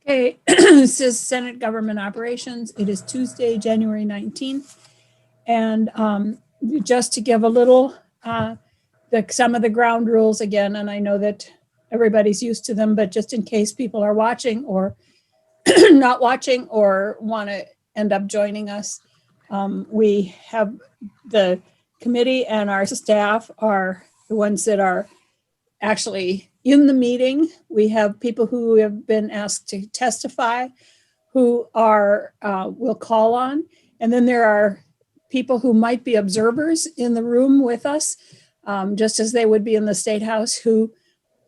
Okay, this is Senate Government Operations. It is Tuesday, January 19th. And just to give a little, some of the ground rules again, and I know that everybody's used to them, but just in case people are watching or not watching or want to end up joining us, we have the committee and our staff are the ones that are actually in the meeting. We have people who have been asked to testify who are we'll call on. And then there are people who might be observers in the room with us, just as they would be in the State House, who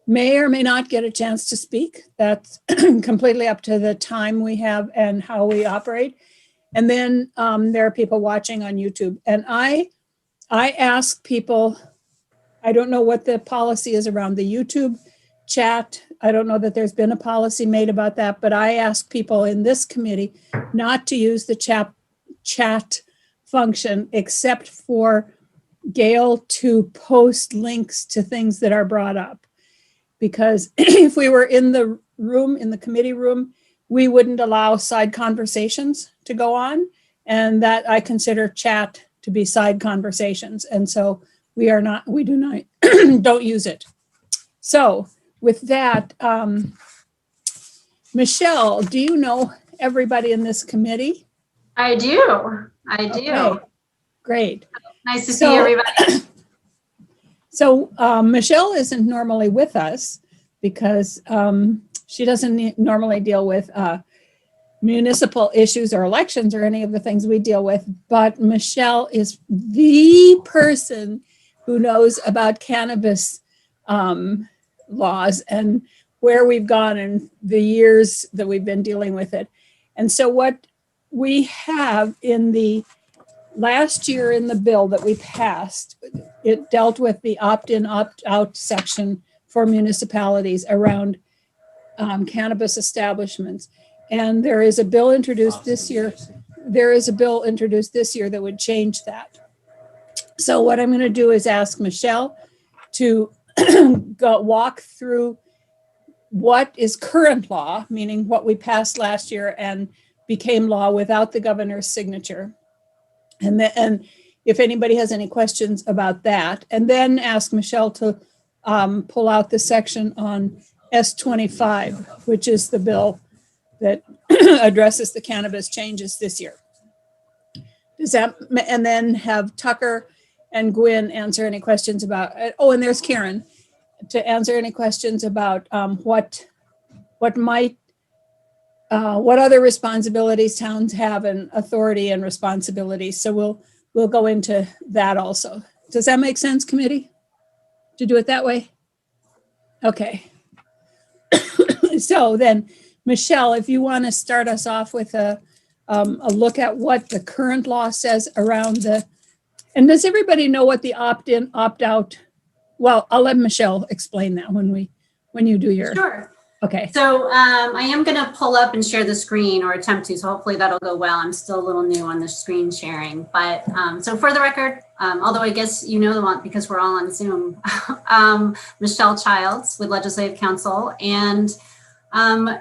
may or may not get a chance to speak. That's completely up to the time we have and how we operate. And then there are people watching on YouTube. And I ask people, I don't know what the policy is around the YouTube chat. I don't know that there's been a policy made about that, but I ask people in this committee not to use the chat function except for Gail to post links to things that are brought up. Because if we were in the room, in the committee room, we wouldn't allow side conversations to go on. And that I consider chat to be side conversations. And so we do not, don't use it. So with that, Michelle, do you know everybody in this committee? I do. Okay, great. Nice to see everybody. So Michelle isn't normally with us because she doesn't normally deal with municipal issues or elections or any of the things we deal with. But Michelle is the person who knows about cannabis laws and where we've gone in the years that we've been dealing with it. And so what we have in the last year in the bill that we passed, it dealt with the opt-in, opt-out section for municipalities around cannabis establishments. And there is a bill introduced this year. There is a bill introduced this year that would change that. So what I'm going to do is ask Michelle to walk through what is current law, meaning what we passed last year and became law without the governor's signature. And if anybody has any questions about that, and then ask Michelle to pull out the section on S25, which is the bill that addresses the cannabis changes this year. Does that, and then have Tucker and Gwynn answer any questions about, oh, and there's Karen, to answer any questions about what other responsibilities towns have and authority and responsibilities. So we'll go into that also. Does that make sense, committee? To do it that way? Okay. So then, Michelle, if you want to start us off with a look at what the current law says around and does everybody know what the opt-in, opt-out? Well, I'll let Michelle explain that when you do your. Sure. Okay. So I am going to pull up and share the screen, or attempt to, so hopefully that'll go well. I'm still a little new on the screen sharing, but so for the record, although I guess you know the one because we're all on Zoom, Michelle Childs with Legislative Counsel, and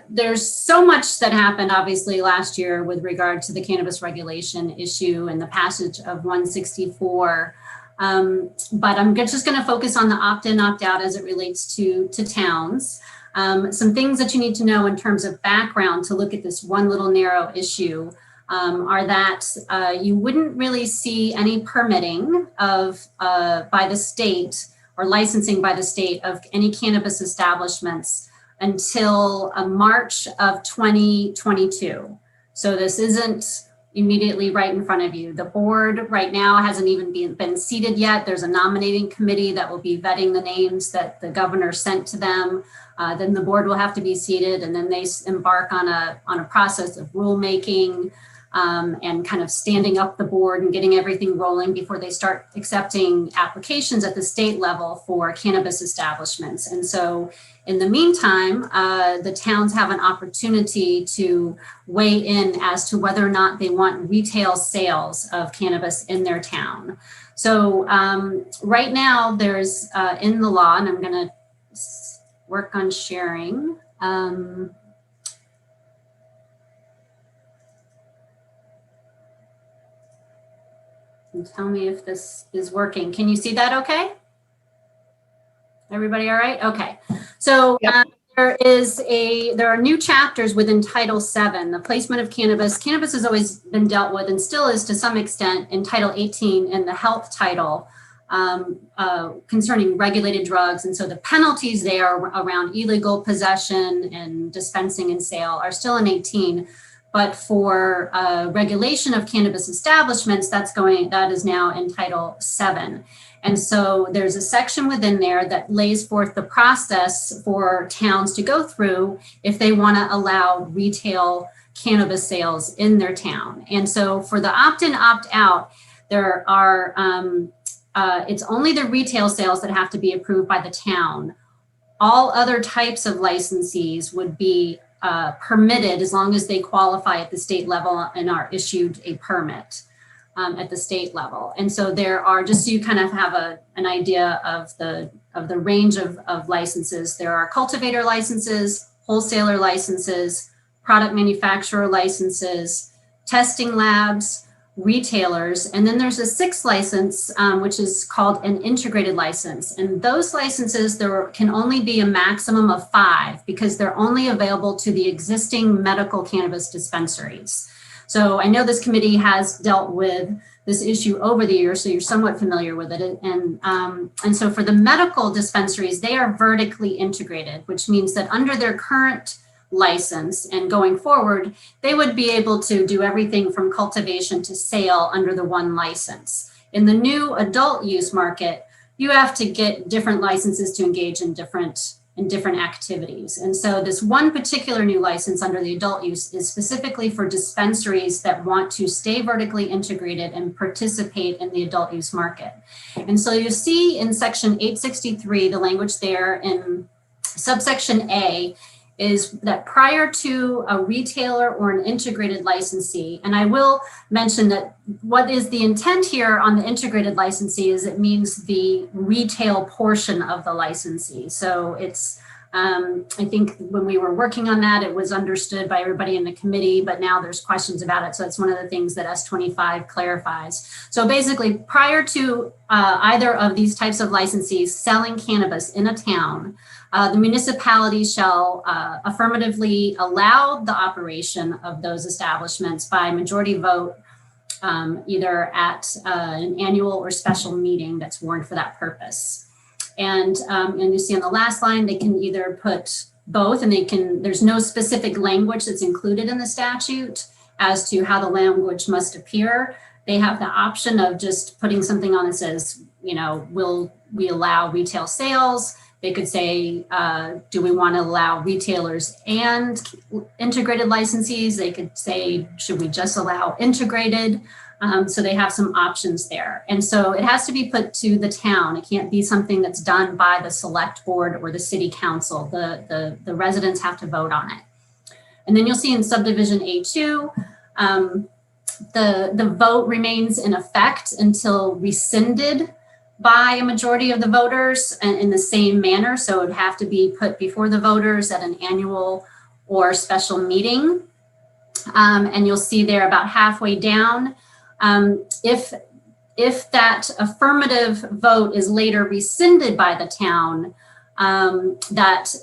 there's so much that happened obviously last year with regard to the cannabis regulation issue and the passage of 164. But I'm just going to focus on the opt-in, opt-out as it relates to towns. Some things that you need to know in terms of background to look at this one little narrow issue are that you wouldn't really see any permitting of by the state or licensing by the state of any cannabis establishments until March of 2022. So this isn't immediately right in front of you. The board right now hasn't even been seated yet. There's a nominating committee that will be vetting the names that the governor sent to them. Then the board will have to be seated, and then they embark on a process of rulemaking and kind of standing up the board and getting everything rolling before they start accepting applications at the state level for cannabis establishments. And so in the meantime, the towns have an opportunity to weigh in as to whether or not they want retail sales of cannabis in their town. So right now there's in the law, and I'm going to work on sharing. And tell me if this is working. Can you see that okay? Everybody all right? Okay. So Yep. there are new chapters within Title VII, the placement of cannabis. Cannabis has always been dealt with and still is to some extent in Title 18 in the health title concerning regulated drugs. And so the penalties there around illegal possession and dispensing and sale are still in 18. But for regulation of cannabis establishments, that is now in Title VII. And so there's a section within there that lays forth the process for towns to go through if they want to allow retail cannabis sales in their town. And so for the opt-in, opt-out, there are, it's only the retail sales that have to be approved by the town. All other types of licensees would be permitted as long as they qualify at the state level and are issued a permit. At the state level. And so there are, just so you kind of have an idea of the range of licenses, there are cultivator licenses, wholesaler licenses, product manufacturer licenses, testing labs, retailers, and then there's a sixth license, which is called an integrated license. And those licenses, there can only be a maximum of 5 because they're only available to the existing medical cannabis dispensaries. So I know this committee has dealt with this issue over the years, so you're somewhat familiar with it. And so for the medical dispensaries, they are vertically integrated, which means that under their current license and going forward, they would be able to do everything from cultivation to sale under the one license. In the new adult use market, you have to get different licenses to engage in different activities. And so this one particular new license under the adult use is specifically for dispensaries that want to stay vertically integrated and participate in the adult use market. And so you see in section 863, the language there in subsection A is that prior to a retailer or an integrated licensee, and I will mention that what is the intent here on the integrated licensee is it means the retail portion of the licensee. So it's, I think when we were working on that, it was understood by everybody in the committee, but now there's questions about it. So it's one of the things that S25 clarifies. So basically prior to either of these types of licensees selling cannabis in a town, the municipality shall affirmatively allow the operation of those establishments by majority vote, either at an annual or special meeting that's warned for that purpose. And you see on the last line, they can either put both, and there's no specific language that's included in the statute as to how the language must appear. They have the option of just putting something on that says, will we allow retail sales? They could say, do we want to allow retailers and integrated licensees? They could say, should we just allow integrated? So they have some options there. And so it has to be put to the town. It can't be something that's done by the select board or the city council. The residents have to vote on it. And then you'll see in subdivision A2, the vote remains in effect until rescinded by a majority of the voters and in the same manner. So it would have to be put before the voters at an annual or special meeting. And you'll see there about halfway down, if that affirmative vote is later rescinded by the town, that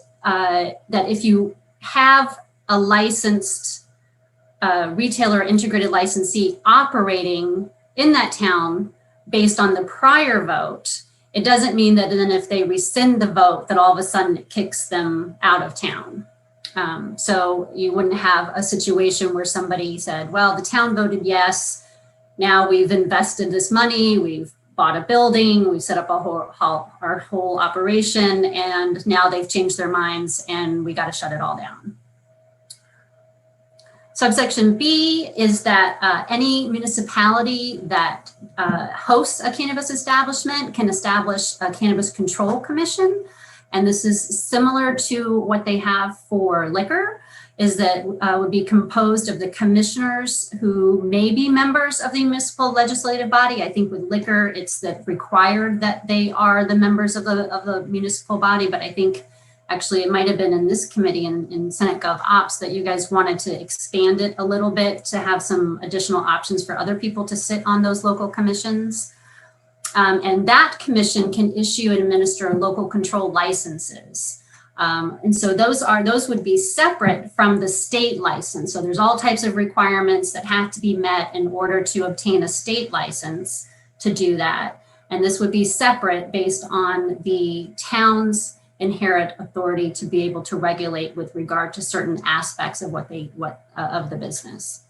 if you have a licensed retailer integrated licensee operating in that town based on the prior vote, it doesn't mean that then if they rescind the vote that all of a sudden it kicks them out of town. So you wouldn't have a situation where somebody said, well, the town voted yes, now we've invested this money, we've bought a building, we've set up our whole operation, and now they've changed their minds and we got to shut it all down. Subsection B is that any municipality that hosts a cannabis establishment can establish a cannabis control commission. And this is similar to what they have for liquor, is that would be composed of the commissioners who may be members of the municipal legislative body. I think with liquor, it's that required that they are the members of the municipal body, but I think actually, it might have been in this committee in Senate Gov Ops that you guys wanted to expand it a little bit to have some additional options for other people to sit on those local commissions. And that commission can issue and administer local control licenses. And so those would be separate from the state license. So there's all types of requirements that have to be met in order to obtain a state license to do that. And this would be separate based on the town's inherent authority to be able to regulate with regard to certain aspects of of the business.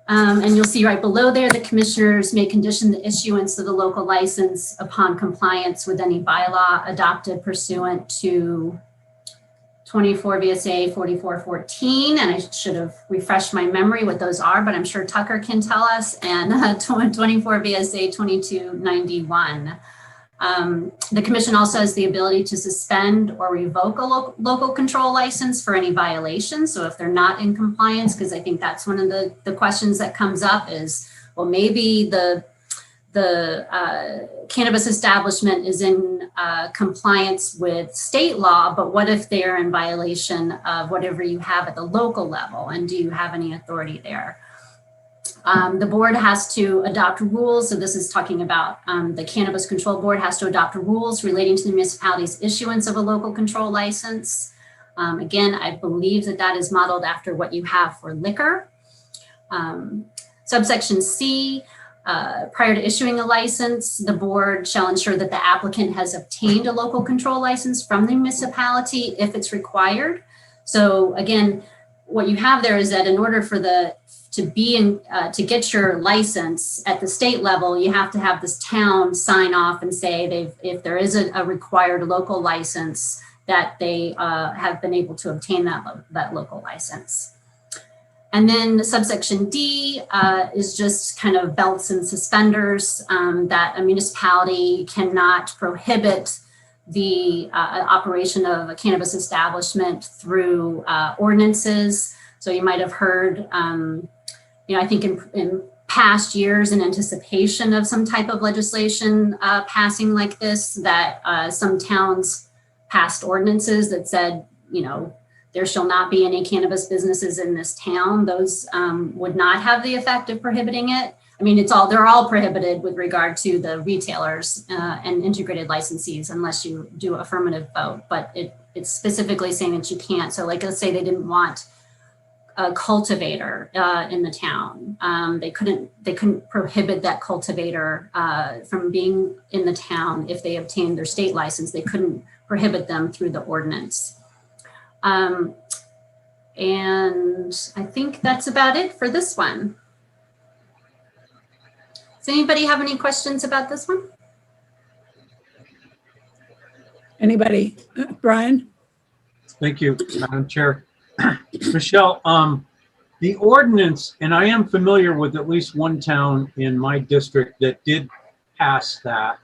And you'll see right below there, the commissioners may condition the issuance of the local license upon compliance with any bylaw adopted pursuant to 24 VSA 4414. And I should have refreshed my memory what those are, but I'm sure Tucker can tell us. And 24 VSA 2291. The commission also has the ability to suspend or revoke a local control license for any violation. So if they're not in compliance, because I think that's one of the questions that comes up is, well, maybe the cannabis establishment is in compliance with state law, but what if they're in violation of whatever you have at the local level? And do you have any authority there? The board has to adopt rules. So this is talking about the Cannabis Control Board has to adopt rules relating to the municipality's issuance of a local control license. Again, I believe that is modeled after what you have for liquor. Subsection C, prior to issuing a license, the board shall ensure that the applicant has obtained a local control license from the municipality if it's required. So again, what you have there is that in order for to get your license at the state level, you have to have this town sign off and say if there is a required local license that they have been able to obtain that local license. And then subsection D is just kind of belts and suspenders that a municipality cannot prohibit the operation of a cannabis establishment through ordinances. So you might have heard, I think in past years in anticipation of some type of legislation passing like this, that some towns passed ordinances that said, there shall not be any cannabis businesses in this town. Those would not have the effect of prohibiting it. I mean, they're all prohibited with regard to the retailers and integrated licensees unless you do affirmative vote, but it's specifically saying that you can't. So like, let's say they didn't want a cultivator in the town. They couldn't prohibit that cultivator from being in the town if they obtained their state license. They couldn't prohibit them through the ordinance. And I think that's about it for this one. Does anybody have any questions about this one? Anybody? Brian? Thank you, Madam Chair. Michelle, the ordinance, and I am familiar with at least one town in my district that did pass that.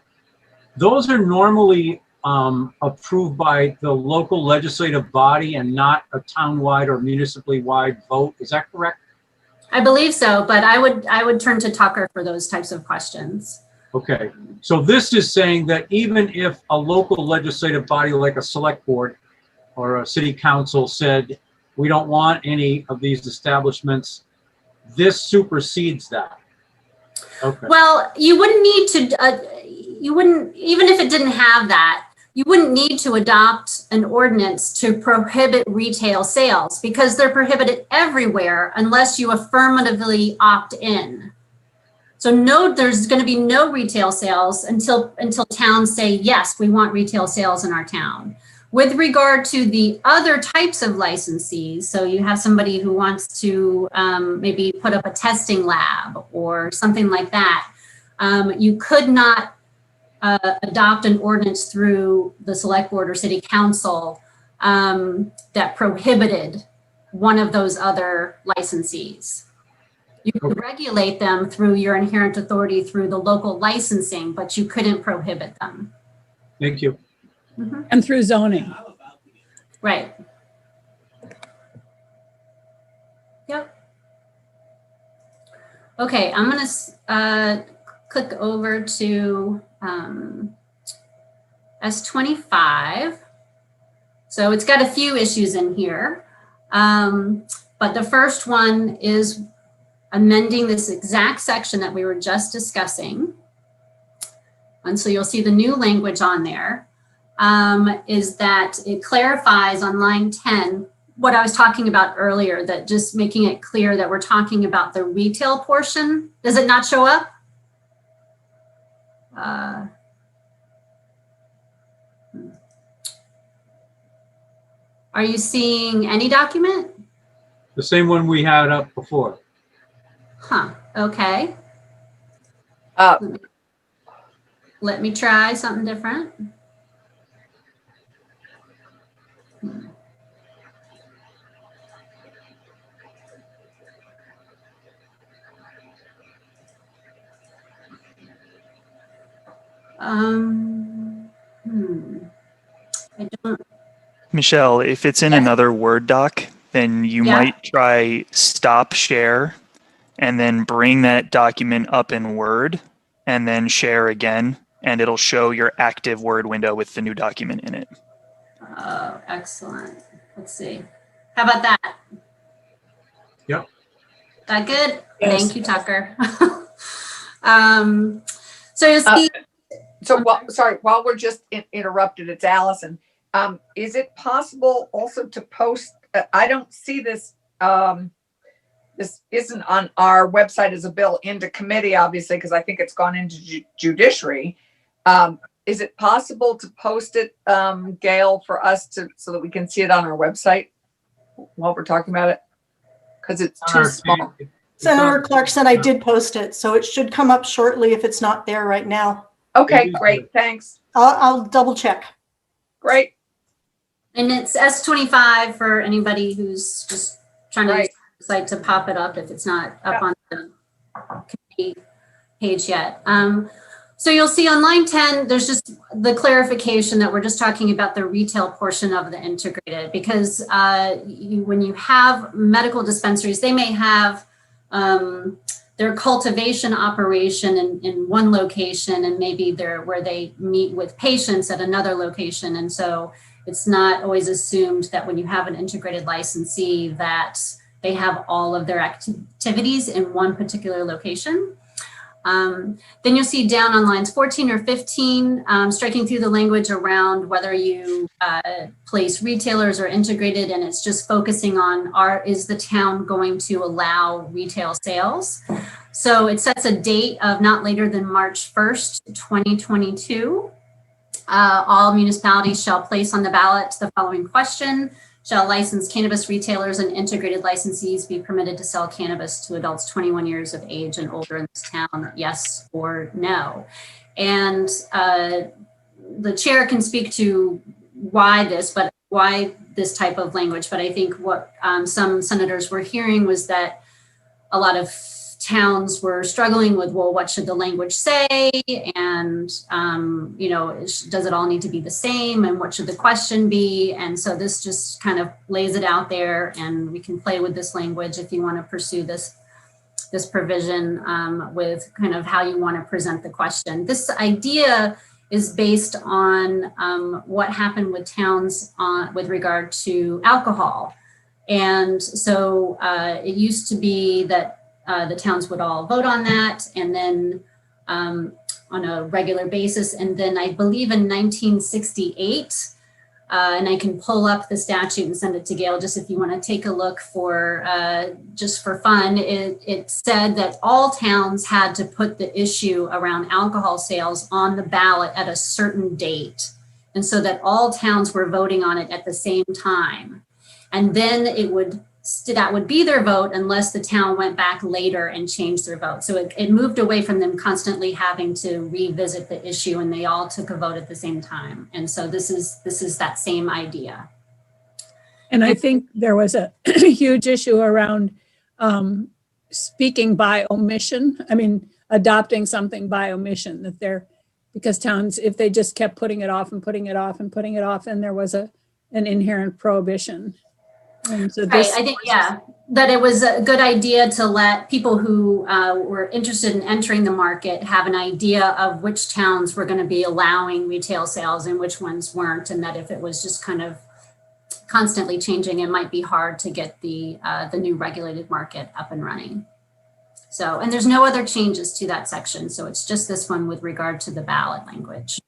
Those are normally approved by the local legislative body and not a townwide or municipally wide vote. Is that correct? I believe so, but I would turn to Tucker for those types of questions. Okay, so this is saying that even if a local legislative body like a select board or a city council said, we don't want any of these establishments, this supersedes that. Okay. Well, you wouldn't need to, even if it didn't have that, you wouldn't need to adopt an ordinance to prohibit retail sales because they're prohibited everywhere unless you affirmatively opt in. So there's going to be no retail sales until towns say, yes, we want retail sales in our town. With regard to the other types of licensees, so you have somebody who wants to maybe put up a testing lab or something like that, you could not adopt an ordinance through the select board or city council that prohibited one of those other licensees. You could regulate them through your inherent authority through the local licensing, but you couldn't prohibit them. Thank you. Mm-hmm. And through zoning. Right. Yep. Okay, I'm going to click over to S25. So it's got a few issues in here. But the first one is amending this exact section that we were just discussing. And so you'll see the new language on there, is that it clarifies on line 10 what I was talking about earlier, that just making it clear that we're talking about the retail portion. Does it not show up? Are you seeing any document? The same one we had up before. Huh, okay. Uh, Let me try something different. I don't, Michelle, if it's in Yes. another Word doc, then you Yeah. might try stop share and then bring that document up in Word and then share again, and it'll show your active Word window with the new document in it. oh, excellent. Let's see. How about that? Yep. That good? Yes. Thank you, Tucker. So you'll see, So, sorry, while we're just interrupted, it's Allison. Is it possible also to post, I don't see this, this isn't on our website as a bill into committee, obviously, because I think it's gone into judiciary. Is it possible to post it, Gail, for us so that we can see it on our website while we're talking about it? Because it's too small. Senator Clarkson, I did post it, so it should come up shortly if it's not there right now. Okay, great, thanks. I'll double check. Great, and it's S25 for anybody who's just trying to use Right. the site to pop it up if it's not up on the committee page yet. So you'll see on line 10, there's just the clarification that we're just talking about the retail portion of the integrated, because when you have medical dispensaries, they may have their cultivation operation in one location, and maybe they're where they meet with patients at another location. And so it's not always assumed that when you have an integrated licensee that they have all of their activities in one particular location. Then you'll see down on lines 14 or 15, striking through the language around whether you place retailers or integrated, and it's just focusing on is the town going to allow retail sales? So it sets a date of not later than March 1st, 2022. All municipalities shall place on the ballot the following question: shall licensed cannabis retailers and integrated licensees be permitted to sell cannabis to adults 21 years of age and older in this town? Yes or no? And the chair can speak to why this type of language. But I think what some senators were hearing was that a lot of towns were struggling with, well, what should the language say? And, does it all need to be the same? And what should the question be? And so this just kind of lays it out there, and we can play with this language if you want to pursue this provision with kind of how you want to present the question. This idea is based on what happened with towns with regard to alcohol. And so it used to be that the towns would all vote on that, and then on a regular basis. And then I believe in 1968, and I can pull up the statute and send it to Gail just if you want to take a look for just for fun. It said that all towns had to put the issue around alcohol sales on the ballot at a certain date. And so that all towns were voting on it at the same time. And then that would be their vote unless the town went back later and changed their vote. So it moved away from them constantly having to revisit the issue, and they all took a vote at the same time. And so this is that same idea. And I think there was a huge issue around speaking by omission. I mean, adopting something by omission, because towns, if they just kept putting it off and putting it off and putting it off, then there was an inherent prohibition. And so Right, I think, that it was a good idea to let people who were interested in entering the market have an idea of which towns were going to be allowing retail sales and which ones weren't. And that if it was just kind of constantly changing, it might be hard to get the new regulated market up and running. So, and there's no other changes to that section. So it's just this one with regard to the ballot language.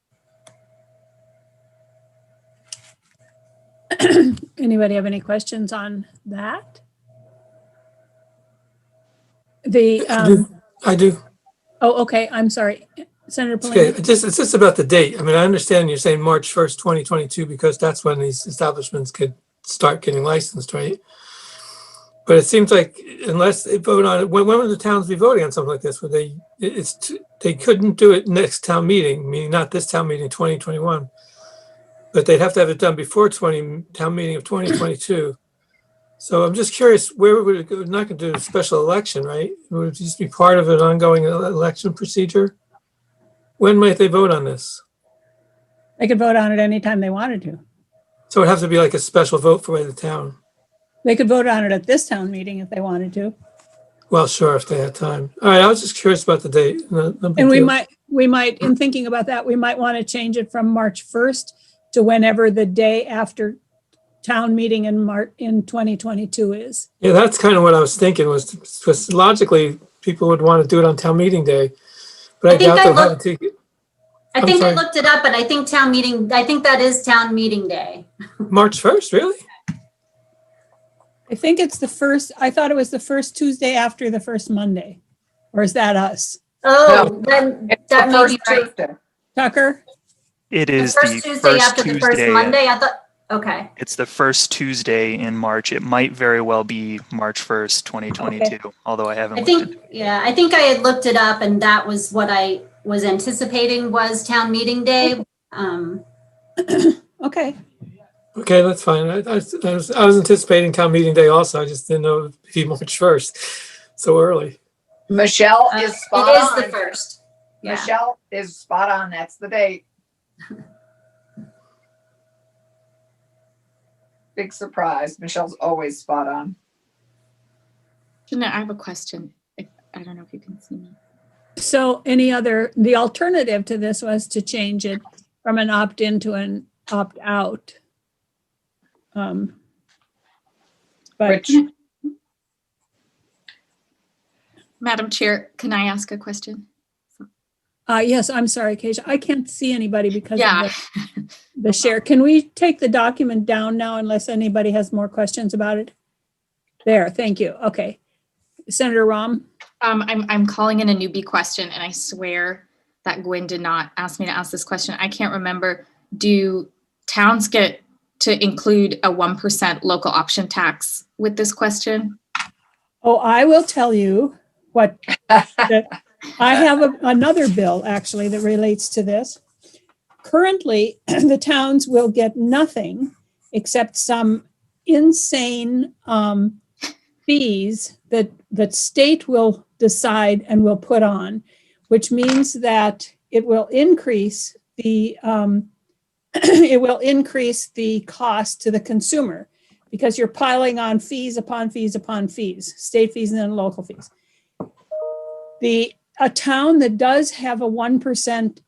Anybody have any questions on that? The, I do. oh, okay, I'm sorry. Senator It's okay. Polino? It's just about the date. I mean, I understand you're saying March 1st, 2022, because that's when these establishments could start getting licensed, right? But it seems like unless they vote on it, when would the towns be voting on something like this? Would they, they couldn't do it next town meeting, meaning not this town meeting, 2021. But they'd have to have it done before town meeting of 2022. So I'm just curious, where would it go? We're not going to do a special election, right? Would it just be part of an ongoing election procedure? When might they vote on this? They could vote on it anytime they wanted to. So it'd have to be like a special vote for the town. They could vote on it at this town meeting if they wanted to. Well, sure, if they had time. All right, I was just curious about the date. No big And deal. we might, in thinking about that, we might want to change it from March 1st to whenever the day after town meeting in 2022 is. Yeah, that's kind of what I was thinking was logically people would want to do it on town meeting day. But I think doubt I they'll have looked- it to I I'm think I sorry. looked it up, but I think that is town meeting day. March 1st, really? I think it's the first, I thought it was the first Tuesday after the first Monday. Or is that us? Oh, then It's that the may first be right. Tuesday. Tucker? It The is first the Tuesday first after the first Tuesday. Monday, I thought, okay. It's the first Tuesday in March. It might very well be March 1st, 2022, although I haven't I looked into think, it. yeah, I think I had looked it up and that was what I was anticipating was town meeting day. Okay. Okay, that's fine. I was anticipating town meeting day also. I just didn't know it'd be March 1st, so early. Michelle It is spot is on. the first. Yeah. Michelle is spot on. That's the date. Big surprise. Michelle's always spot on. Jeanette, I have a question. I don't know if you can see me. So the alternative to this was to change it from an opt-in to an opt-out. But Which, Madam Chair, can I ask a question? yes, I'm sorry, Keisha. I can't see anybody because Yeah. of the share. Can we take the document down now unless anybody has more questions about it? There, thank you. Okay. Senator Rom? I'm calling in a newbie question, and I swear that Gwen did not ask me to ask this question. I can't remember. Do towns get to include a 1% local option tax with this question? Oh, I will tell you what, that I have another bill actually that relates to this. Currently, the towns will get nothing except some insane fees that state will decide and will put on, which means that it will increase the cost to the consumer because you're piling on fees upon fees upon fees, state fees and then local fees. A town that does have a 1%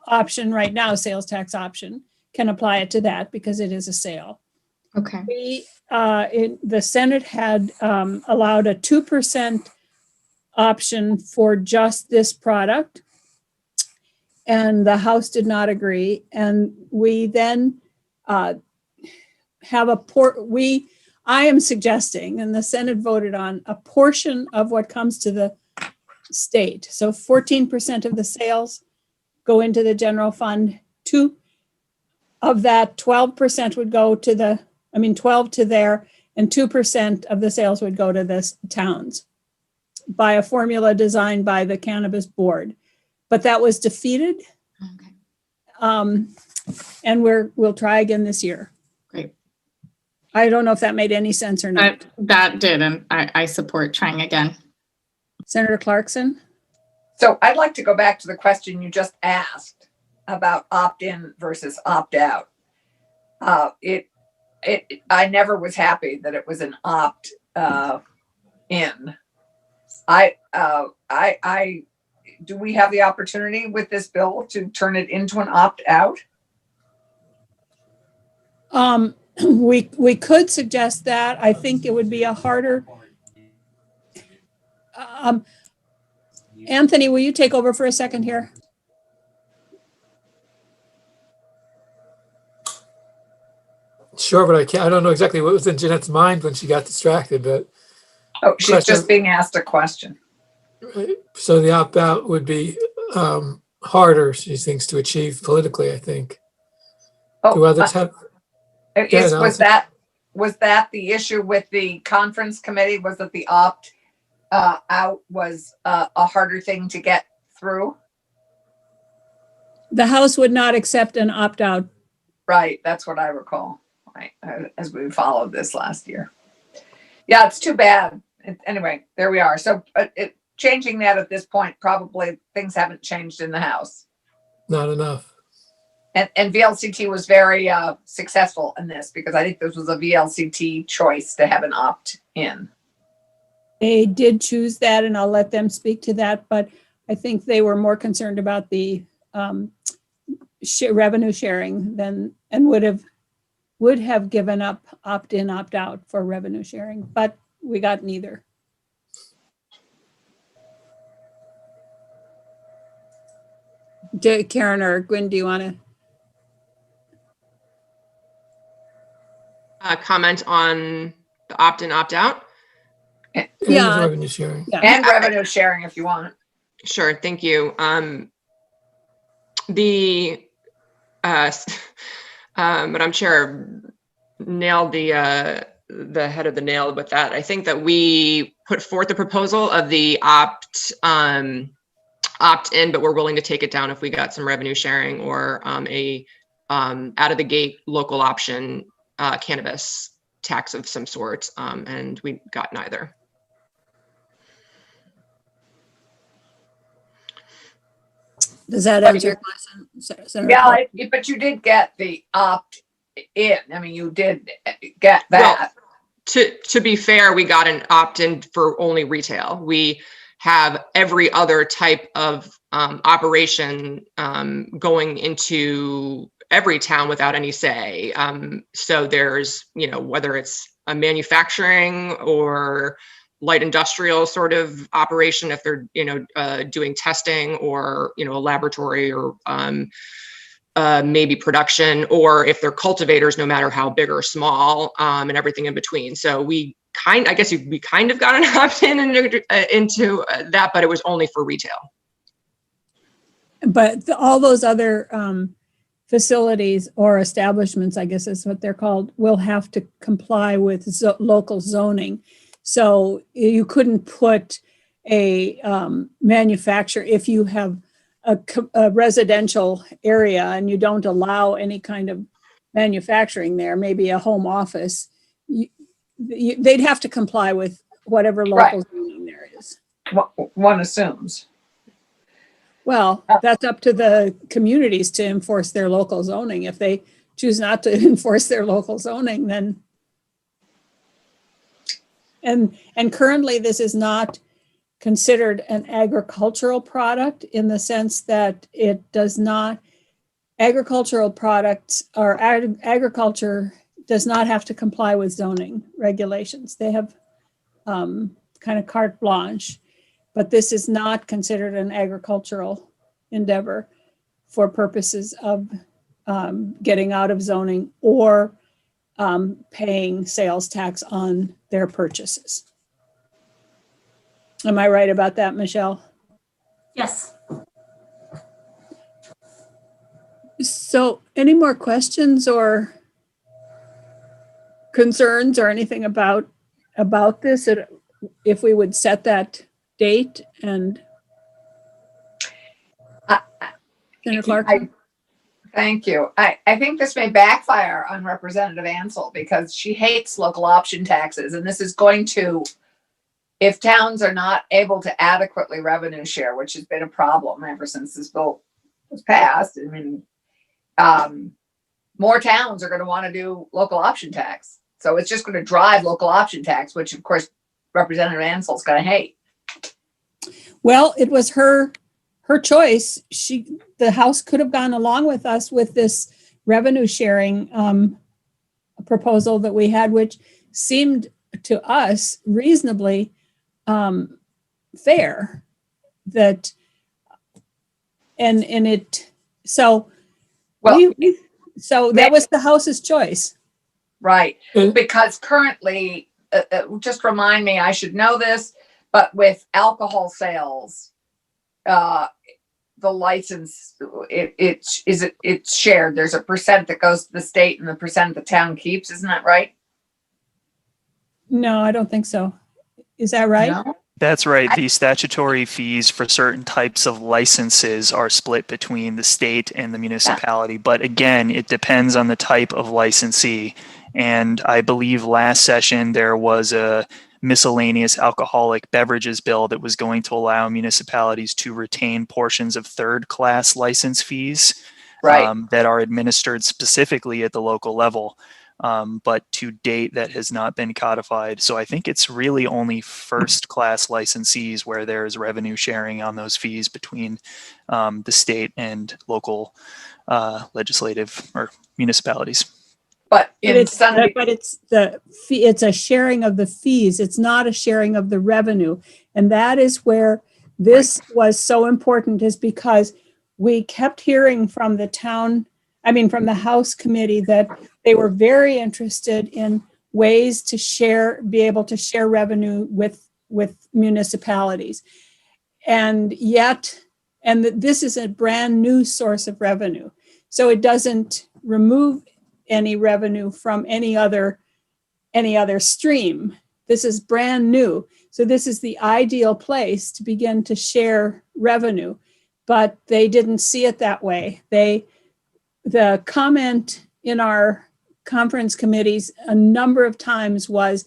option right now, sales tax option, can apply it to that because it is a sale. Okay. The Senate had allowed a 2% option for just this product. And the House did not agree. And we then have I am suggesting, and the Senate voted on, a portion of what comes to the state. So 14% of the sales go into the general fund. Of that, 12% would go to 12 to there, and 2% of the sales would go to the towns by a formula designed by the Cannabis Board. But that was defeated. Okay. And we'll try again this year. Great. I don't know if that made any sense or not. That did, and I support trying again. Senator Clarkson? so I'd like to go back to the question you just asked about opt-in versus opt-out. I never was happy that it was an opt-in. Do we have the opportunity with this bill to turn it into an opt-out? we could suggest that. I think it would be a harder. Anthony, will you take over for a second here? Sure, but I don't know exactly what was in Jeanette's mind when she got distracted, but Oh, she's Question. just being asked a question. so the opt-out would be harder, she thinks, to achieve politically, I think. Do Oh, others have, was Allison. that the issue with the conference committee? Was that the opt out was a harder thing to get through? The House would not accept an opt-out. Right, that's what I recall, right, as we followed this last year. Yeah, it's too bad. Anyway, there we are. So changing that at this point, probably things haven't changed in the House. not enough. And VLCT was very successful in this because I think this was a VLCT choice to have an opt-in. They did choose that, and I'll let them speak to that, but I think they were more concerned about the revenue sharing than, and would have given up opt-in, opt-out for revenue sharing, but we got neither. Karen or Gwen, do you want to? Comment on the opt-in, opt-out? And Yeah. revenue sharing. Yeah. And revenue sharing if you want. Sure, thank you. Madam Chair nailed the head of the nail with that. I think that we put forth the proposal of the opt-in, but we're willing to take it down if we got some revenue sharing or a out of the gate local option cannabis tax of some sort, and we got neither. Does that answer your question, Senator? Yeah, but you did get the opt-in. I mean, you did get that. To be fair, we got an opt-in for only retail. We have every other type of operation going into every town without any say. So there's, whether it's a manufacturing or light industrial sort of operation, if they're, doing testing or, a laboratory or maybe production, or if they're cultivators, no matter how big or small, and everything in between. So we kind of got an opt-in into that, but it was only for retail. But all those other facilities or establishments, I guess is what they're called, will have to comply with local zoning. So you couldn't put a manufacturer, if you have a residential area and you don't allow any kind of manufacturing there, maybe a home office, they'd have to comply with whatever local zoning there is. One assumes. Well, that's up to the communities to enforce their local zoning. If they choose not to enforce their local zoning, then. And currently this is not considered an agricultural product in the sense that it does not, agricultural products or agriculture does not have to comply with zoning regulations. They have kind of carte blanche, but this is not considered an agricultural endeavor for purposes of getting out of zoning or paying sales tax on their purchases. Am I right about that, Michelle? Yes. So any more questions or concerns or anything about this? If we would set that date and Senator Clark? Thank you. I think this may backfire on Representative Ansel because she hates local option taxes. And this is going to, if towns are not able to adequately revenue share, which has been a problem ever since this bill was passed, I mean, more towns are going to want to do local option tax. So it's just going to drive local option tax, which of course Representative Ansel's going to hate. Well, it was her choice. The House could have gone along with us with this revenue sharing proposal that we had, which seemed to us reasonably fair. That and it so Well, so that was the House's choice. right, And- because currently, just remind me, I should know this, but with alcohol sales, the license, it's shared. There's a percent that goes to the state and the percent the town keeps, isn't that right? No, I don't think so. Is that right? No? That's right. The statutory fees for certain types of licenses are split between the state and the municipality. But again, it depends on the type of licensee. And I believe last session there was a miscellaneous alcoholic beverages bill that was going to allow municipalities to retain portions of third-class license fees Right. that are administered specifically at the local level. But to date, that has not been codified. So I think it's really only first-class licensees where there is revenue sharing on those fees between the state and local legislative or municipalities. But But in it's Sunday, but it's the fee, it's a sharing of the fees. It's not a sharing of the revenue. And that is where this was so important, is because we kept hearing from the town, from the House committee, that they were very interested in ways to be able to share revenue with municipalities. And yet, this is a brand new source of revenue. So it doesn't remove any revenue from any other stream. This is brand new. So this is the ideal place to begin to share revenue, but they didn't see it that way. The comment in our conference committees a number of times was,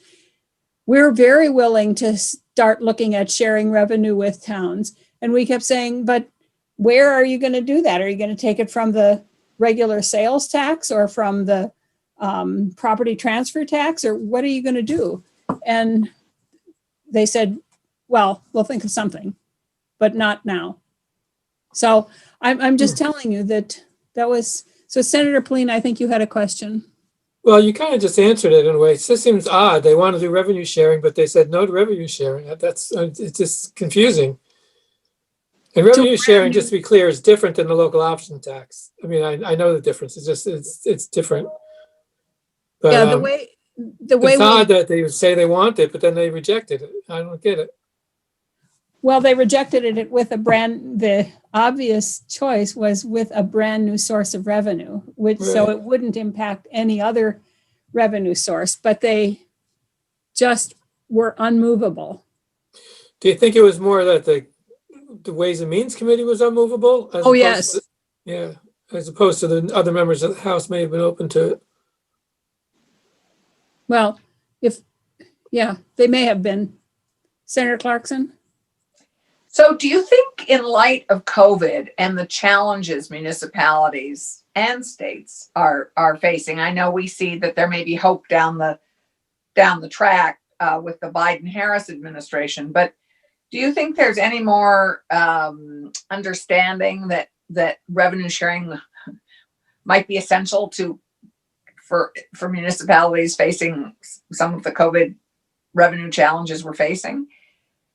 we're very willing to start looking at sharing revenue with towns. And we kept saying, but where are you going to do that? Are you going to take it from the regular sales tax or from the property transfer tax, or what are you going to do? And they said, well, we'll think of something, but not now. So I'm just telling you that was, so Senator Pauline, I think you had a question. Well, you kind of just answered it in a way. It just seems odd. They want to do revenue sharing, but they said no to revenue sharing. It's just confusing. And revenue sharing, just to be clear, is different than the local option tax. I know the difference. It's different. But, Yeah, the way it's we, odd that they say they want it, but then they rejected it. I don't get it. well, they rejected it with the obvious choice was with a brand new source of revenue, so Right. it wouldn't impact any other revenue source, but they just were unmovable. Do you think it was more that the Ways and Means Committee was unmovable? As Oh, opposed yes. Yeah, as opposed to the other members of the House may have been open to it. Well, they may have been. Senator Clarkson? so do you think, in light of COVID and the challenges municipalities and states are facing, I know we see that there may be hope down the track with the Biden-Harris administration, but do you think there's any more understanding that revenue sharing might be essential for municipalities facing some of the COVID revenue challenges we're facing?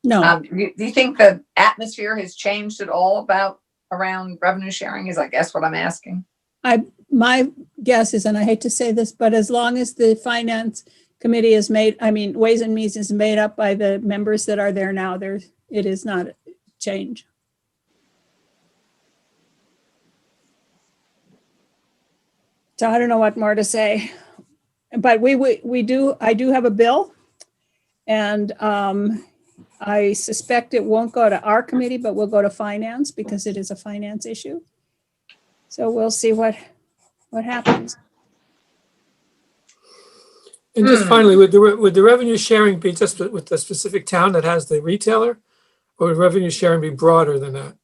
No. Do you think the atmosphere has changed at all around revenue sharing, is I guess what I'm asking? My guess is, and I hate to say this, but as long as the finance committee is Ways and Means is made up by the members that are there now, it is not a change. So I don't know what more to say, but I do have a bill, and I suspect it won't go to our committee, but will go to finance because it is a finance issue. So we'll see what happens. And just finally, would the revenue sharing be just with the specific town that has the retailer, or would revenue sharing be broader than that?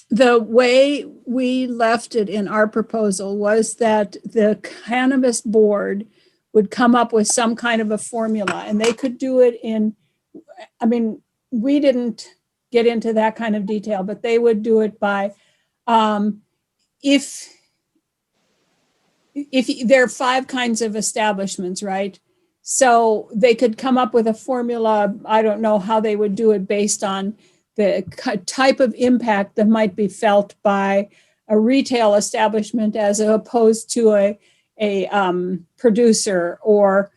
The way we left it in our proposal was that the cannabis board would come up with some kind of a formula, and they could do it we didn't get into that kind of detail, but they would do it by, if there are 5 kinds of establishments, right? So they could come up with a formula. I don't know how they would do it based on the type of impact that might be felt by a retail establishment as opposed to a producer, or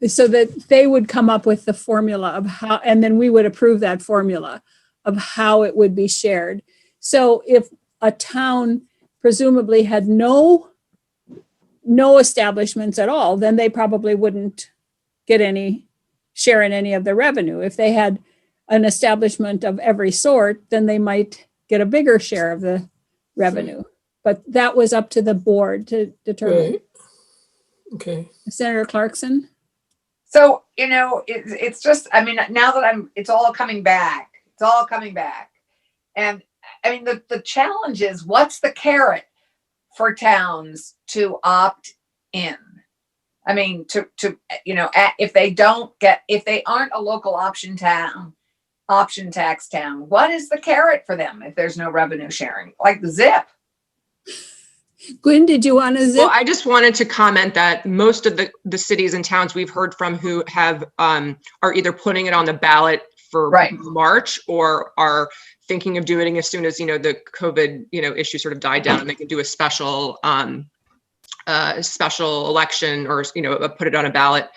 so that they would come up with the formula of how, and then we would approve that formula of how it would be shared. So if a town presumably had no establishments at all, then they probably wouldn't get any share in any of the revenue. If they had an establishment of every sort, then they might get a bigger share of the revenue. But that was up to the board to determine. Right. Okay. Senator Clarkson? So, it's just, I mean, now that it's all coming back. It's all coming back. And I mean, the challenge is, what's the carrot for towns to opt in? I mean, if they aren't a local option tax town, what is the carrot for them if there's no revenue sharing? Like the zip. Gwen, did you want to zip? Well, I just wanted to comment that most of the cities and towns we've heard from who have are either putting it on the ballot for March, or are thinking of doing it as soon as the COVID issue sort of died down, and they can do a special election, or put it on a ballot.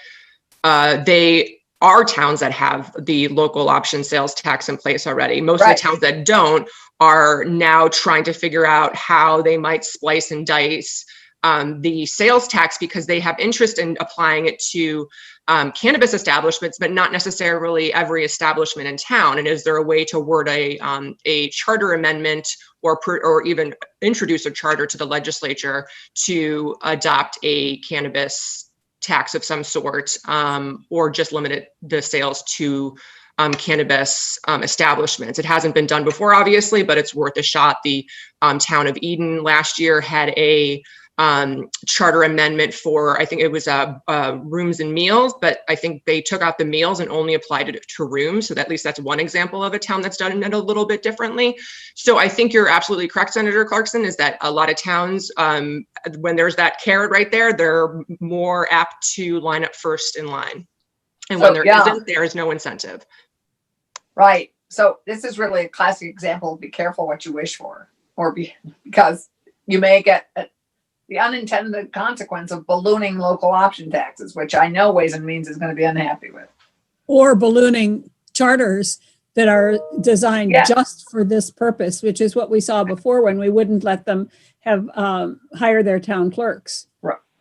They are towns that have the local option sales tax in place already. Most of the towns that don't are now trying to figure out how they might splice and dice the sales tax, because they have interest in applying it to cannabis establishments, but not necessarily every establishment in town. And is there a way to word a charter amendment, or even introduce a charter to the legislature to adopt a cannabis tax of some sort, or just limit the sales to cannabis establishments? It hasn't been done before, obviously, but it's worth a shot. The town of Eden last year had a charter amendment for, I think it was rooms and meals, but I think they took out the meals and only applied it to rooms. So at least that's one example of a town that's done it a little bit differently. So I think you're absolutely correct, Senator Clarkson, is that a lot of towns, when there's that carrot right there, they're more apt to line up first in line. And when there isn't, there is no incentive. Right. So this is really a classic example of be careful what you wish for, because you may get the unintended consequence of ballooning local option taxes, which I know Ways and Means is going to be unhappy with. Or ballooning charters that are designed just for this purpose, which is what we saw before when we wouldn't let them have hire their town clerks.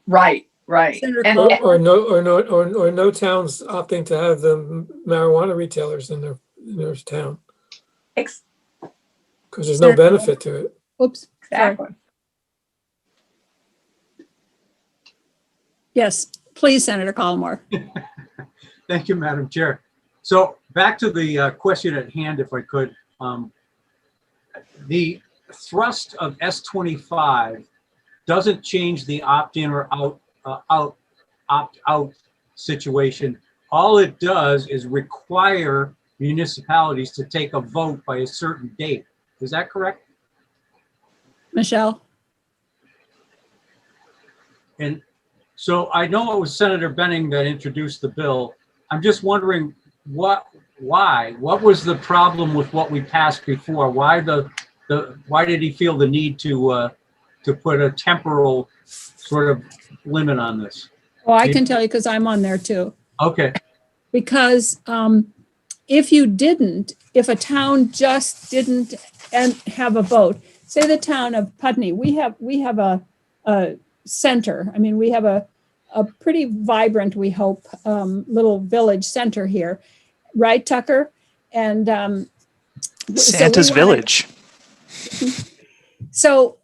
Right. Senator And, Cole? Or no towns opting to have the marijuana retailers in their town, because there's no benefit to it. Oops. exactly. Sorry. Yes, please, Senator Collmore. Thank you, Madam Chair. So back to the question at hand, if I could. The thrust of S25 doesn't change the opt-in or opt-out situation. All it does is require municipalities to take a vote by a certain date. Is that correct? Michelle? And so I know it was Senator Benning that introduced the bill. I'm just wondering what was the problem with what we passed before? Why did he feel the need to put a temporal sort of limit on this? Well, I can tell you because I'm on there too. Okay. Because if a town just didn't have a vote, say the town of Putney, we have a center. I mean, we have a pretty vibrant, we hope, little village center here, right, Tucker? And Santa's Village. So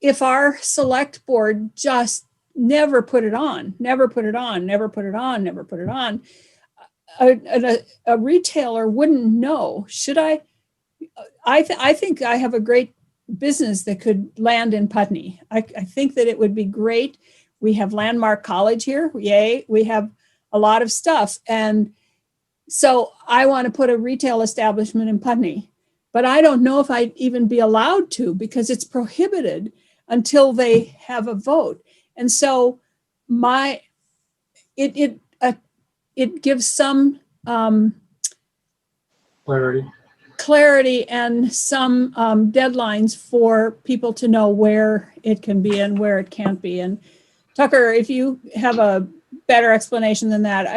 if our select board just never put it on, a retailer wouldn't know. Should I think I have a great business that could land in Putney. I think that it would be great. We have Landmark College here. Yay. We have a lot of stuff. And so I want to put a retail establishment in Putney, but I don't know if I'd even be allowed to because it's prohibited until they have a vote. And so it gives some clarity and some deadlines for people to know where it can be and where it can't be. And Tucker, if you have a better explanation than that,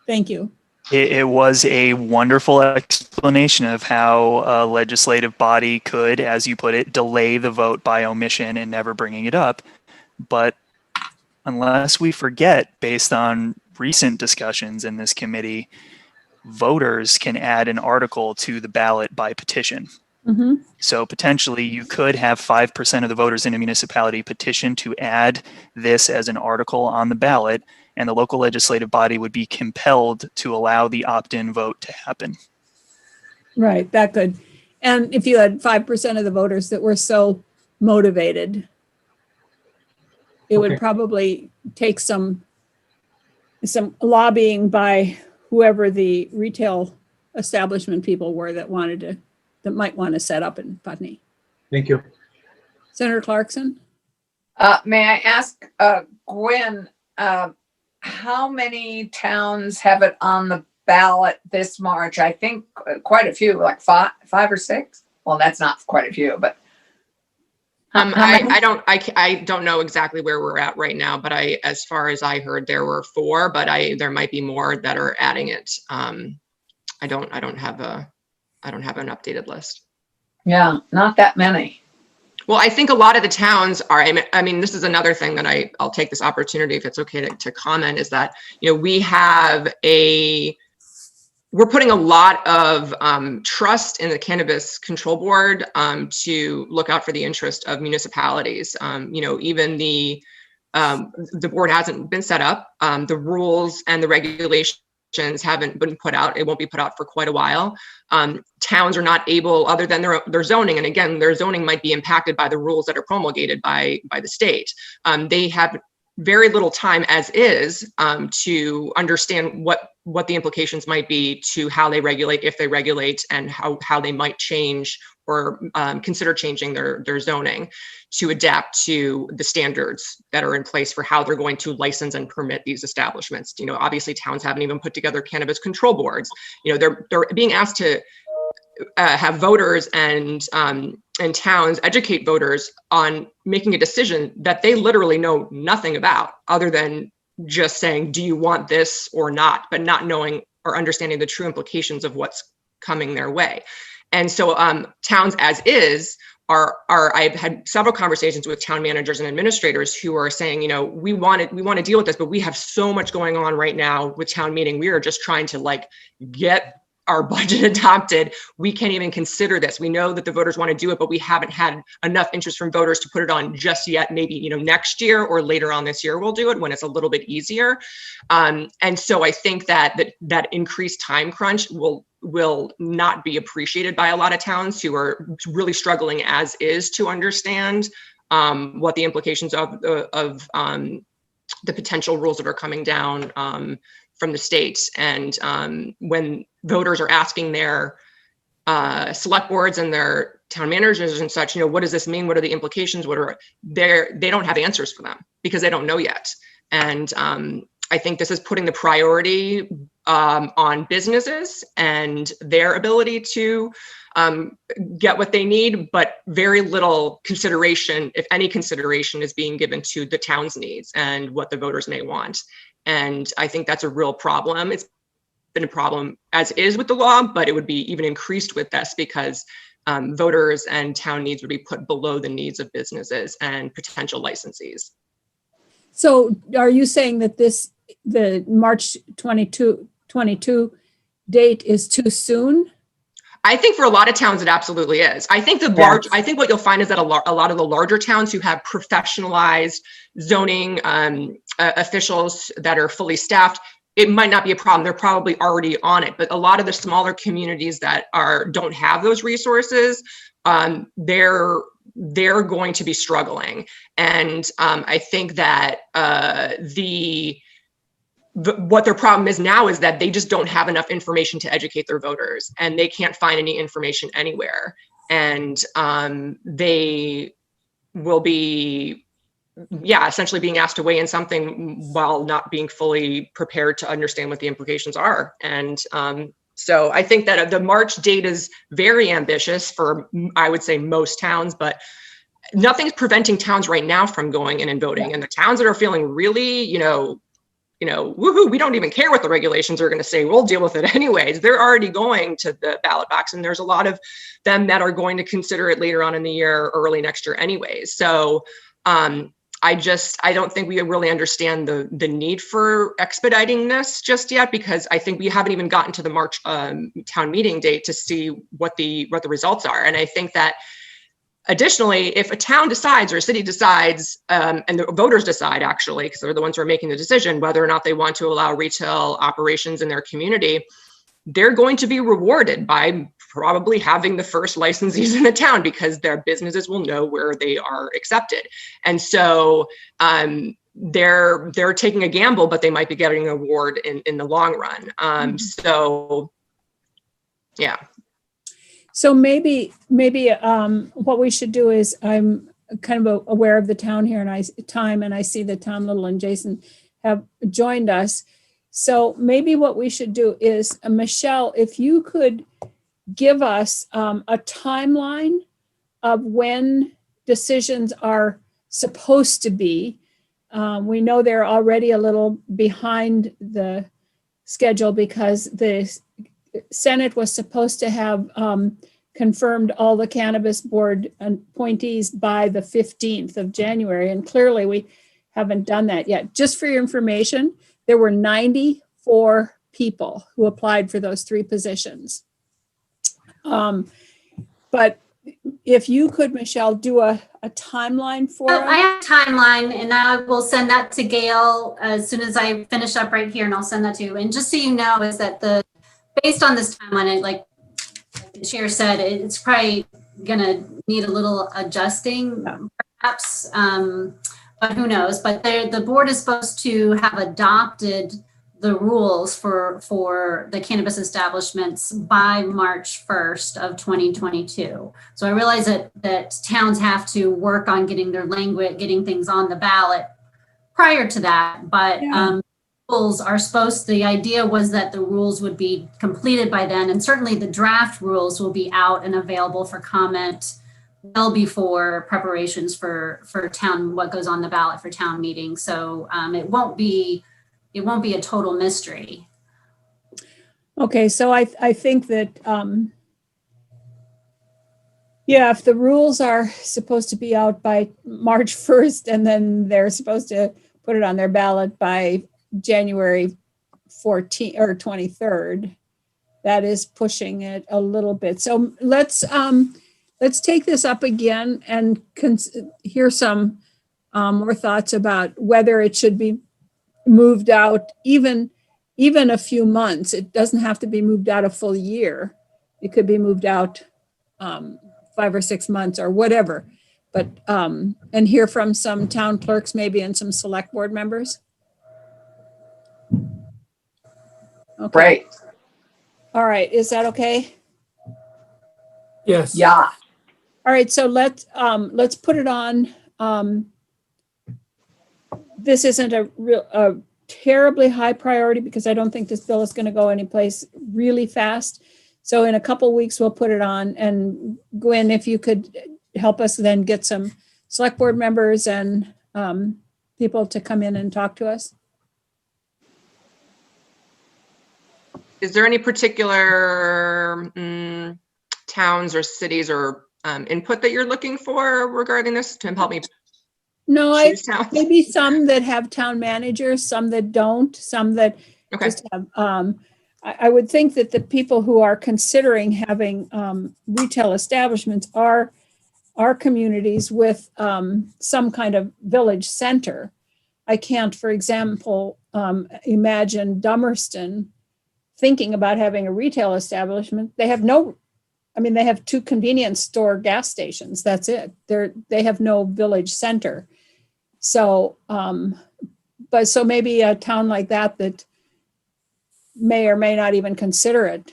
thank you. It was a wonderful explanation of how a legislative body could, as you put it, delay the vote by omission and never bringing it up. But unless we forget, based on recent discussions in this committee, voters can add an article to the ballot by petition. Mm-hmm. So potentially you could have 5% of the voters in a municipality petition to add this as an article on the ballot, and the local legislative body would be compelled to allow the opt-in vote to happen. Right, that could. And if you had 5% of the voters that were so motivated, it would probably take some lobbying by whoever the retail establishment people were that might want to set up in Putney. Thank you. Senator Clarkson? May I ask Gwen, how many towns have it on the ballot this March? I think quite a few, like five or six. Well, that's not quite a few, but I don't know exactly where we're at right now, but as far as I heard, there were 4, but there might be more that are adding it. I don't have an updated list. Yeah, not that many. Well, I think a lot of the towns are, I mean, this is another thing that I'll take this opportunity, if it's okay to comment, is that, we're putting a lot of trust in the Cannabis Control Board to look out for the interest of municipalities. Even the board hasn't been set up. The rules and the regulations haven't been put out. It won't be put out for quite a while. Towns are not able, other than their zoning, and again, their zoning might be impacted by the rules that are promulgated by the state. They have very little time as is to understand what the implications might be to how they regulate, if they regulate, and how they might change or consider changing their zoning to adapt to the standards that are in place for how they're going to license and permit these establishments. Obviously towns haven't even put together cannabis control boards. They're being asked to have voters and towns educate voters on making a decision that they literally know nothing about, other than just saying, do you want this or not, but not knowing or understanding the true implications of what's coming their way. And so towns as is I've had several conversations with town managers and administrators who are saying, we want to deal with this, but we have so much going on right now with town meeting. We are just trying to get our budget adopted. We can't even consider this. We know that the voters want to do it, but we haven't had enough interest from voters to put it on just yet. Maybe, next year or later on this year, we'll do it when it's a little bit easier. And so I think that increased time crunch will not be appreciated by a lot of towns who are really struggling as is to understand what the implications of the potential rules that are coming down from the states. And when voters are asking their select boards and their town managers and such, what does this mean? What are the implications? They don't have answers for them because they don't know yet. And I think this is putting the priority on businesses and their ability to get what they need, but very little consideration, if any consideration, is being given to the town's needs and what the voters may want. And I think that's a real problem. It's been a problem as is with the law, but it would be even increased with this because voters and town needs would be put below the needs of businesses and potential licensees. So are you saying that the March 22 date is too soon? I think for a lot of towns, it absolutely is. I think I think what you'll find is that a lot of the larger towns who have professionalized zoning officials that are fully staffed, it might not be a problem. They're probably already on it. But a lot of the smaller communities that don't have those resources, they're going to be struggling. And I think that what their problem is now is that they just don't have enough information to educate their voters, and they can't find any information anywhere. And will be, yeah, essentially being asked to weigh in something while not being fully prepared to understand what the implications are. And so I think that the March date is very ambitious for, I would say, most towns, but nothing's preventing towns right now from going in and voting. And the towns that are feeling really, woohoo, we don't even care what the regulations are going to say, we'll deal with it anyways, they're already going to the ballot box. And there's a lot of them that are going to consider it later on in the year, early next year anyways. So I don't think we really understand the need for expediting this just yet, because I think we haven't even gotten to the March town meeting date to see what the results are. And I think that additionally, if a town decides or a city decides, and the voters decide actually, because they're the ones who are making the decision, whether or not they want to allow retail operations in their community, they're going to be rewarded by probably having the first licensees in the town, because their businesses will know where they are accepted. And so they're taking a gamble, but they might be getting an award in the long run. So yeah. So maybe what we should do is, I'm kind of aware of the town here, and I see that Tom Little and Jason have joined us. So maybe what we should do is, Michelle, if you could give us a timeline of when decisions are supposed to be. We know they're already a little behind the schedule because the Senate was supposed to have confirmed all the cannabis board appointees by the 15th of January. And clearly we haven't done that yet. Just for your information, there were 94 people who applied for those 3 positions. But if you could, Michelle, do a timeline for us. I have a timeline, and I will send that to Gail as soon as I finish up right here, and I'll send that to you. And just so you know, is that based on this timeline, like the chair said, it's probably gonna need a little adjusting, perhaps, but who knows? But the board is supposed to have adopted the rules for the cannabis establishments by March 1st of 2022. So I realize that towns have to work on getting their language, getting things on the ballot prior to that, but rules are the idea was that the rules would be completed by then, and certainly the draft rules will be out and available for comment well before preparations for what goes on the ballot for town meeting. So it won't be a total mystery. Okay, so I think that, if the rules are supposed to be out by March 1st, and then they're supposed to put it on their ballot by January 14th or 23rd, that is pushing it a little bit. So let's take this up again and hear some more thoughts about whether it should be moved out even a few months. It doesn't have to be moved out a full year. It could be moved out 5 or 6 months or whatever. But and hear from some town clerks maybe and some select board members. Okay. Great. All right. Is that okay? Yes. Yeah. All right. So let's put it on. This isn't a terribly high priority because I don't think this bill is going to go anyplace really fast. So in a couple of weeks, we'll put it on. And Gwen, if you could help us then get some select board members and people to come in and talk to us. Is there any particular towns or cities or input that you're looking for regarding this to help me? No, Towns? maybe some that have town managers, some that don't, some that Okay. just have. I would think that the people who are considering having retail establishments are communities with some kind of village center. I can't, for example, imagine Dummerston thinking about having a retail establishment. They have they have 2 convenience store gas stations. That's it. They have no village center. So, so maybe a town like that may or may not even consider it.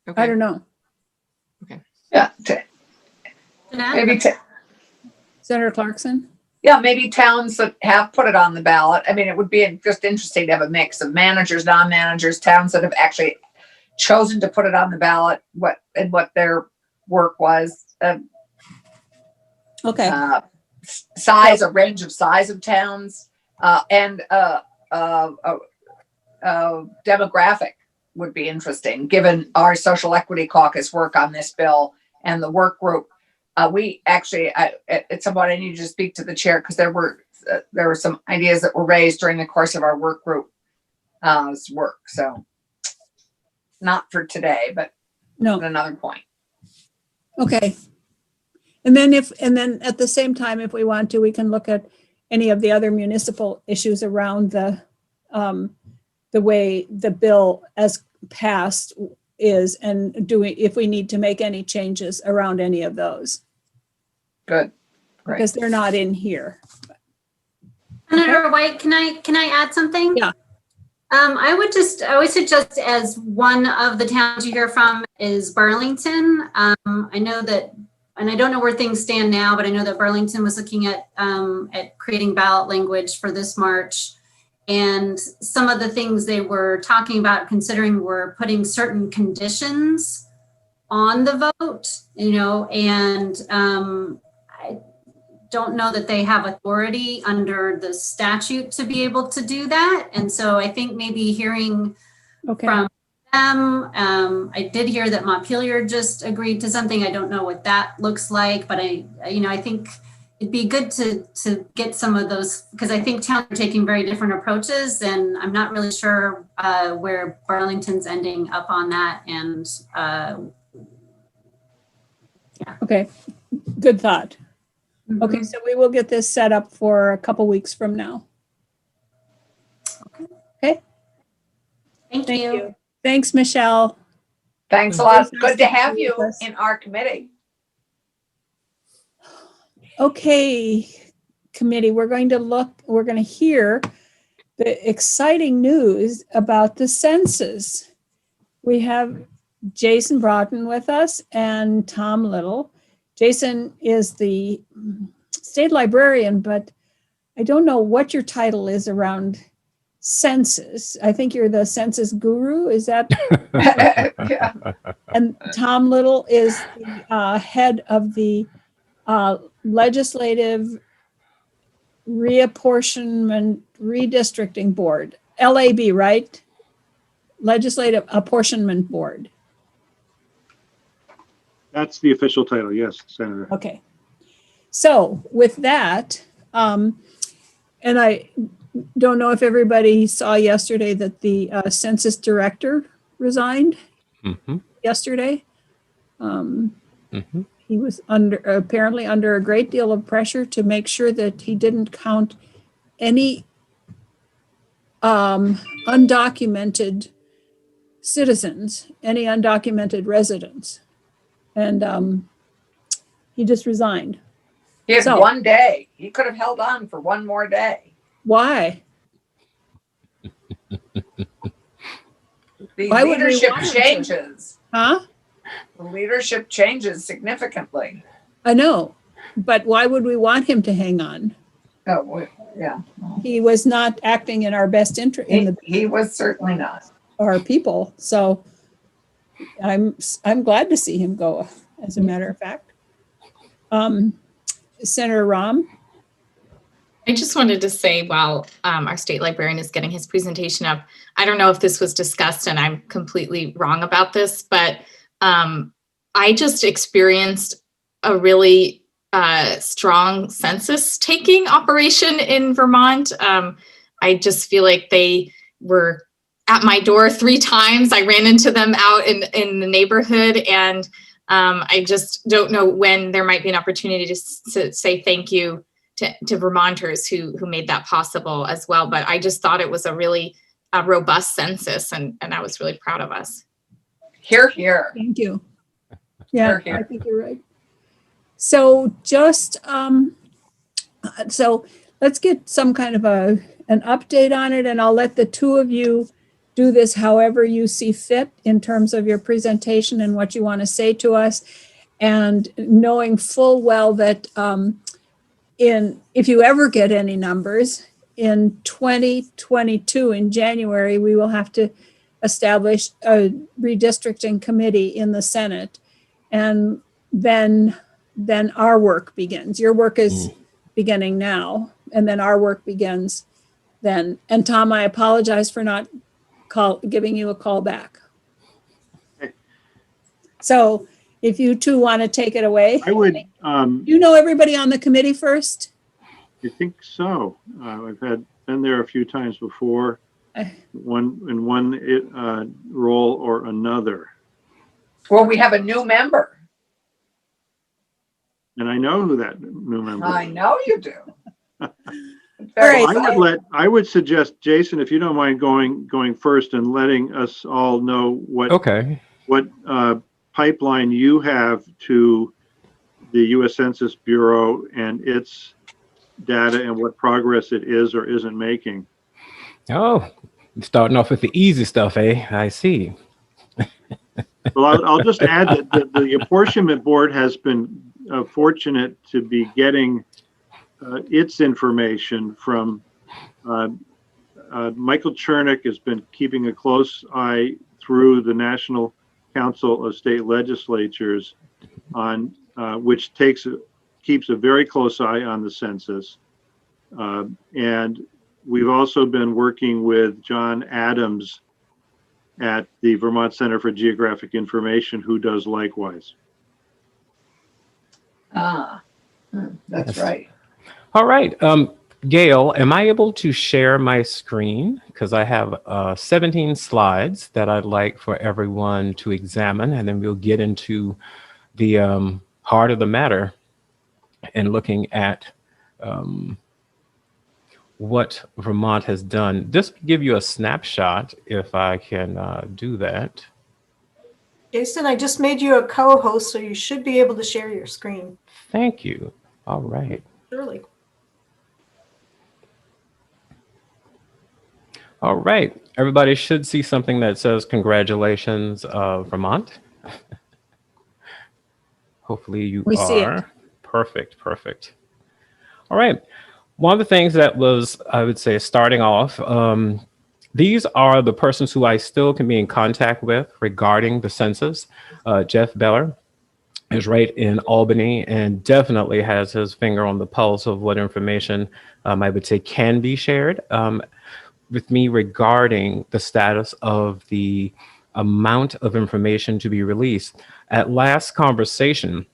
Okay. I don't know. Yeah. Jeanette? Maybe Senator Clarkson? Yeah, maybe towns that have put it on the ballot. I mean, it would be just interesting to have a mix of managers, non-managers, towns that have actually chosen to put it on the ballot, what their work was, Okay, size, a range of size of towns, and demographic would be interesting, given our social equity caucus work on this bill and the work group. We actually, at some point, I need to speak to the chair because there were some ideas that were raised during the course of our work group work. So not for today, but no, at another point. okay. And then at the same time, if we want to, we can look at any of the other municipal issues around the way the bill as passed is, and if we need to make any changes around any of those, Good. Great. because they're not in here. Senator White, can I add something? Yeah. I would suggest, as one of the towns you hear from is Burlington. I know that, and I don't know where things stand now, but I know that Burlington was looking at creating ballot language for this March. And some of the things they were talking about considering were putting certain conditions on the vote, and I don't know that they have authority under the statute to be able to do that. And so I think maybe hearing Okay. from them, I did hear that Montpelier just agreed to something. I don't know what that looks like, but I think it'd be good to get some of those, because I think towns are taking very different approaches, and I'm not really sure where Burlington's ending up on that. And Okay, good thought. Okay, so we will get this set up for a couple weeks from now. Thank you. Thanks, Michelle. Thanks a lot. Nice Good to have be you with us. in our committee. Okay, committee, we're going to hear the exciting news about the census. We have Jason Broughton with us and Tom Little. Jason is the state librarian, but I don't know what your title is around census. I think you're the census guru, is that? Yeah. And Tom Little is the head of the Legislative Reapportionment Redistricting Board, LAB, right? Legislative Apportionment Board. That's the official title, yes, Senator. Okay. So with that, and I don't know if everybody saw yesterday that the census director resigned yesterday. He was apparently under a great deal of pressure to make sure that he didn't count any undocumented citizens, any undocumented residents. And he just resigned. He had So- 1 day. He could have held on for one more day. Why? The Why would we leadership want him to? changes. Huh? The leadership changes significantly. I know, but why would we want him to hang on? Oh, yeah. He was not acting in our best interest, in He was certainly not. our people. So I'm glad to see him go, as a matter of fact. Senator Rahm? I just wanted to say, while our state librarian is getting his presentation up, I don't know if this was discussed and I'm completely wrong about this, but I just experienced a really strong census taking operation in Vermont. I just feel like they were at my door 3 times. I ran into them out in the neighborhood, and I just don't know when there might be an opportunity to say thank you to Vermonters who made that possible as well. But I just thought it was a really robust census, and I was really proud of us. Hear, hear. Thank you. Yeah, Here, here. I think you're right. So just, so let's get some kind of an update on it, and I'll let the two of you do this however you see fit in terms of your presentation and what you want to say to us. And knowing full well that if you ever get any numbers, in 2022, in January, we will have to establish a redistricting committee in the Senate. And then our work begins. Your work is beginning now, and then our work begins then. And Tom, I apologize for not giving you a call back. So if you two want to take it away. I would, You know everybody on the committee first? I think so. I've been there a few times before, one role or another. Well, we have a new member. And I know who that new member is. I know you do. All Very right. I would suggest, Jason, if you don't mind going first and letting us all know what pipeline you have to the U.S. Census Bureau and its data and what progress it is or isn't making. Oh, starting off with the easy stuff, eh? I see. Well, I'll just add that the apportionment board has been fortunate to be getting its information from Michael Chernick has been keeping a close eye through the National Council of State Legislatures on which keeps a very close eye on the census. And we've also been working with John Adams at the Vermont Center for Geographic Information, who does likewise. That's right. All right. Gail, am I able to share my screen? Because I have 17 slides that I'd like for everyone to examine, and then we'll get into the heart of the matter and looking at what Vermont has done. This will give you a snapshot if I can do that. Jason, I just made you a co-host, so you should be able to share your screen. Thank you. All right. Surely. All right. Everybody should see something that says congratulations, Vermont. Hopefully you We see it. are. Perfect. Perfect. All right. One of the things that was, I would say, starting off, these are the persons who I still can be in contact with regarding the census. Jeff Beller is right in Albany and definitely has his finger on the pulse of what information I would say can be shared with me regarding the status of the amount of information to be released. At last conversation,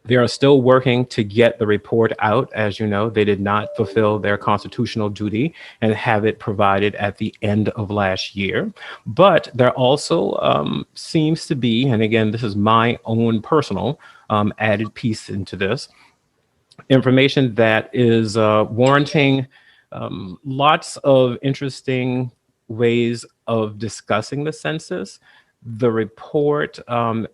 they are still working to get the report out. As you know, they did not fulfill their constitutional duty and have it provided at the end of last year. But there also seems to be, and again, this is my own personal added piece into this, information that is warranting lots of interesting ways of discussing the census. The report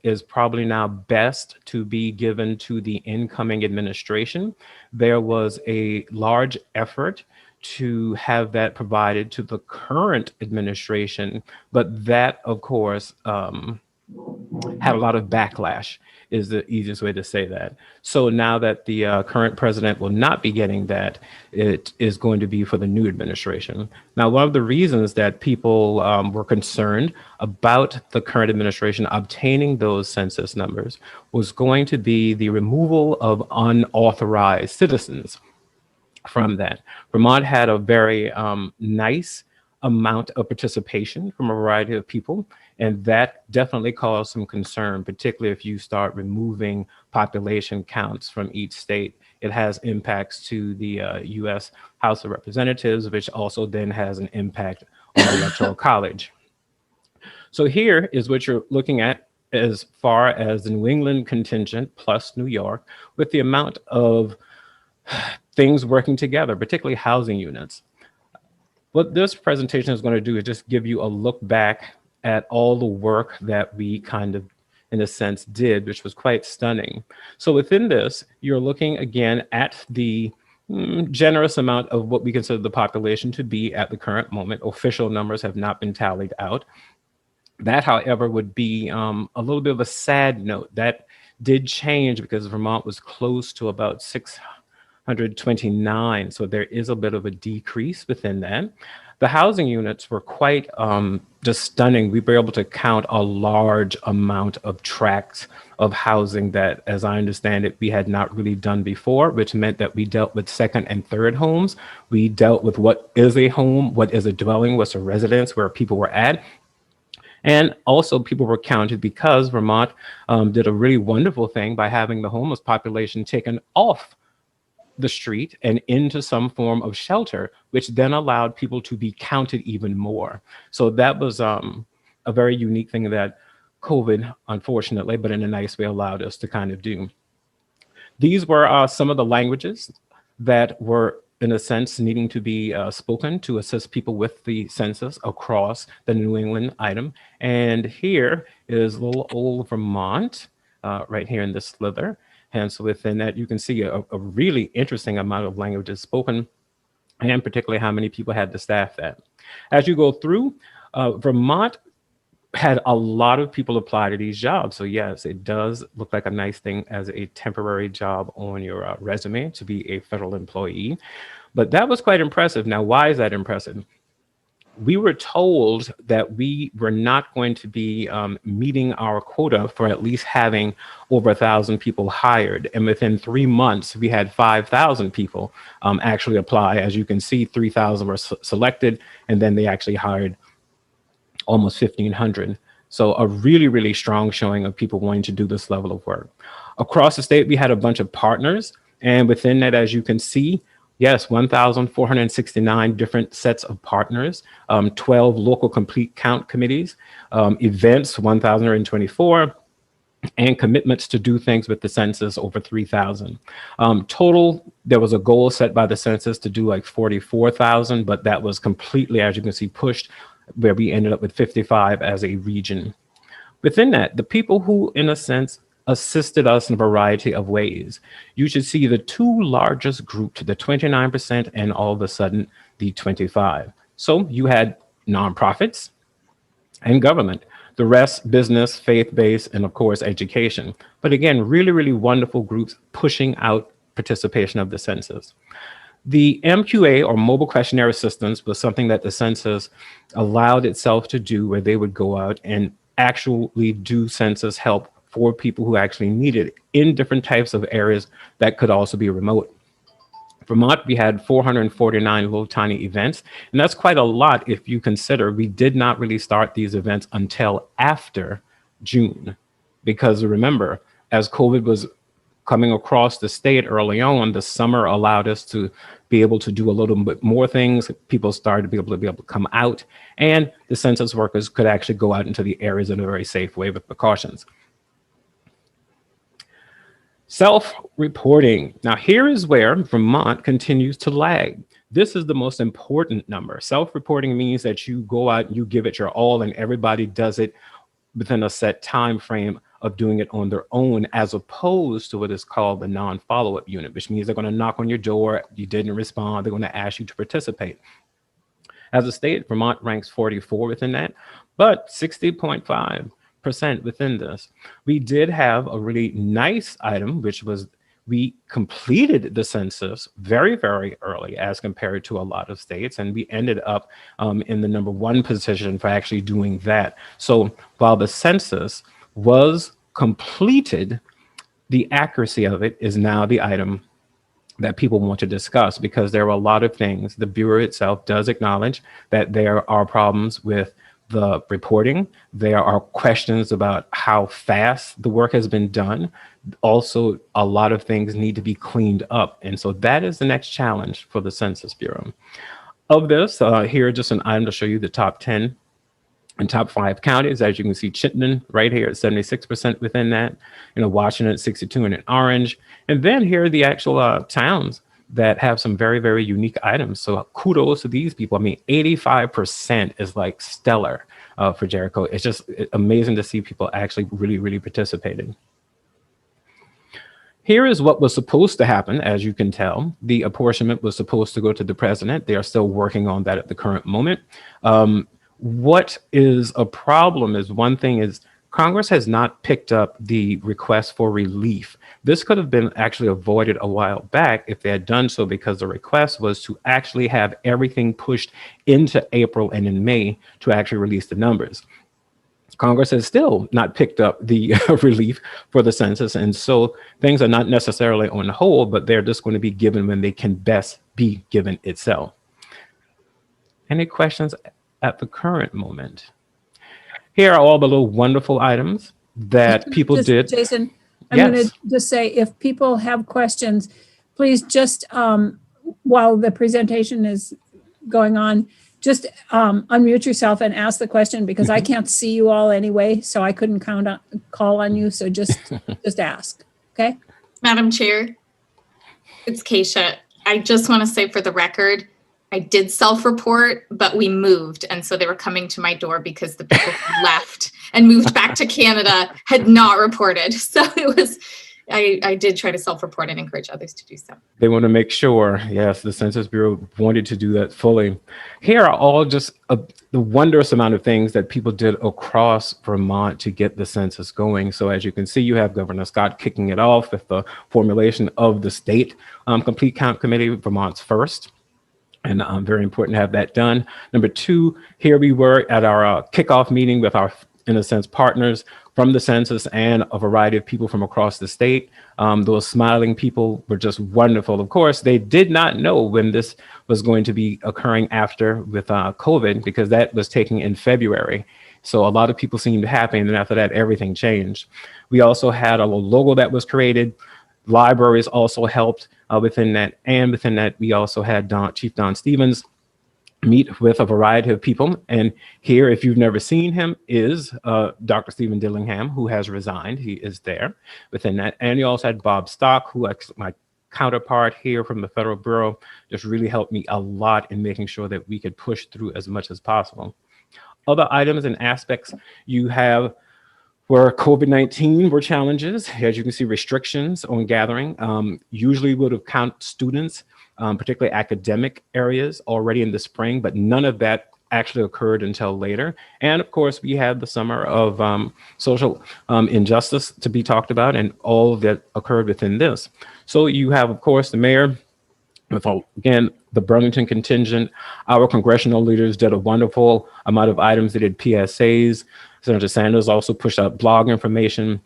is probably now best to be given to the incoming administration. There was a large effort to have that provided to the current administration, but that, of course, had a lot of backlash, is the easiest way to say that. So now that the current president will not be getting that, it is going to be for the new administration. Now, one of the reasons that people were concerned about the current administration obtaining those census numbers was going to be the removal of unauthorized citizens from that. Vermont had a very nice amount of participation from a variety of people. And that definitely caused some concern, particularly if you start removing population counts from each state. It has impacts to the U.S. House of Representatives, which also then has an impact on the Electoral College. So here is what you're looking at as far as the New England contingent plus New York, with the amount of things working together, particularly housing units. What this presentation is going to do is just give you a look back at all the work that we kind of, in a sense, did, which was quite stunning. So within this, you're looking again at the generous amount of what we consider the population to be at the current moment. Official numbers have not been tallied out. That, however, would be a little bit of a sad note. That did change because Vermont was close to about 129. So there is a bit of a decrease within that. The housing units were quite just stunning. We were able to count a large amount of tracts of housing that, as I understand it, we had not really done before, which meant that we dealt with second and third homes. We dealt with what is a home, what is a dwelling, what's a residence, where people were at. And also people were counted because Vermont did a really wonderful thing by having the homeless population taken off the street and into some form of shelter, which then allowed people to be counted even more. So that was a very unique thing that COVID, unfortunately, but in a nice way, allowed us to kind of do. These were some of the languages that were, in a sense, needing to be spoken to assist people with the census across the New England item. And here is little old Vermont, right here in this slither. And so within that, you can see a really interesting amount of languages spoken, and particularly how many people had to staff that. As you go through, Vermont had a lot of people apply to these jobs. So yes, it does look like a nice thing as a temporary job on your resume to be a federal employee. But that was quite impressive. Now, why is that impressive? We were told that we were not going to be meeting our quota for at least having over 1,000 people hired. And within 3 months, we had 5,000 people actually apply. As you can see, 3,000 were selected, and then they actually hired almost 1,500. So a really, really strong showing of people wanting to do this level of work. Across the state, we had a bunch of partners. And within that, as you can see, yes, 1,469 different sets of partners, 12 local complete count committees, events, 1,024, and commitments to do things with the census over 3,000. Total, there was a goal set by the census to do like 44,000, but that was completely, as you can see, pushed, where we ended up with 55 as a region. Within that, the people who, in a sense, assisted us in a variety of ways. You should see the two largest groups, the 29% and all of a sudden the 25. So you had nonprofits and government, the rest business, faith-based, and of course education. But again, really, really wonderful groups pushing out participation of the census. The MQA, or mobile questionnaire assistance, was something that the census allowed itself to do, where they would go out and actually do census help for people who actually needed it in different types of areas that could also be remote. Vermont, we had 449 little tiny events, and that's quite a lot if you consider we did not really start these events until after June. Because remember, as COVID was coming across the state early on, the summer allowed us to be able to do a little bit more things. People started to be able to come out, and the census workers could actually go out into the areas in a very safe way with precautions. Self-reporting. Now, here is where Vermont continues to lag. This is the most important number. Self-reporting means that you go out, you give it your all, and everybody does it within a set time frame of doing it on their own, as opposed to what is called the non-follow-up unit, which means they're going to knock on your door, you didn't respond, they're going to ask you to participate. As a state, Vermont ranks 44 within that, but 60.5% within this. We did have a really nice item, which was we completed the census very, very early as compared to a lot of states, and we ended up in the #1 position for actually doing that. So while the census was completed, the accuracy of it is now the item that people want to discuss, because there are a lot of things. The Bureau itself does acknowledge that there are problems with the reporting. There are questions about how fast the work has been done. Also, a lot of things need to be cleaned up. And so that is the next challenge for the Census Bureau. Of this, here, just an item to show you the top 10 and top 5 counties. As you can see, Chittenden right here at 76% within that, Washington at 62 and in orange. And then here are the actual towns that have some very, very unique items. So kudos to these people. I mean, 85% is like stellar for Jericho. It's just amazing to see people actually really, really participating. Here is what was supposed to happen. As you can tell, the apportionment was supposed to go to the president. They are still working on that at the current moment. What is a problem is, one thing is Congress has not picked up the request for relief. This could have been actually avoided a while back if they had done so, because the request was to actually have everything pushed into April and in May to actually release the numbers. Congress has still not picked up the relief for the census. And so things are not necessarily on hold, but they're just going to be given when they can best be given itself. Any questions at the current moment? Here are all the little wonderful items that people Just, did. Jason, I'm going Yes. to just say, if people have questions, please just, while the presentation is going on, just unmute yourself and ask the question, because I can't see you all anyway, so I couldn't call on you. So just ask. Okay. Madam Chair, it's Keisha. I just want to say for the record, I did self-report, but we moved. And so they were coming to my door because the people who left and moved back to Canada had not reported. So it was, I did try to self-report and encourage others to do so. They want to make sure, yes, the Census Bureau wanted to do that fully. Here are all just the wondrous amount of things that people did across Vermont to get the census going. So as you can see, you have Governor Scott kicking it off with the formulation of the state complete count committee, Vermont's first. And very important to have that done. Number two, here we were at our kickoff meeting with our, in a sense, partners from the census and a variety of people from across the state. Those smiling people were just wonderful. Of course, they did not know when this was going to be occurring after with COVID, because that was taken in February. So a lot of people seemed happy, and then after that, everything changed. We also had a little logo that was created. Libraries also helped within that. And within that, we also had Chief Don Stevens meet with a variety of people. And here, if you've never seen him, is Dr. Stephen Dillingham, who has resigned. He is there within that. And you also had Bob Stock, who my counterpart here from the Federal Bureau, just really helped me a lot in making sure that we could push through as much as possible. Other items and aspects you have where COVID-19 were challenges. As you can see, restrictions on gathering usually would have counted students, particularly academic areas, already in the spring, but none of that actually occurred until later. And of course, we had the summer of social injustice to be talked about, and all that occurred within this. So you have, of course, the mayor, with, again, the Burlington contingent. Our congressional leaders did a wonderful amount of items. They did PSAs. Senator Sanders also pushed out blog information.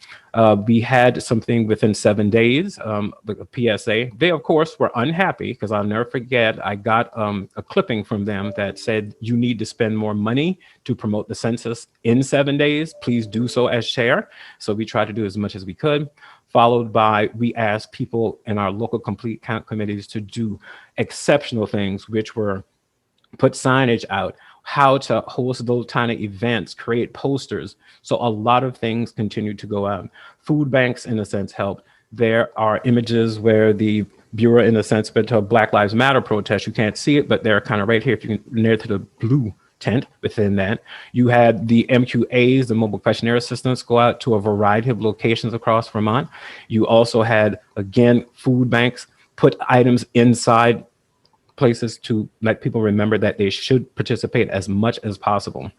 We had something within 7 days, the PSA. They, of course, were unhappy, because I'll never forget, I got a clipping from them that said, you need to spend more money to promote the census in 7 days. Please do so as chair. So we tried to do as much as we could. Followed by, we asked people in our local complete count committees to do exceptional things, which were put signage out, how to host those tiny events, create posters. So a lot of things continue to go out. Food banks, in a sense, helped. There are images where the Bureau, in a sense, went to a Black Lives Matter protest. You can't see it, but they're kind of right here. If you can, near to the blue tent within that. You had the MQAs, the mobile questionnaire assistants, go out to a variety of locations across Vermont. You also had, again, food banks put items inside places to let people remember that they should participate as much as possible.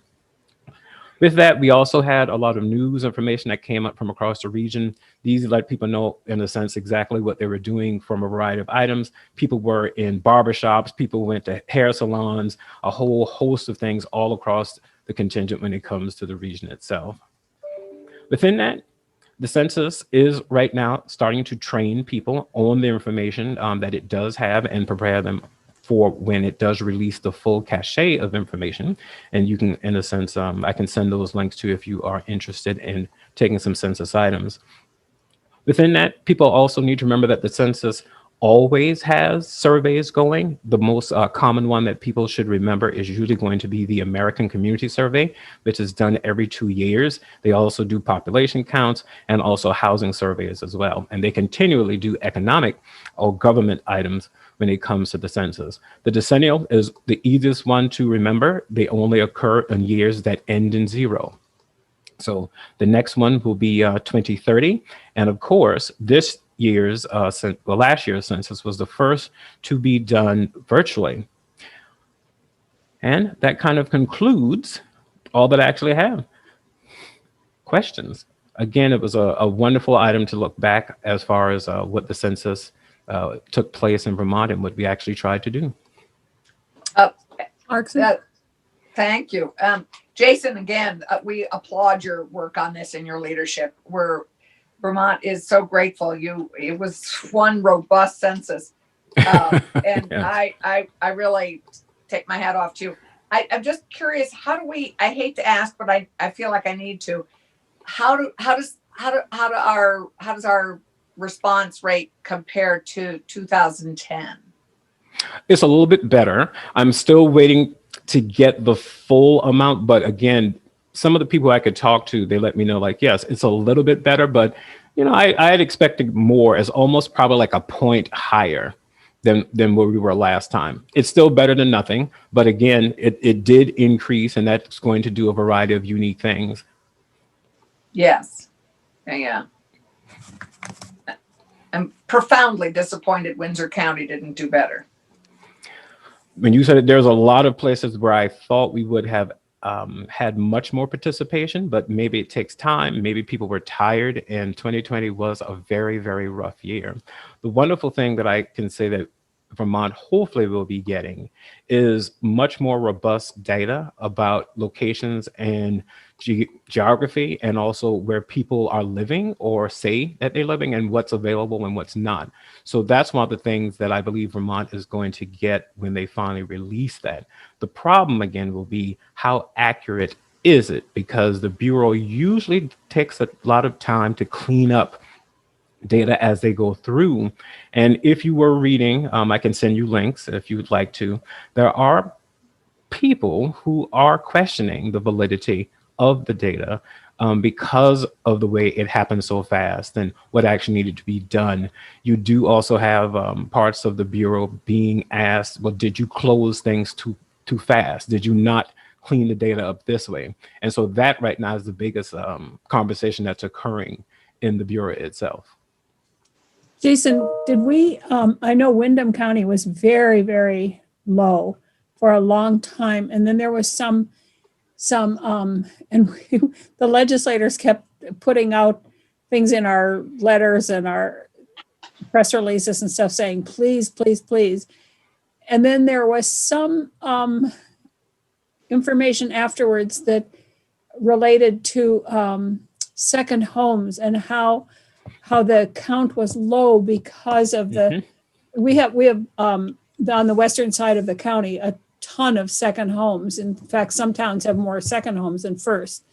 With that, we also had a lot of news information that came up from across the region. These let people know, in a sense, exactly what they were doing from a variety of items. People were in barbershops, people went to hair salons, a whole host of things all across the contingent when it comes to the region itself. Within that, the census is right now starting to train people on the information that it does have and prepare them for when it does release the full cachet of information. And you can, in a sense, I can send those links to you if you are interested in taking some census items. Within that, people also need to remember that the census always has surveys going. The most common one that people should remember is usually going to be the American Community Survey, which is done every 2 years. They also do population counts and also housing surveys as well. And they continually do economic or government items when it comes to the census. The decennial is the easiest one to remember. They only occur in years that end in 0. So the next one will be 2030. And of course, this year's, last year's census was the first to be done virtually. And that kind of concludes all that I actually have. questions. Again, it was a wonderful item to look back as far as what the census took place in Vermont and what we actually tried to do. Clarkson? Thank you. Jason, again, we applaud your work on this and your leadership. Vermont is so grateful. It was one robust census. And Yeah. I really take my hat off to you. I'm just curious, how do we, I hate to ask, but I feel like I need to, how does our response rate compare to 2010? It's a little bit better. I'm still waiting to get the full amount, but again, some of the people I could talk to, they let me know like, yes, it's a little bit better, but I had expected more, as almost probably like a point higher than where we were last time. It's still better than nothing, but again, it did increase, and that's going to do a variety of unique things. Yes. Yeah. I'm profoundly disappointed Windsor County didn't do better. When you said it, there's a lot of places where I thought we would have had much more participation, but maybe it takes time. Maybe people were tired, and 2020 was a very, very rough year. The wonderful thing that I can say that Vermont hopefully will be getting is much more robust data about locations and geography, and also where people are living or say that they're living, and what's available and what's not. So that's one of the things that I believe Vermont is going to get when they finally release that. The problem again will be, how accurate is it? Because the Bureau usually takes a lot of time to clean up data as they go through. And if you were reading, I can send you links if you would like to. There are people who are questioning the validity of the data because of the way it happened so fast and what actually needed to be done. You do also have parts of the Bureau being asked, well, did you close things too fast? Did you not clean the data up this way? And so that right now is the biggest conversation that's occurring in the Bureau itself. Jason, did we, I know Windham County was very, very low for a long time. And then there was some, the legislators kept putting out things in our letters and our press releases and stuff saying, please, please, please. And then there was some information afterwards that related to second homes and how the count was low because of the, we have on the western side of the county, a ton of second homes. In fact, some towns have more second homes than first.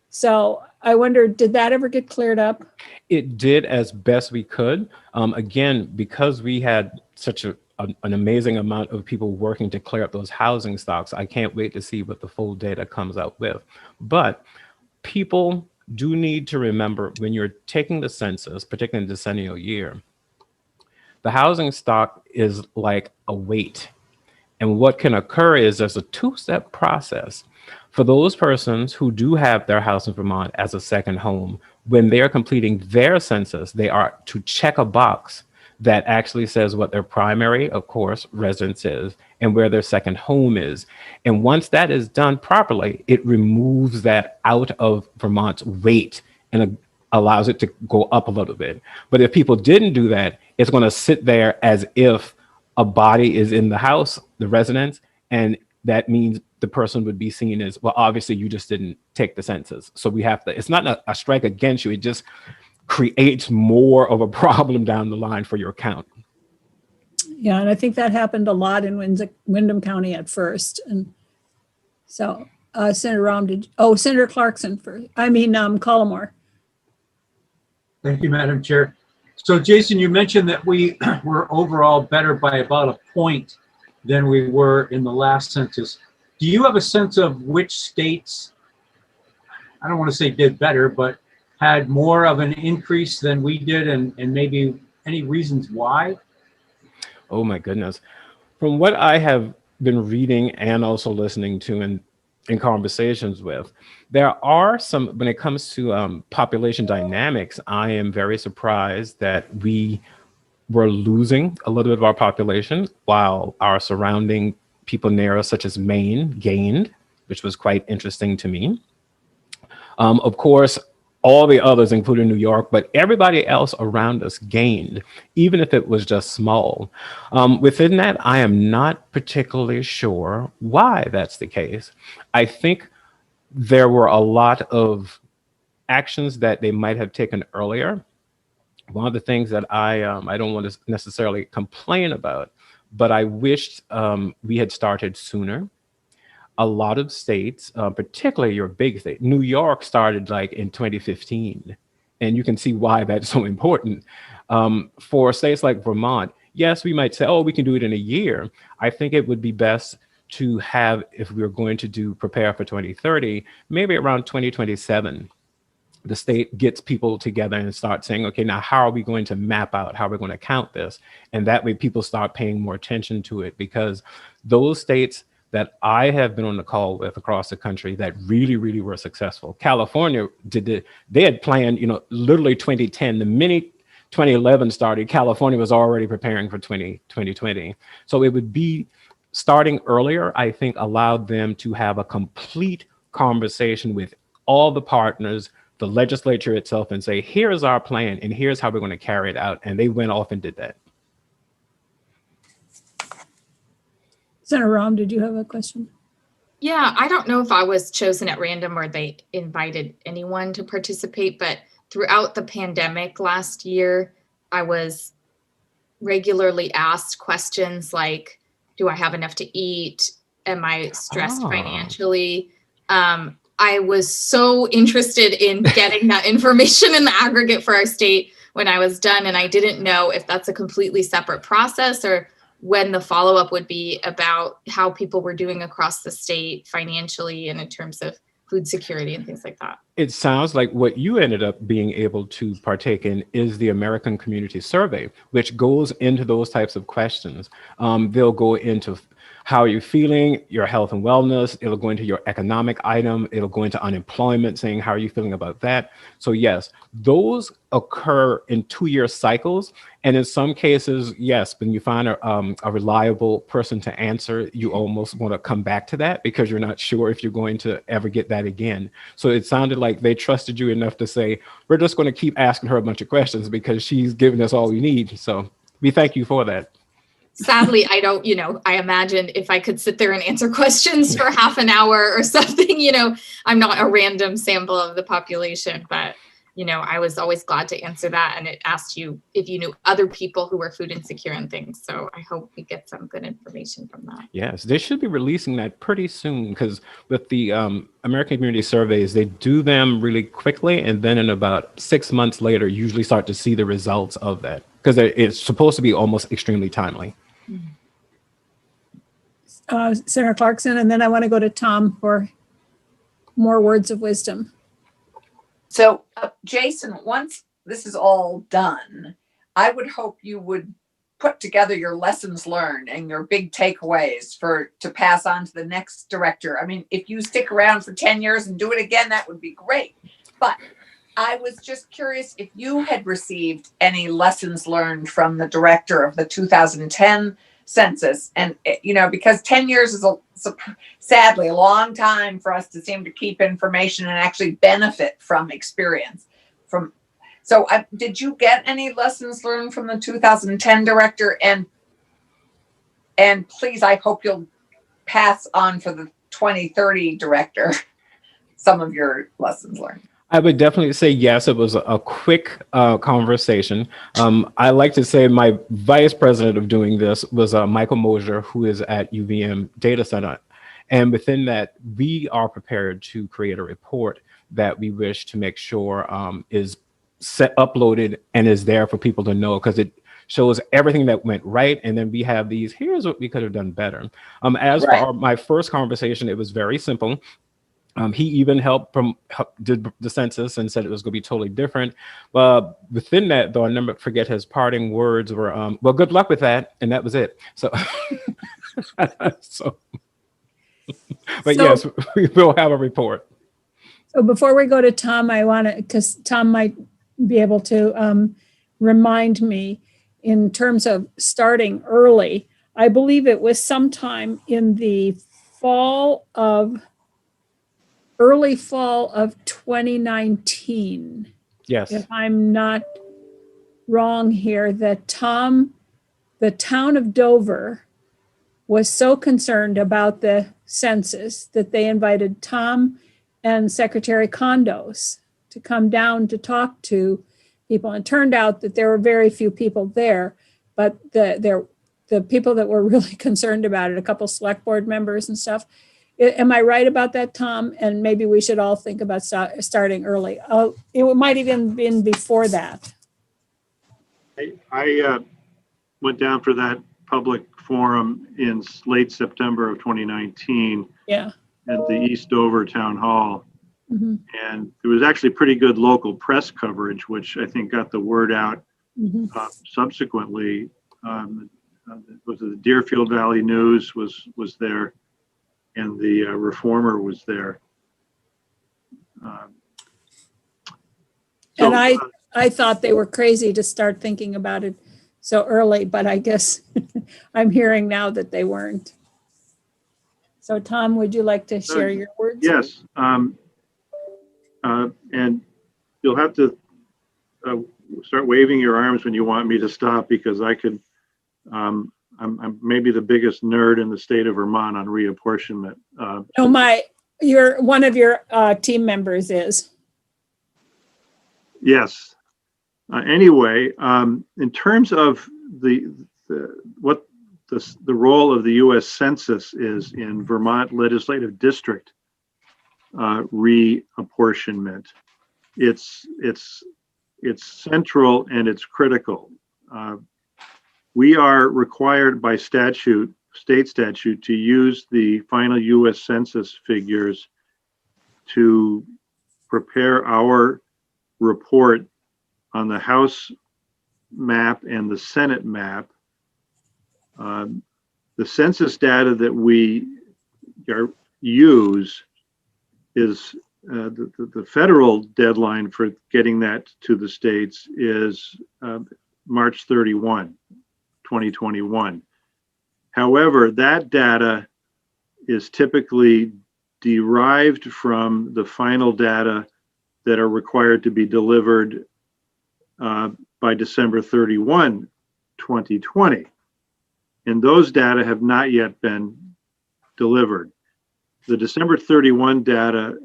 So I wonder, did that ever get cleared up? It did, as best we could. Again, because we had such an amazing amount of people working to clear up those housing stocks, I can't wait to see what the full data comes out with. But people do need to remember, when you're taking the census, particularly in the decennial year, the housing stock is like a weight. And what can occur is there's a two-step process. For those persons who do have their house in Vermont as a second home, when they're completing their census, they are to check a box that actually says what their primary, of course, residence is and where their second home is. And once that is done properly, it removes that out of Vermont's weight and allows it to go up a little bit. But if people didn't do that, it's going to sit there as if a body is in the house, the residence, and that means the person would be seen as, well, obviously you just didn't take the census. So we have to, it's not a strike against you, it just creates more of a problem down the line for your account. Yeah, and I think that happened a lot in Windham County at first. And so Senator Senator Clarkson first. Collmore. Thank you, Madam Chair. So Jason, you mentioned that we were overall better by about a point than we were in the last census. Do you have a sense of which states, I don't want to say did better, but had more of an increase than we did, and maybe any reasons why? Oh my goodness. From what I have been reading and also listening to in conversations with, there are some, when it comes to population dynamics, I am very surprised that we were losing a little bit of our population while our surrounding people near us, such as Maine, gained, which was quite interesting to me. Of course, all the others, including New York, but everybody else around us gained, even if it was just small. Within that, I am not particularly sure why that's the case. I think there were a lot of actions that they might have taken earlier. One of the things that I don't want to necessarily complain about, but I wished we had started sooner. A lot of states, particularly your big state, New York started like in 2015, and you can see why that's so important. For states like Vermont, yes, we might say, oh, we can do it in a year. I think it would be best to have, if we were going to do prepare for 2030, maybe around 2027. The state gets people together and start saying, okay, now how are we going to map out, how are we going to count this? And that way people start paying more attention to it, because those states that I have been on the call with across the country that really, really were successful. California they had planned, literally 2010, the minute 2011 started, California was already preparing for 2020. So it would be starting earlier, I think, allowed them to have a complete conversation with all the partners, the legislature itself, and say, here's our plan and here's how we're going to carry it out. And they went off and did that. Senator Rahm, did you have a question? Yeah, I don't know if I was chosen at random or they invited anyone to participate, but throughout the pandemic last year, I was regularly asked questions like, do I have enough to eat? Am I stressed financially? I was so interested in getting that information in the aggregate for our state when I was done, and I didn't know if that's a completely separate process or when the follow-up would be about how people were doing across the state financially and in terms of food security and things like that. It sounds like what you ended up being able to partake in is the American Community Survey, which goes into those types of questions. They'll go into how are you feeling, your health and wellness. It'll go into your economic item. It'll go into unemployment, saying how are you feeling about that. So yes, those occur in 2-year cycles. And in some cases, yes, when you find a reliable person to answer, you almost want to come back to that because you're not sure if you're going to ever get that again. So it sounded like they trusted you enough to say, we're just going to keep asking her a bunch of questions because she's giving us all we need. So we thank you for that. Sadly, I don't, I imagine if I could sit there and answer questions for half an hour or something, I'm not a random sample of the population, but, I was always glad to answer that. And it asked you if you knew other people who were food insecure and things. So I hope we get some good information from that. Yes, they should be releasing that pretty soon because with the American Community Surveys, they do them really quickly. And then in about 6 months later, usually start to see the results of that because it's supposed to be almost extremely timely. Senator Clarkson, and then I want to go to Tom for more words of wisdom. So, Jason, once this is all done, I would hope you would put together your lessons learned and your big takeaways to pass on to the next director. I mean, if you stick around for 10 years and do it again, that would be great. But I was just curious if you had received any lessons learned from the director of the 2010 census. And, because 10 years is sadly a long time for us to seem to keep information and actually benefit from experience. So did you get any lessons learned from the 2010 director? And please, I hope you'll pass on for the 2030 director some of your lessons learned. I would definitely say yes. It was a quick conversation. I like to say my vice president of doing this was Michael Mosier, who is at UVM Data Center. And within that, we are prepared to create a report that we wish to make sure is uploaded and is there for people to know because it shows everything that went right. And then we have here's what we could have done better. For my first conversation, it was very simple. He even did the census and said it was going to be totally different. Within that, though, I never forget his parting words were, well, good luck with that. And that was it. So, yes, we will have a report. So before we go to Tom, because Tom might be able to remind me in terms of starting early. I believe it was sometime in the fall of early fall of 2019. Yes. If I'm not wrong here, that the town of Dover was so concerned about the census that they invited Tom and Secretary Condos to come down to talk to people. And it turned out that there were very few people there, but the people that were really concerned about it, a couple select board members and stuff. Am I right about that, Tom? And maybe we should all think about starting early. It might even been before that. I went down for that public forum in late September of 2019 Yeah. at the East Dover Town Hall. Mhm. And there was actually pretty good local press coverage, which I think got the word out Mhm. subsequently. Was the Deerfield Valley News was there, and the Reformer was there. And I thought they were crazy to start thinking about it so early, but I guess I'm hearing now that they weren't. So Tom, would you like to share your words? Yes, and you'll have to start waving your arms when you want me to stop, because I could. I'm maybe the biggest nerd in the state of Vermont on reapportionment. One of your team members is. Yes. Anyway, in terms of the role of the U.S. Census is in Vermont legislative district reapportionment, it's central and it's critical. We are required by statute, state statute, to use the final U.S. Census figures to prepare our report on the House map and the Senate map. The census data that we use is the federal deadline for getting that to the states is March 31, 2021. However, that data is typically derived from the final data that are required to be delivered by December 31, 2020. And those data have not yet been delivered. The December 31 data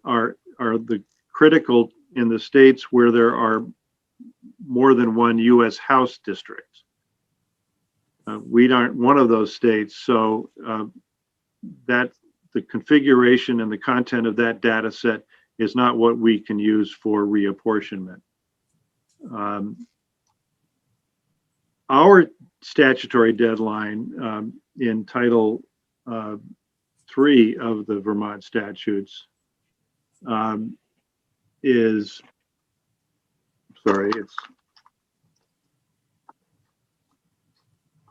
are the critical in the states where there are more than one U.S. House district. We aren't one of those states, so that the configuration and the content of that data set is not what we can use for reapportionment. Our statutory deadline in Title 3 of the Vermont statutes it's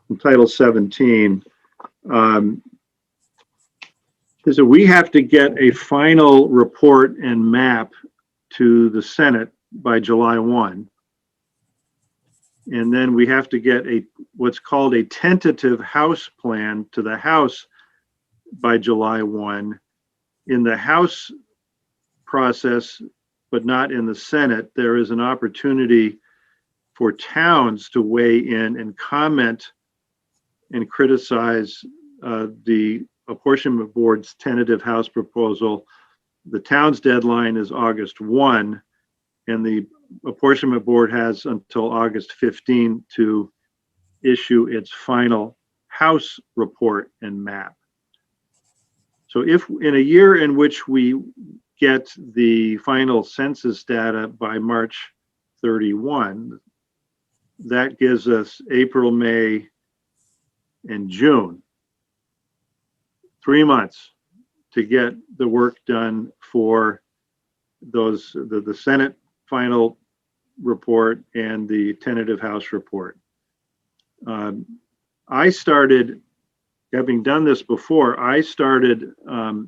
in Title 17, is that we have to get a final report and map to the Senate by July 1. And then we have to get what's called a tentative House plan to the House by July 1. In the House process, but not in the Senate, there is an opportunity for towns to weigh in and comment and criticize the apportionment board's tentative House proposal. The town's deadline is August 1, and the apportionment board has until August 15 to issue its final House report and map. So if in a year in which we get the final census data by March 31, that gives us April, May, and June, 3 months to get the work done for those, the Senate final report and the tentative House report. I started, having done this before, I started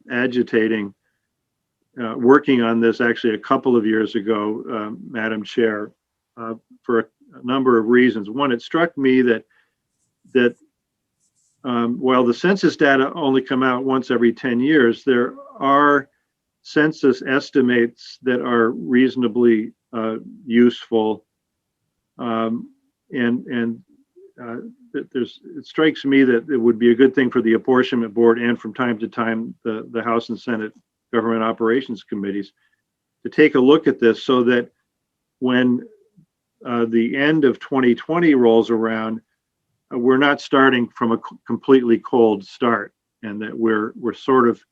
agitating, working on this actually a couple of years ago, Madam Chair, for a number of reasons. One, it struck me that while the census data only come out once every 10 years, there are census estimates that are reasonably useful. It strikes me that it would be a good thing for the apportionment board and from time to time the House and Senate government operations committees to take a look at this, so that when the end of 2020 rolls around, we're not starting from a completely cold start, and that we're sort of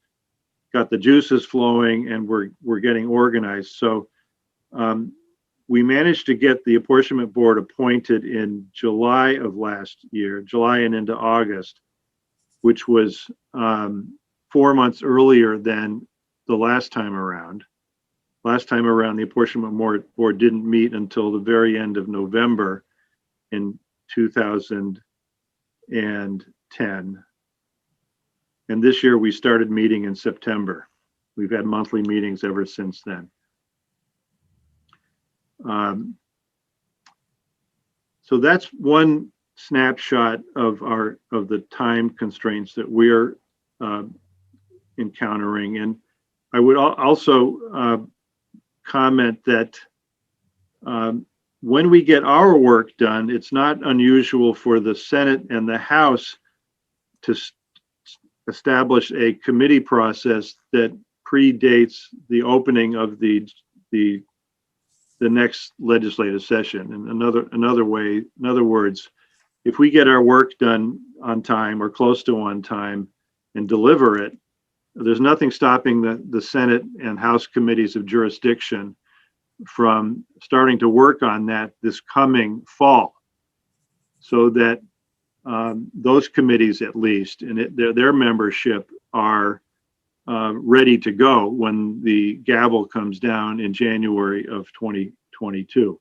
got the juices flowing and we're getting organized. So we managed to get the apportionment board appointed in July of last year, July and into August, which was 4 months earlier than the last time around. Last time around, the apportionment board didn't meet until the very end of November in 2010. And this year we started meeting in September. We've had monthly meetings ever since then. So that's one snapshot of the time constraints that we're encountering. And I would also comment that when we get our work done, it's not unusual for the Senate and the House to establish a committee process that predates the opening of the next legislative session. And in other words, if we get our work done on time or close to on time and deliver it, there's nothing stopping the Senate and House committees of jurisdiction from starting to work on that this coming fall, so that those committees, at least, and their membership, are ready to go when the gavel comes down in January of 2022.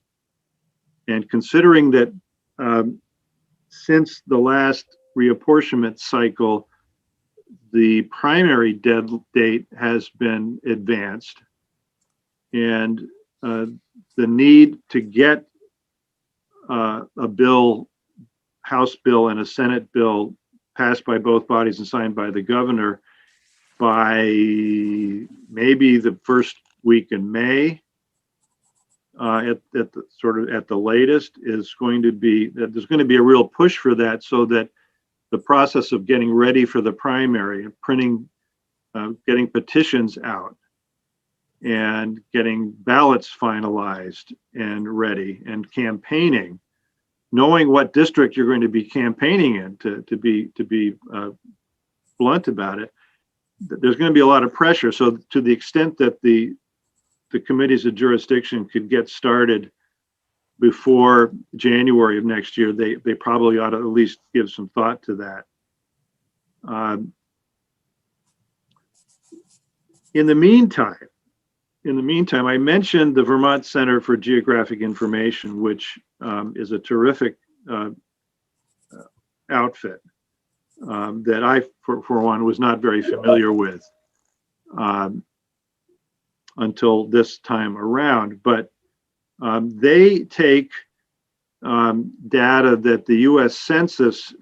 And considering that since the last reapportionment cycle, the primary date has been advanced, and the need to get a bill, House bill and a Senate bill, passed by both bodies and signed by the governor by maybe the first week in May, at the latest, is going to be that there's going to be a real push for that, so that the process of getting ready for the primary, printing, getting petitions out, and getting ballots finalized and ready, and campaigning, knowing what district you're going to be campaigning in, to be blunt about it, there's going to be a lot of pressure. So to the extent that the committees of jurisdiction could get started before January of next year, they probably ought to at least give some thought to that. In the meantime, I mentioned the Vermont Center for Geographic Information, which is a terrific outfit that I, for one, was not very familiar with until this time around. But they take data that the U.S. Census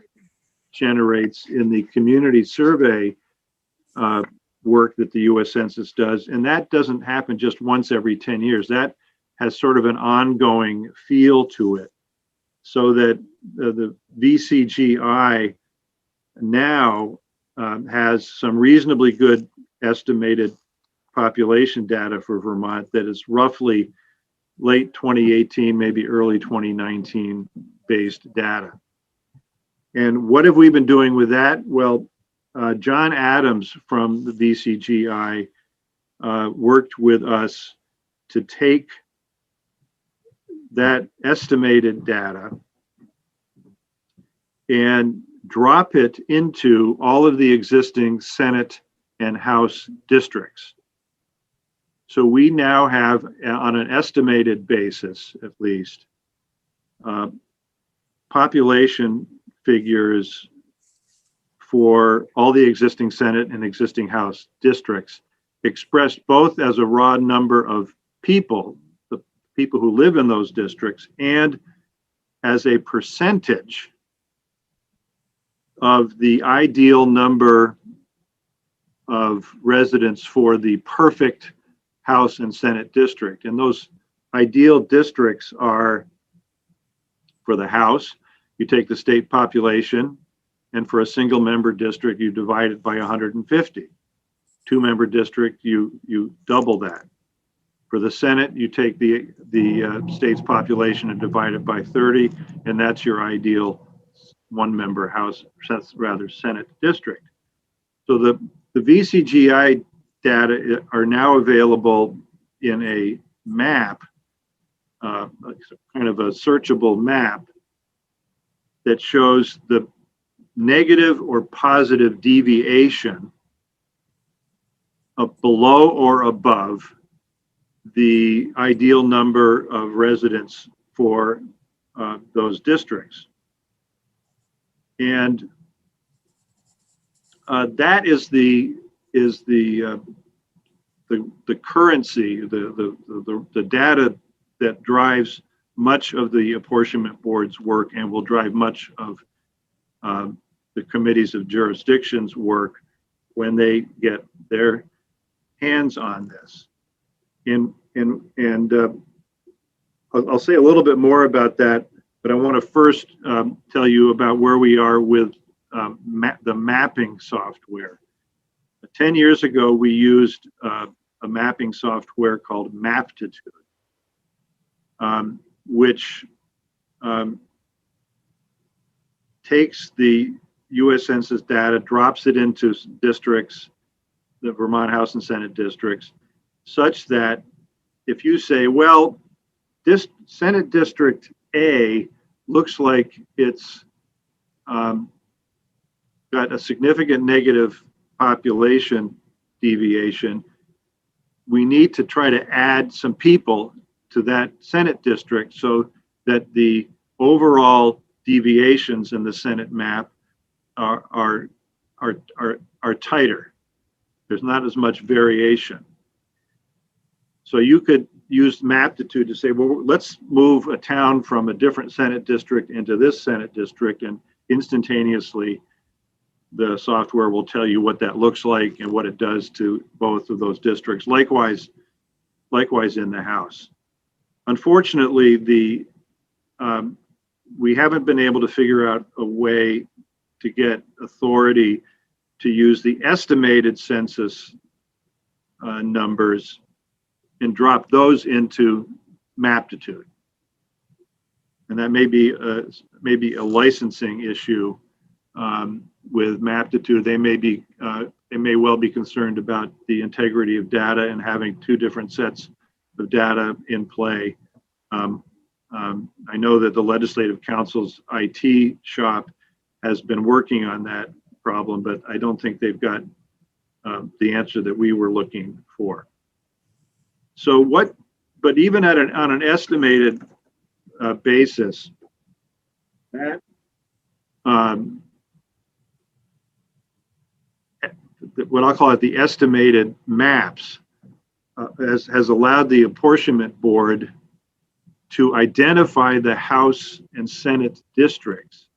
generates in the community survey work that the U.S. Census does, and that doesn't happen just once every 10 years. That has sort of an ongoing feel to it, so that the VCGI now has some reasonably good estimated population data for Vermont that is roughly late 2018, maybe early 2019 based data. And what have we been doing with that? Well, John Adams from the VCGI worked with us to take that estimated data and drop it into all of the existing Senate and House districts. So we now have, on an estimated basis at least, population figures for all the existing Senate and existing House districts, expressed both as a raw number of people, the people who live in those districts, and as a percentage of the ideal number of residents for the perfect House and Senate district. And those ideal districts are, for the House, you take the state population, and for a single member district, you divide it by 150. Two-member district, you double that. For the Senate, you take the state's population and divide it by 30, and that's your ideal one-member House, rather Senate district. So the VCGI data are now available in a map, kind of a searchable map that shows the negative or positive deviation of below or above the ideal number of residents for those districts. And that is the currency, the data that drives much of the apportionment board's work and will drive much of the committees of jurisdiction's work when they get their hands on this. And I'll say a little bit more about that, but I want to first tell you about where we are with the mapping software. 10 years ago, we used a mapping software called Maptitude, which takes the U.S. Census data, drops it into districts, the Vermont House and Senate districts, such that if you say, well, this Senate District A looks like it's got a significant negative population deviation, we need to try to add some people to that Senate district so that the overall deviations in the Senate map are tighter. There's not as much variation. So you could use Maptitude to say, well, let's move a town from a different Senate district into this Senate district, and instantaneously the software will tell you what that looks like and what it does to both of those districts. Likewise in the House. Unfortunately, we haven't been able to figure out a way to get authority to use the estimated census numbers and drop those into Maptitude. And that may be a licensing issue with Maptitude. They may well be concerned about the integrity of data and having two different sets of data in play. I know that the Legislative Council's IT shop has been working on that problem, but I don't think they've got the answer that we were looking for. So but even on an estimated basis, that what I'll call it the estimated maps has allowed the apportionment board to identify the House and Senate districts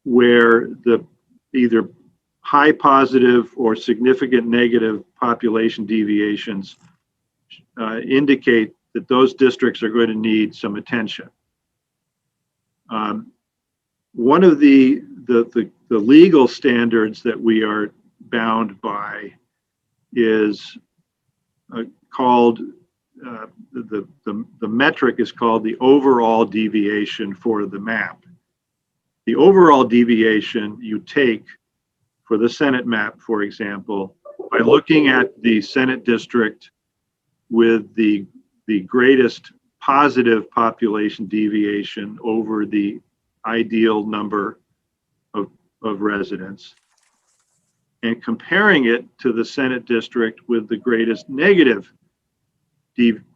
where the either high positive or significant negative population deviations indicate that those districts are going to need some attention. One of the legal standards that we are bound by is called the metric is called the overall deviation for the map. The overall deviation you take for the Senate map, for example, by looking at the Senate district with the greatest positive population deviation over the ideal number of residents, and comparing it to the Senate district with the greatest negative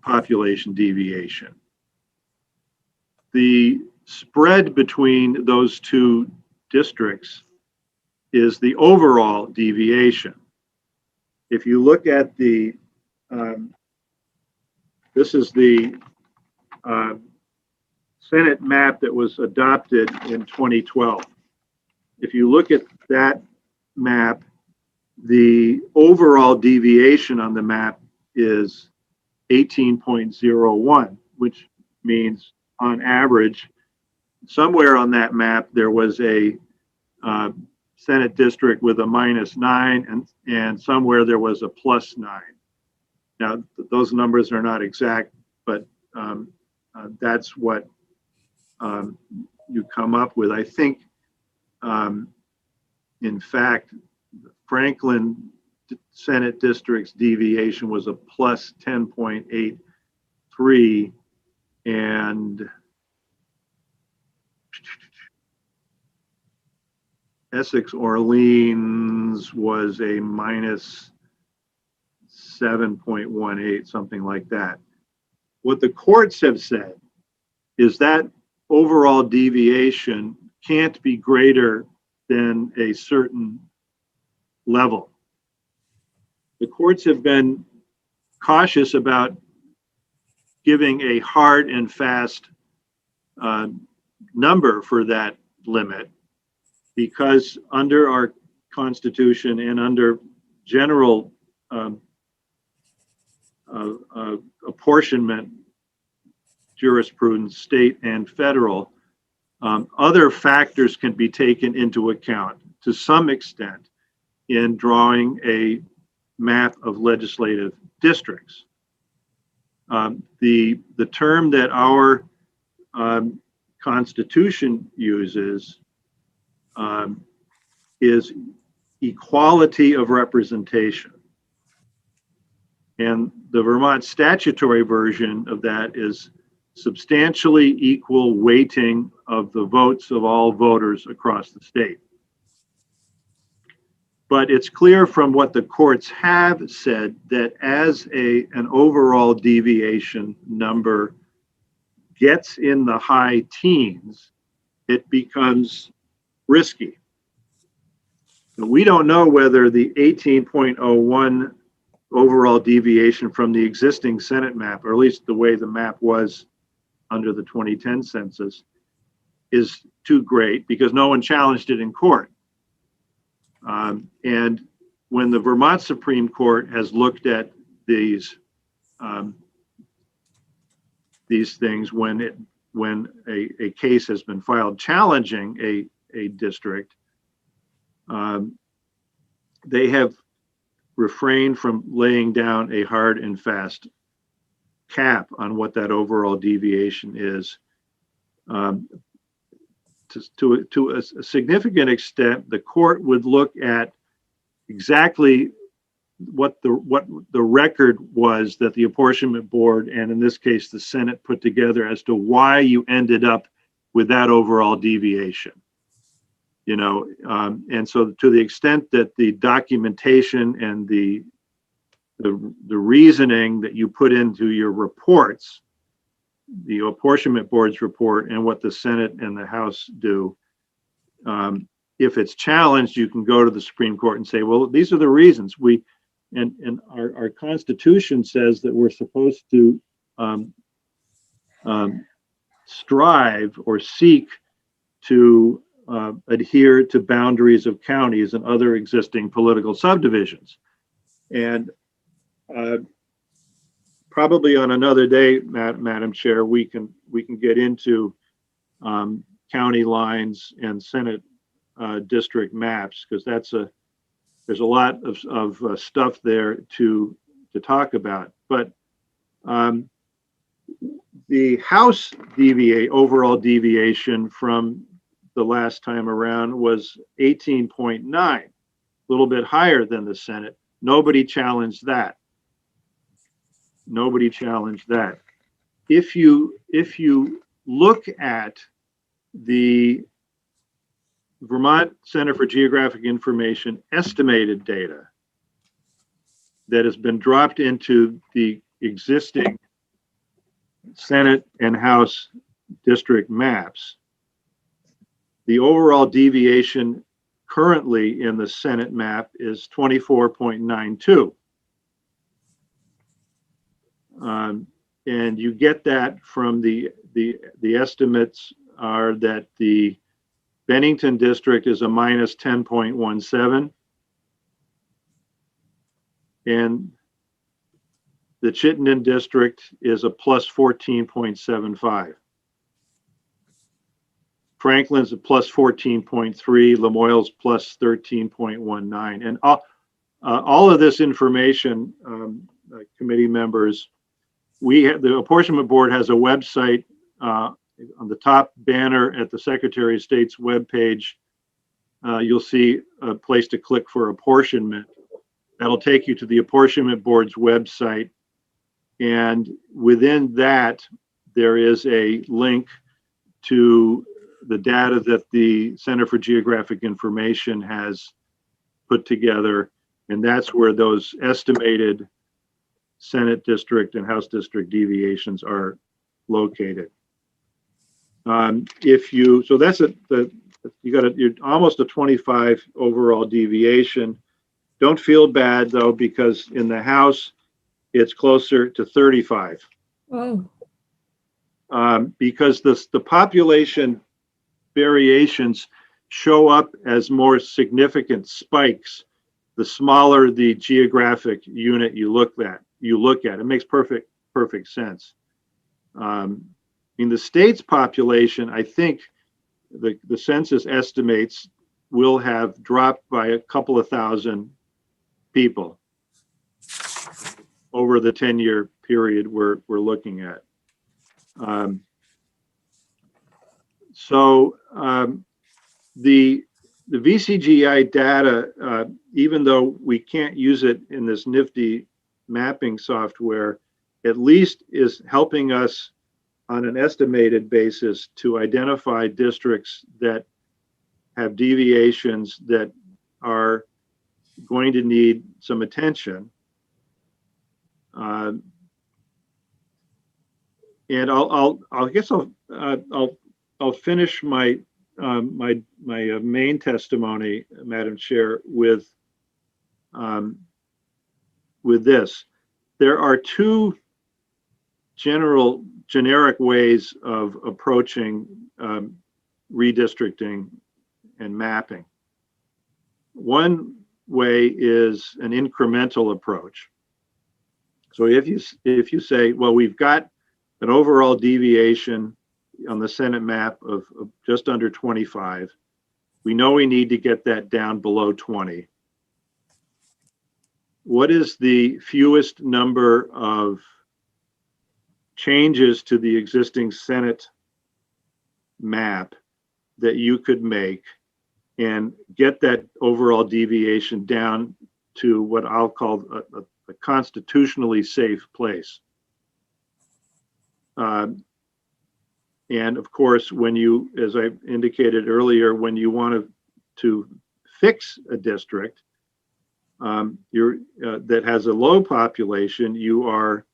population deviation. The spread between those two districts is the overall deviation. If you look at the, this is the Senate map that was adopted in 2012. If you look at that map, the overall deviation on the map is 18.01, which means on average, somewhere on that map, there was a Senate district with a -9 and somewhere there was a +9. Now, those numbers are not exact, but that's what you come up with. I think, in fact, Franklin Senate district's deviation was a +10.83, and Essex Orleans was a -7.18, something like that. What the courts have said is that overall deviation can't be greater than a certain level. The courts have been cautious about giving a hard and fast number for that limit, because under our Constitution and under general apportionment jurisprudence, state and federal, other factors can be taken into account to some extent in drawing a map of legislative districts. The term that our Constitution uses is equality of representation. And the Vermont statutory version of that is substantially equal weighting of the votes of all voters across the state. But it's clear from what the courts have said that as an overall deviation number gets in the high teens, it becomes risky. We don't know whether the 18.01 overall deviation from the existing Senate map, or at least the way the map was under the 2010 census, is too great, because no one challenged it in court. And when the Vermont Supreme Court has looked at these things, when a case has been filed challenging a district, they have refrained from laying down a hard and fast cap on what that overall deviation is. To a significant extent, the court would look at exactly what the record was that the apportionment board, and in this case the Senate, put together as to why you ended up with that overall deviation. You know, and so to the extent that the documentation and the reasoning that you put into your reports, the apportionment board's report and what the Senate and the House do, if it's challenged, you can go to the Supreme Court and say, well, these are the reasons. And our Constitution says that we're supposed to strive or seek to adhere to boundaries of counties and other existing political subdivisions. And probably on another day, Madam Chair, we can get into county lines and Senate district maps, because there's a lot of stuff there to talk about. But the House overall deviation from the last time around was 18.9, a little bit higher than the Senate. Nobody challenged that. Nobody challenged that. If you look at the Vermont Center for Geographic Information estimated data that has been dropped into the existing Senate and House district maps, the overall deviation currently in the Senate map is 24.92. And you get that from the estimates are that the Bennington district is a -10.17. And the Chittenden district is a plus 14.75. Franklin's a plus 14.3, Lamoille's plus 13.19. And all of this information, committee members, the apportionment board has a website on the top banner at the Secretary of State's webpage. You'll see a place to click for apportionment. That'll take you to the apportionment board's website. And within that, there is a link to the data that the Center for Geographic Information has put together. And that's where those estimated Senate district and House district deviations are located. So that's you're almost a 25 overall deviation. Don't feel bad though, because in the House, it's closer to 35. Whoa. Because the population variations show up as more significant spikes the smaller the geographic unit you look at. It makes perfect sense. In the state's population, I think the census estimates will have dropped by a couple of thousand people over the 10-year period we're looking at. The VCGI data, even though we can't use it in this nifty mapping software, at least is helping us on an estimated basis to identify districts that have deviations that are going to need some attention. And I guess I'll finish my main testimony, Madam Chair, with this. There are two generic ways of approaching redistricting and mapping. One way is an incremental approach. So if you say, well, we've got an overall deviation on the Senate map of just under 25. We know we need to get that down below 20. What is the fewest number of changes to the existing Senate map that you could make and get that overall deviation down to what I'll call a constitutionally safe place? And of course, when you, as I indicated earlier, when you want to fix a district that has a low population, you are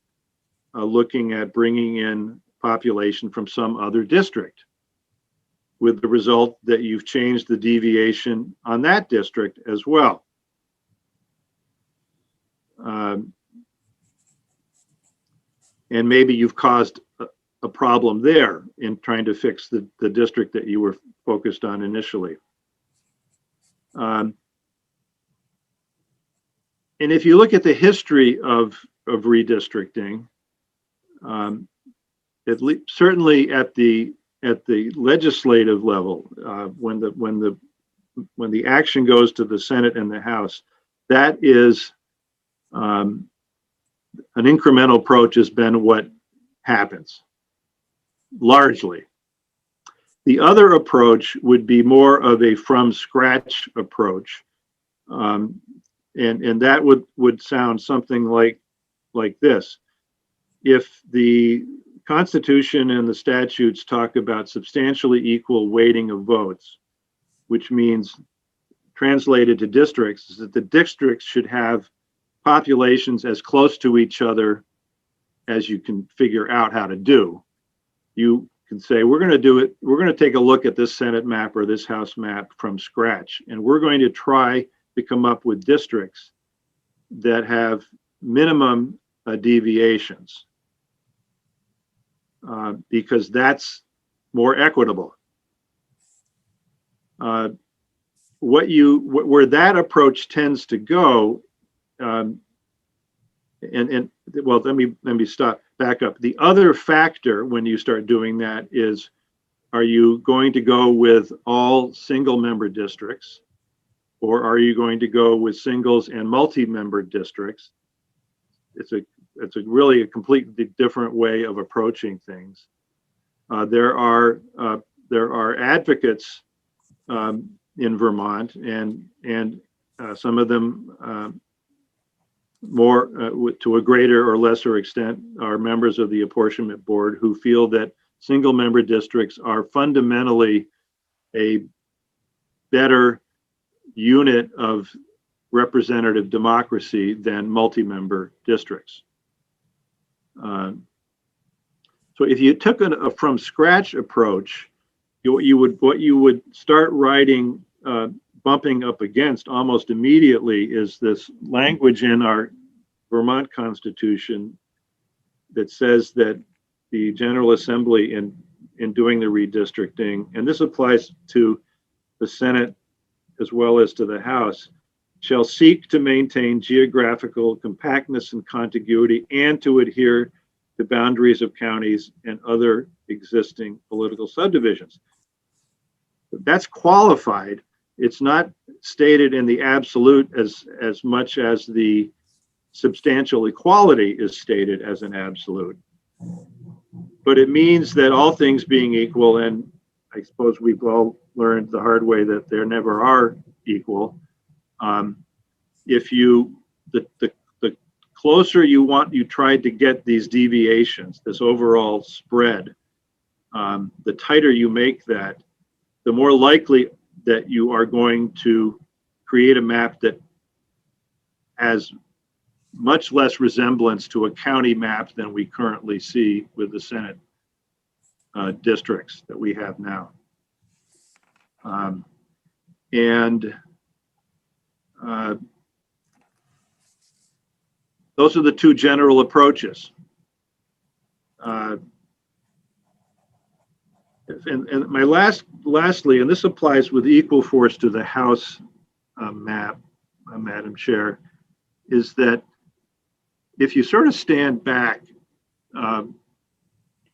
looking at bringing in population from some other district, with the result that you've changed the deviation on that district as well. And maybe you've caused a problem there in trying to fix the district that you were focused on initially. And if you look at the history of redistricting, certainly at the legislative level, when the action goes to the Senate and the House, that is an incremental approach has been what happens largely. The other approach would be more of a from scratch approach, and that would sound something like this. If the Constitution and the statutes talk about substantially equal weighting of votes, which means, translated to districts, is that the districts should have populations as close to each other as you can figure out how to do. You can say, we're going to do it, we're going to take a look at this Senate map or this House map from scratch, and we're going to try to come up with districts that have minimum deviations, because that's more equitable. Where that approach tends to go and well, let me back up. The other factor when you start doing that is, are you going to go with all single member districts, or are you going to go with singles and multi-member districts? It's a really a completely different way of approaching things. There are advocates in Vermont, and some of them more to a greater or lesser extent are members of the apportionment board, who feel that single member districts are fundamentally a better unit of representative democracy than multi-member districts. So if you took a from scratch approach, what you would start writing, bumping up against almost immediately, is this language in our Vermont Constitution that says that the General Assembly, in doing the redistricting, and this applies to the Senate as well as to the House, shall seek to maintain geographical compactness and contiguity, and to adhere to boundaries of counties and other existing political subdivisions. That's qualified. It's not stated in the absolute as much as the substantial equality is stated as an absolute. But it means that all things being equal, and I suppose we've all learned the hard way that there never are equal. If the closer you tried to get these deviations, this overall spread, the tighter you make that, the more likely that you are going to create a map that has much less resemblance to a county map than we currently see with the Senate districts that we have now. Those are the two general approaches. And my lastly, and this applies with equal force to the House map, Madam Chair, is that if you sort of stand back and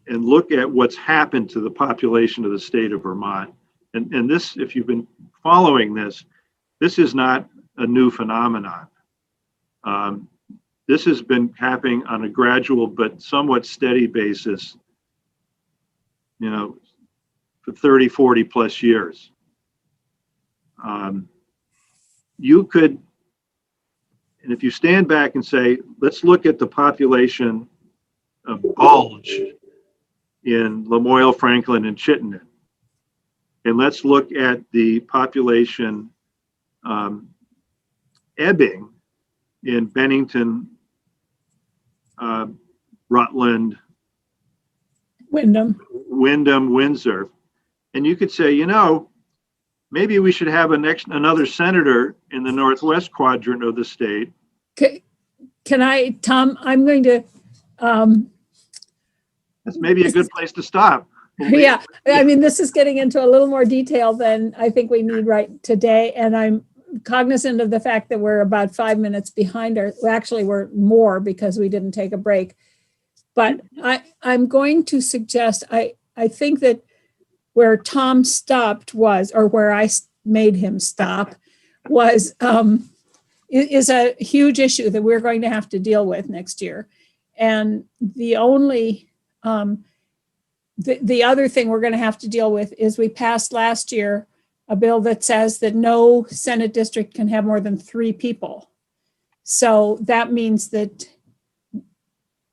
look at what's happened to the population of the state of Vermont, and this, if you've been following this, this is not a new phenomenon. This has been happening on a gradual but somewhat steady basis, for 30, 40 plus years. You could, and if you stand back and say, let's look at the population of Bulge in Lamoille, Franklin, and Chittenden, and let's look at the population ebbing in Bennington, Rutland, Wyndham. Windsor, and you could say, maybe we should have another senator in the northwest quadrant of the state. Can I, Tom, I'm going to, That's maybe a good place to stop. yeah, I mean, this is getting into a little more detail than I think we need right today. And I'm cognizant of the fact that we're about 5 minutes behind actually we're more because we didn't take a break. But I'm going to suggest, I think that where Tom stopped was, or where I made him stop, was is a huge issue that we're going to have to deal with next year. And the only, the other thing we're going to have to deal with is we passed last year a bill that says that no Senate district can have more than 3 people. So that means that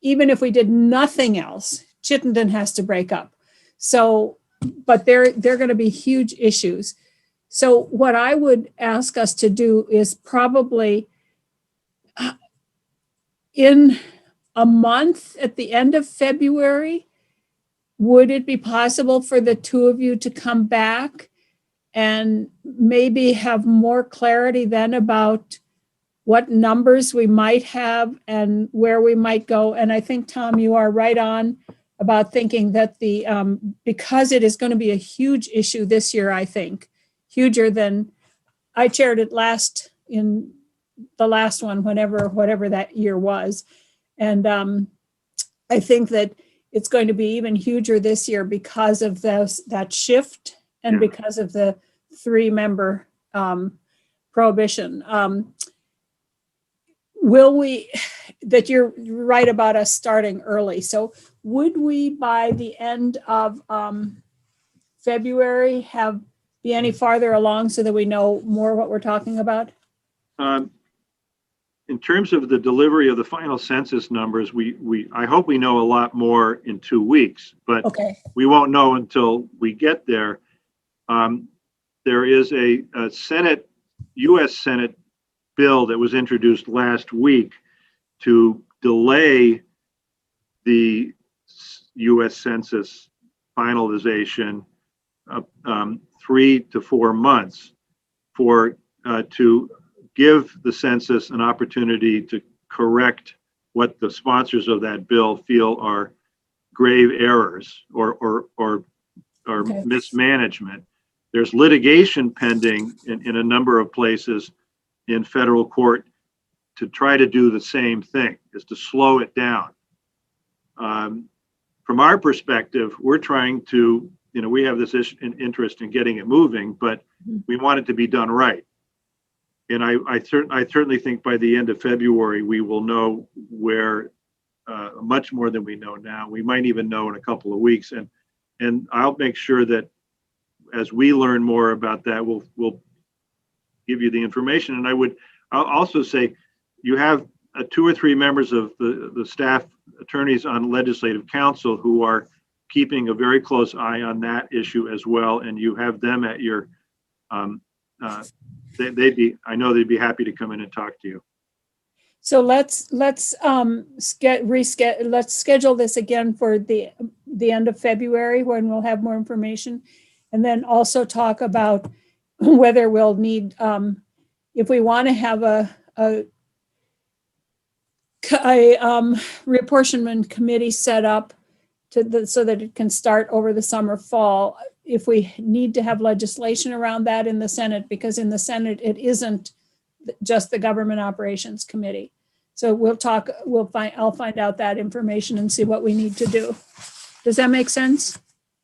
even if we did nothing else, Chittenden has to break up. So, but they're going to be huge issues. So what I would ask us to do is probably in a month at the end of February, would it be possible for the two of you to come back and maybe have more clarity then about what numbers we might have and where we might go? And I think, Tom, you are right on about thinking that the because it is going to be a huge issue this year, I think, huger than I chaired it in the last one, whatever that year was. And I think that it's going to be even huger this year because of that shift and Yeah. because of the 3-member prohibition. Will we, that you're right about us starting early. So would we, by the end of February, be any farther along so that we know more what we're talking about? In terms of the delivery of the final census numbers, I hope we know a lot more in 2 weeks, but Okay, we won't know until we get there. There is a U.S. Senate bill that was introduced last week to delay the U.S. Census finalization 3 to 4 months to give the census an opportunity to correct what the sponsors of that bill feel are grave errors or Okay. mismanagement. There's litigation pending in a number of places in federal court to try to do the same thing, is to slow it down. From our perspective, we're trying to, we have this interest in getting it moving, but we want it to be done right. And I certainly think by the end of February, we will know where much more than we know now. We might even know in a couple of weeks. And I'll make sure that as we learn more about that, we'll give you the information. And I'll also say, you have 2 or 3 members of the staff attorneys on legislative council who are keeping a very close eye on that issue as well. And you have them at your, I know they'd be happy to come in and talk to you. so let's schedule this again for the end of February when we'll have more information. And then also talk about whether we'll need, if we want to have a reapportionment committee set up so that it can start over the summer, fall, if we need to have legislation around that in the Senate, because in the Senate, it isn't just the Government Operations Committee. So I'll find out that information and see what we need to do. Does that make sense?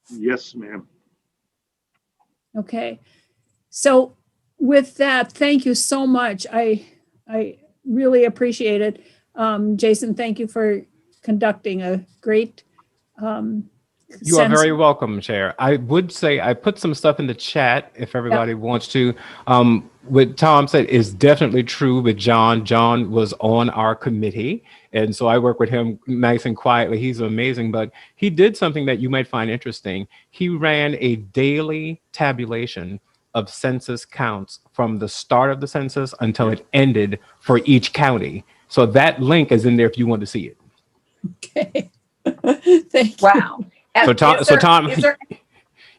Yes, ma'am. Okay. So with that, thank you so much. I really appreciate it. Jason, thank you for conducting a great You are very welcome, Chair. I would say I put some stuff in the chat if everybody wants to. What Tom said is definitely true with John. John was on our committee, and so I work with him nice and quietly. He's amazing, but he did something that you might find interesting. He ran a daily tabulation of census counts from the start of the census until it ended for each county. So that link is in there if you want to see it. Okay. Thank you. Wow. So Tom, Is there,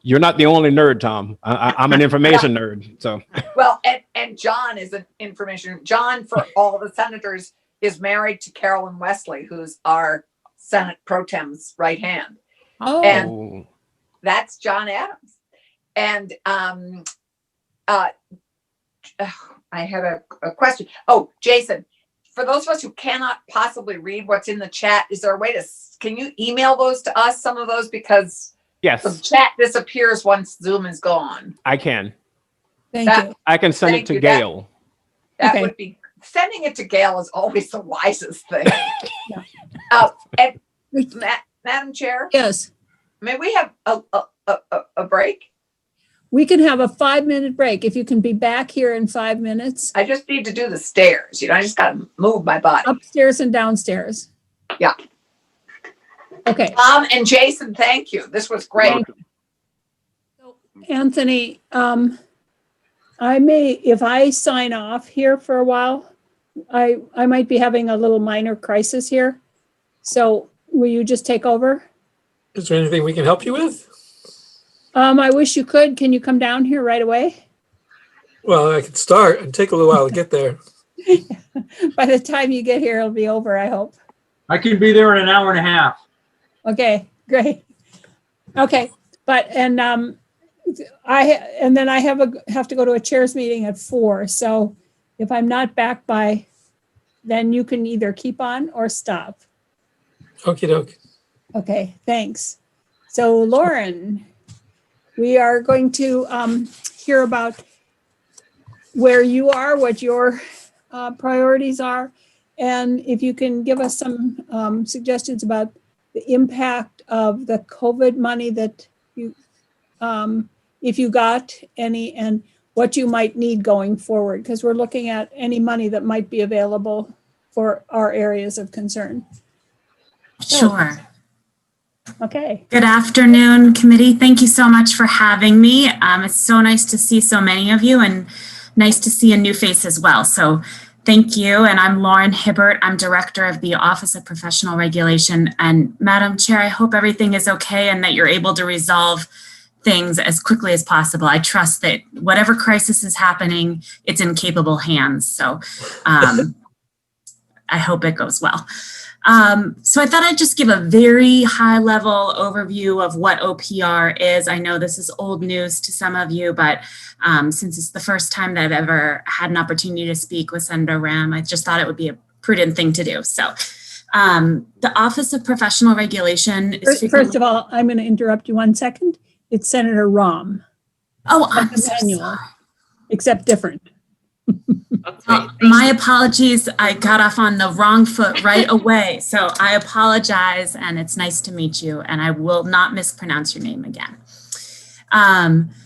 you're not the only nerd, Tom. I'm an information nerd. So well, and John is an information. John, for all the senators, is married to Carolyn Wesley, who's our Senate Pro Tem's right hand. Oh, And that's John Adams. And I had a question. Oh, Jason, for those of us who cannot possibly read what's in the chat, is there a way can you email those to us, some of those? Because the yes, chat disappears once Zoom is gone. I can. thank that- you. I can send it Thank to you. Gail. That Okay. would be, sending it to Gail is always the wisest thing. Yeah. And Madam Chair, Yes, may we have a break? we can have a 5-minute break. If you can be back here in 5 minutes, I just need to do the stairs. I just got to move my body. upstairs and downstairs. Yeah. Okay. Tom and Jason, thank you. This was great. Welcome. Anthony, if I sign off here for a while, I might be having a little minor crisis here. So will you just take over? Is there anything we can help you with? I wish you could. Can you come down here right away? Well, I could start and take a little while to get there. By the time you get here, it'll be over, I hope. I can be there in an hour and a half. Okay, great. Okay, and then I have to go to a chairs meeting at 4. So if I'm not back by, then you can either keep on or stop. Okie doke. Okay, thanks. So Lauren, we are going to hear about where you are, what your priorities are, and if you can give us some suggestions about the impact of the COVID money that you, if you got any, and what you might need going forward, because we're looking at any money that might be available for our areas of concern. Sure. Okay. Good afternoon, committee. Thank you so much for having me. It's so nice to see so many of you and nice to see a new face as well. So thank you. And I'm Lauren Hibbert. I'm Director of the Office of Professional Regulation. And Madam Chair, I hope everything is okay and that you're able to resolve things as quickly as possible. I trust that whatever crisis is happening, it's in capable hands. So I hope it goes well. So I thought I'd just give a very high level overview of what OPR is. I know this is old news to some of you, but since it's the first time that I've ever had an opportunity to speak with Senator Ram, I just thought it would be a prudent thing to do. So the Office of Professional Regulation is First of all, I'm going to interrupt you 1 second. It's Senator Ram. Oh, I'm so Manuel, sorry. except different. My apologies. I got off on the wrong foot right away. So I apologize, and it's nice to meet you, and I will not mispronounce your name again.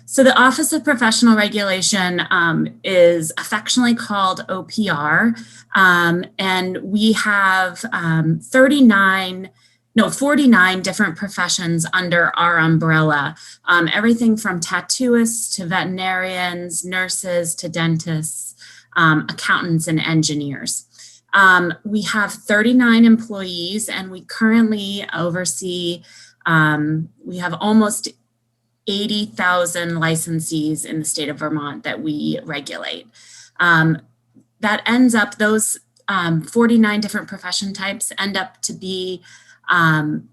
So the Office of Professional Regulation is affectionately called OPR, and we have 49 different professions under our umbrella. Everything from tattooists to veterinarians, nurses to dentists, accountants and engineers. We have 39 employees, and we currently oversee, we have almost 80,000 licensees in the state of Vermont that we regulate. That ends up, those 49 different profession types end up to be,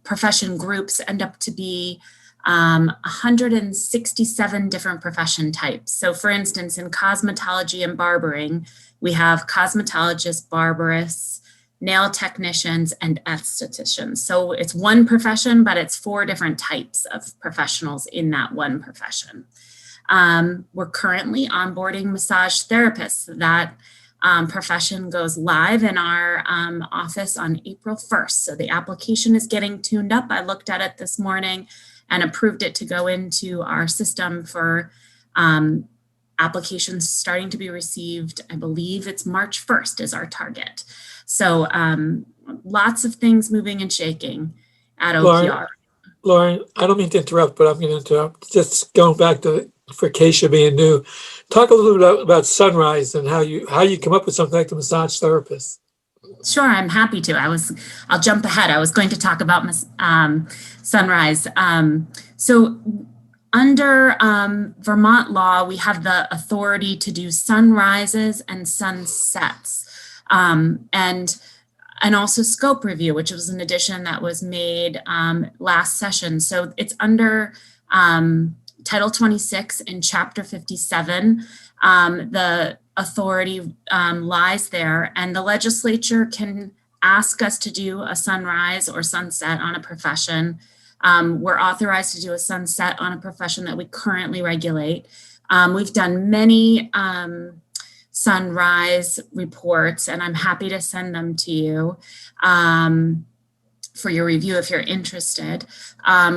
profession groups end up to be 167 different profession types. So for instance, in cosmetology and barbering, we have cosmetologists, barberists, nail technicians, and estheticians. So it's one profession, but it's 4 different types of professionals in that one profession. We're currently onboarding massage therapists. That profession goes live in our office on April 1st. So the application is getting tuned up. I looked at it this morning and approved it to go into our system for applications starting to be received. I believe it's March 1st is our target. So lots of things moving and shaking at OPR. Lauren, I don't mean to interrupt, but I'm going to interrupt. Just going back to, for Keisha being new, talk a little bit about Sunrise and how you come up with something like the massage therapist. Sure, I'm happy to. I'll jump ahead. I was going to talk about Sunrise. So under Vermont law, we have the authority to do sunrises and sunsets, and also scope review, which was an addition that was made last session. So it's under Title 26 in Chapter 57. The authority lies there, and the legislature can ask us to do a sunrise or sunset on a profession. We're authorized to do a sunset on a profession that we currently regulate. We've done many sunrise reports, and I'm happy to send them to you for your review if you're interested.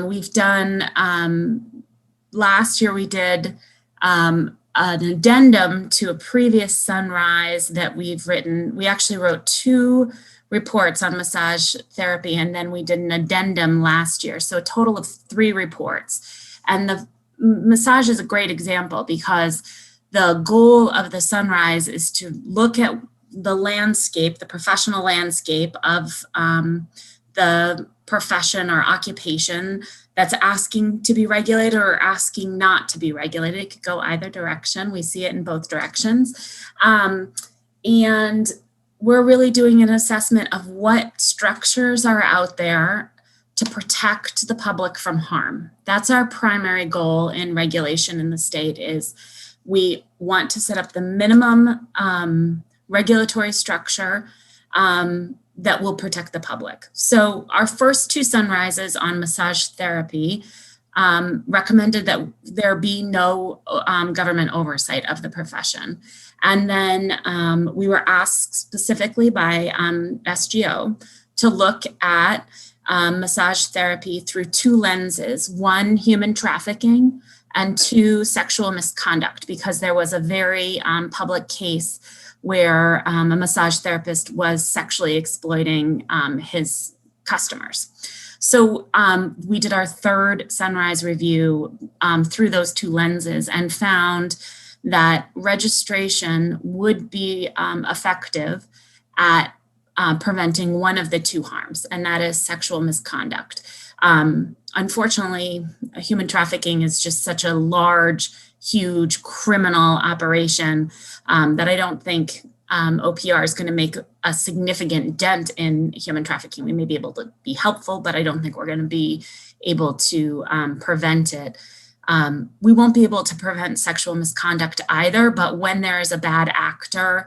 We've done, last year we did an addendum to a previous sunrise that we've written. We actually wrote 2 reports on massage therapy, and then we did an addendum last year. So a total of 3 reports. And the massage is a great example because the goal of the sunrise is to look at the landscape, the professional landscape of the profession or occupation that's asking to be regulated or asking not to be regulated. It could go either direction. We see it in both directions. And we're really doing an assessment of what structures are out there to protect the public from harm. That's our primary goal in regulation in the state. Is we want to set up the minimum regulatory structure that will protect the public. So our first two sunrises on massage therapy recommended that there be no government oversight of the profession. And then we were asked specifically by SGO to look at massage therapy through two lenses, one, human trafficking, and two, sexual misconduct, because there was a very public case where a massage therapist was sexually exploiting his customers. So we did our third sunrise review through those two lenses and found that registration would be effective at preventing one of the two harms, and that is sexual misconduct. Unfortunately, human trafficking is just such a large, huge criminal operation that I don't think OPR is going to make a significant dent in human trafficking. We may be able to be helpful, but I don't think we're going to be able to prevent it. We won't be able to prevent sexual misconduct either, but when there is a bad actor,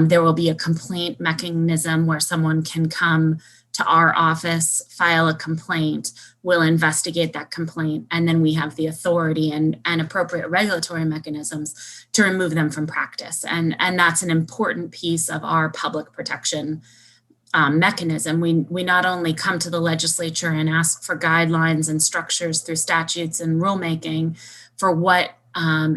there will be a complaint mechanism where someone can come to our office, file a complaint, we'll investigate that complaint, and then we have the authority and appropriate regulatory mechanisms to remove them from practice. And that's an important piece of our public protection mechanism. We not only come to the legislature and ask for guidelines and structures through statutes and rulemaking for what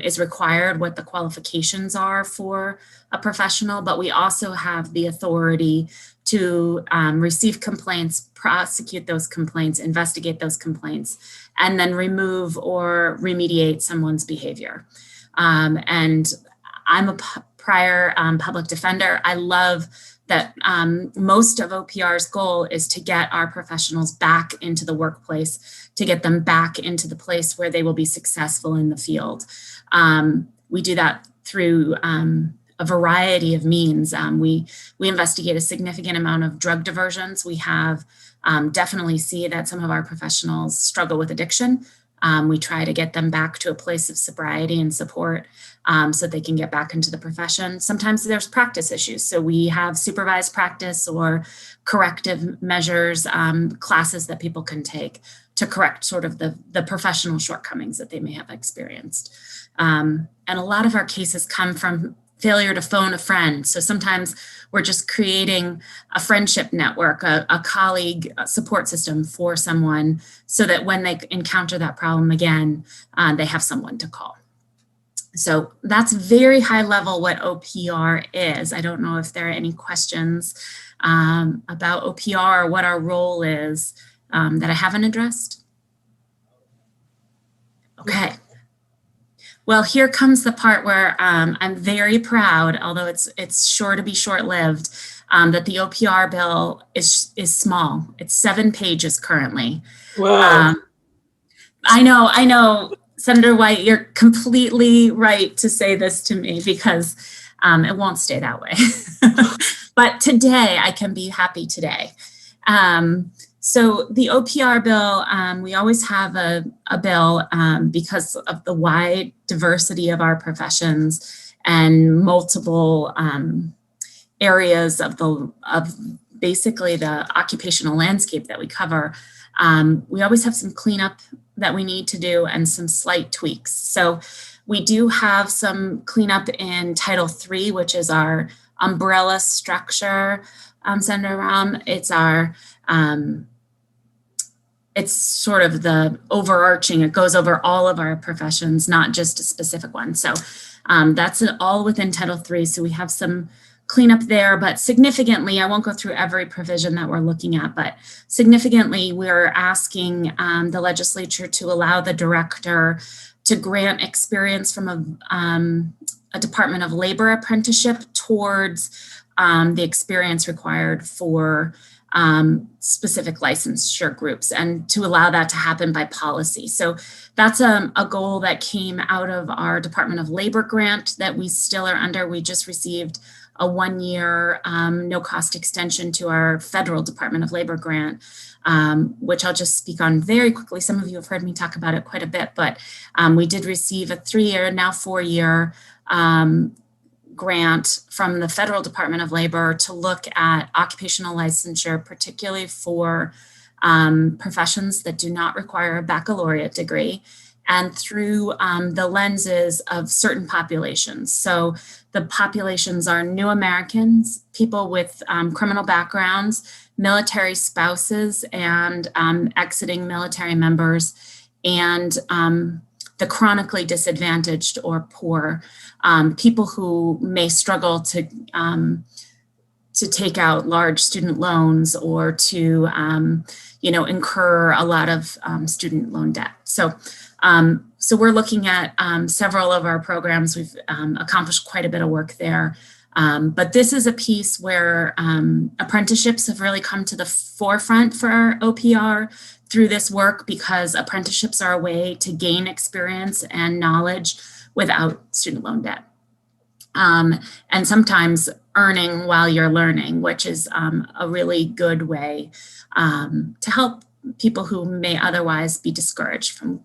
is required, what the qualifications are for a professional, but we also have the authority to receive complaints, prosecute those complaints, investigate those complaints, and then remove or remediate someone's behavior. And I'm a prior public defender. I love that most of OPR's goal is to get our professionals back into the workplace, to get them back into the place where they will be successful in the field. We do that through a variety of means. We investigate a significant amount of drug diversions. We have definitely see that some of our professionals struggle with addiction. We try to get them back to a place of sobriety and support so they can get back into the profession. Sometimes there's practice issues. So we have supervised practice or corrective measures, classes that people can take to correct sort of the professional shortcomings that they may have experienced. And a lot of our cases come from failure to phone a friend. So sometimes we're just creating a friendship network, a colleague support system for someone so that when they encounter that problem again, they have someone to call. So that's very high level what OPR is. I don't know if there are any questions about OPR or what our role is that I haven't addressed. Okay. Well, here comes the part where I'm very proud, although it's sure to be short-lived, that the OPR bill is small. It's 7 pages currently. Wow. I know, Senator White, you're completely right to say this to me because it won't stay that way. But today, I can be happy today. So the OPR bill, we always have a bill because of the wide diversity of our professions and multiple areas of basically the occupational landscape that we cover. We always have some cleanup that we need to do and some slight tweaks. So we do have some cleanup in Title III, which is our umbrella structure, Senator Rahm. It's our it's sort of the overarching, it goes over all of our professions, not just a specific one. So that's all within Title III. So we have some cleanup there, but significantly, I won't go through every provision that we're looking at, but significantly, we're asking the legislature to allow the director to grant experience from a Department of Labor apprenticeship towards the experience required for specific licensure groups, and to allow that to happen by policy. So that's a goal that came out of our Department of Labor grant that we still are under. We just received a 1-year no cost extension to our federal Department of Labor grant, which I'll just speak on very quickly. Some of you have heard me talk about it quite a bit, but we did receive a 3-year, now 4-year grant from the Federal Department of Labor to look at occupational licensure, particularly for professions that do not require a baccalaureate degree, and through the lenses of certain populations. So the populations are new Americans, people with criminal backgrounds, military spouses and exiting military members, and the chronically disadvantaged or poor, people who may struggle to take out large student loans or to incur a lot of student loan debt. So we're looking at several of our programs. We've accomplished quite a bit of work there. But this is a piece where apprenticeships have really come to the forefront for our OPR through this work, because apprenticeships are a way to gain experience and knowledge without student loan debt. And sometimes earning while you're learning, which is a really good way to help people who may otherwise be discouraged from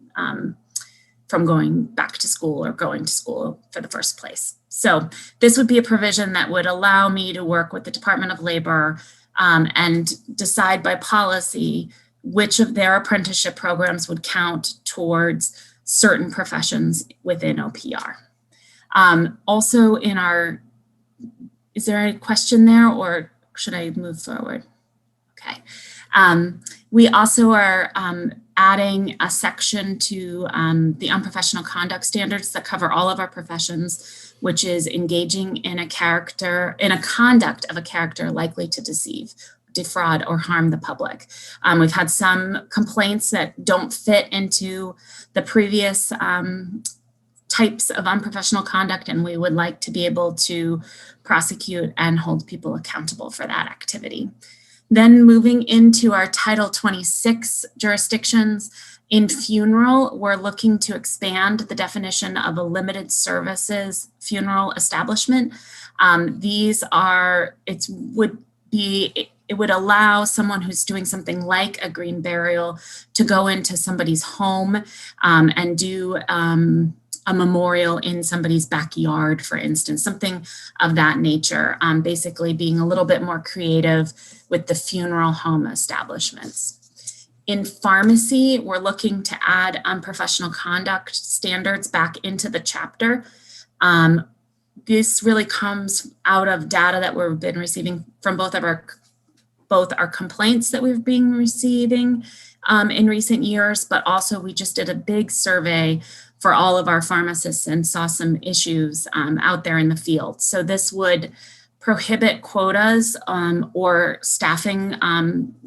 going back to school or going to school for the first place. So this would be a provision that would allow me to work with the Department of Labor and decide by policy which of their apprenticeship programs would count towards certain professions within OPR. Also in our, is there a question there or should I move forward? Okay. We also are adding a section to the unprofessional conduct standards that cover all of our professions, which is engaging in a conduct of a character likely to deceive, defraud, or harm the public. We've had some complaints that don't fit into the previous types of unprofessional conduct, and we would like to be able to prosecute and hold people accountable for that activity. Then moving into our Title 26 jurisdictions, in funeral, we're looking to expand the definition of a limited services funeral establishment. It would allow someone who's doing something like a green burial to go into somebody's home and do a memorial in somebody's backyard, for instance, something of that nature, basically being a little bit more creative with the funeral home establishments. In pharmacy, we're looking to add unprofessional conduct standards back into the chapter. This really comes out of data that we've been receiving from both our complaints that we've been receiving in recent years, but also we just did a big survey for all of our pharmacists and saw some issues out there in the field. So this would prohibit quotas or staffing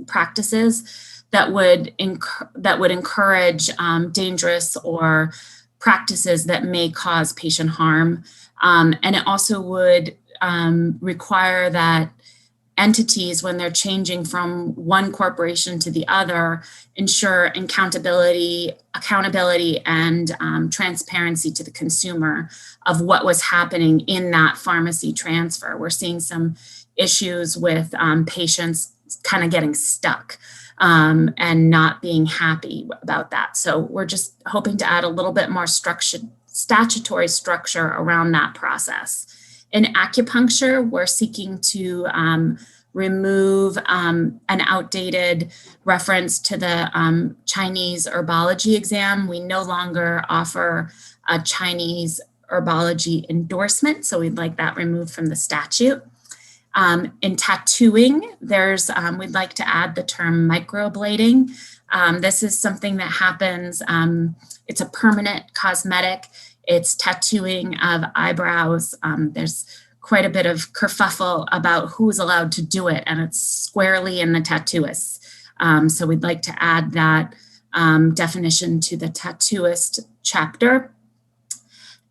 practices that would encourage dangerous or practices that may cause patient harm. And it also would require that entities, when they're changing from one corporation to the other, ensure accountability and transparency to the consumer of what was happening in that pharmacy transfer. We're seeing some issues with patients kind of getting stuck and not being happy about that. So we're just hoping to add a little bit more statutory structure around that process. In acupuncture, we're seeking to remove an outdated reference to the Chinese herbology exam. We no longer offer a Chinese herbology endorsement, so we'd like that removed from the statute. In tattooing, we'd like to add the term microblading. This is something that happens, it's a permanent cosmetic. It's tattooing of eyebrows. There's quite a bit of kerfuffle about who's allowed to do it, and it's squarely in the tattooists. So we'd like to add that definition to the tattooist chapter.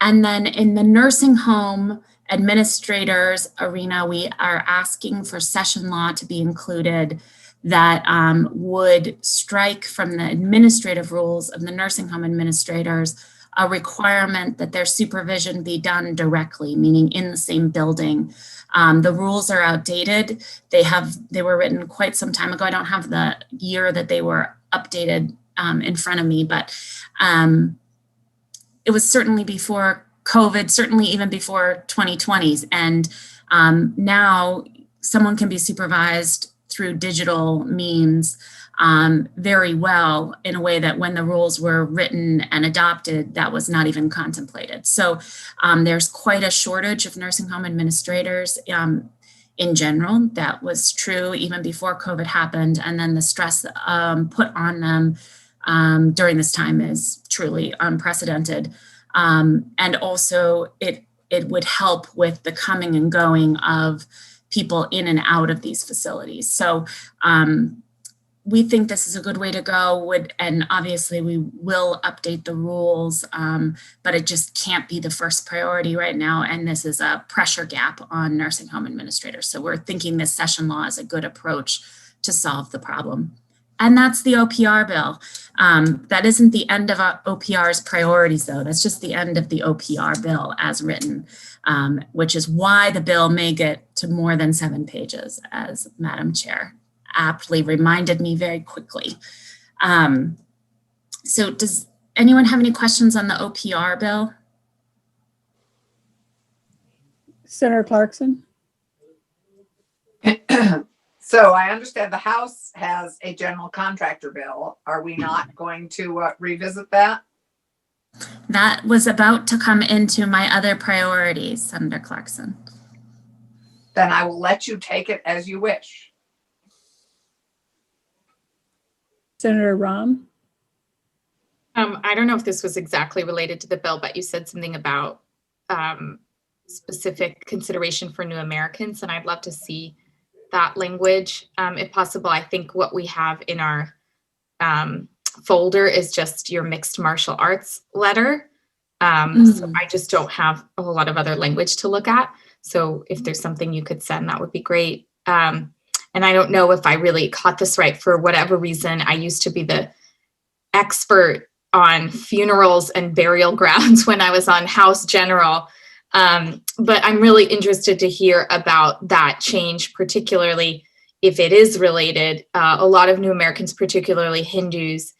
And then in the nursing home administrators arena, we are asking for session law to be included that would strike from the administrative rules of the nursing home administrators a requirement that their supervision be done directly, meaning in the same building. The rules are outdated. They were written quite some time ago. I don't have the year that they were updated in front of me, but it was certainly before COVID, certainly even before 2020s. And now someone can be supervised through digital means very well in a way that when the rules were written and adopted, that was not even contemplated. So there's quite a shortage of nursing home administrators in general. That was true even before COVID happened. And then the stress put on them during this time is truly unprecedented. And also it would help with the coming and going of people in and out of these facilities. So we think this is a good way to go, and obviously we will update the rules, but it just can't be the first priority right now. And this is a pressure gap on nursing home administrators. So we're thinking this session law is a good approach to solve the problem. And that's the OPR bill. That isn't the end of OPR's priorities, though. That's just the end of the OPR bill as written, which is why the bill may get to more than 7 pages, as Madam Chair aptly reminded me very quickly. So does anyone have any questions on the OPR bill? Senator Clarkson? So I understand the House has a general contractor bill. Are we not going to revisit that? That was about to come into my other priorities, Senator Clarkson. Then I will let you take it as you wish. Senator Rahm? I don't know if this was exactly related to the bill, but you said something about specific consideration for new Americans, and I'd love to see that language, if possible. I think what we have in our folder is just your mixed martial arts letter. So I just don't have a whole lot of other language to look at. So if there's something you could send, that would be great. And I don't know if I really caught this right. For whatever reason, I used to be the expert on funerals and burial grounds when I was on House General. But I'm really interested to hear about that change, particularly if it is related. A lot of new Americans, particularly Hindus,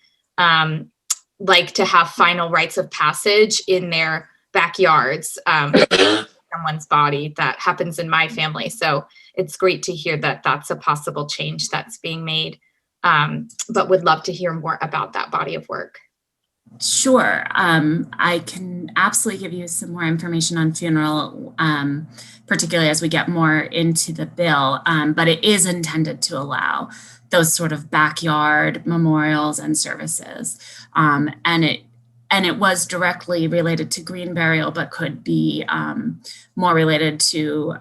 like to have final rites of passage in their backyards, someone's body. That happens in my family. So it's great to hear that that's a possible change that's being made, but would love to hear more about that body of work. Sure. I can absolutely give you some more information on funeral, particularly as we get more into the bill, but it is intended to allow those sort of backyard memorials and services. And it was directly related to green burial, but could be more related to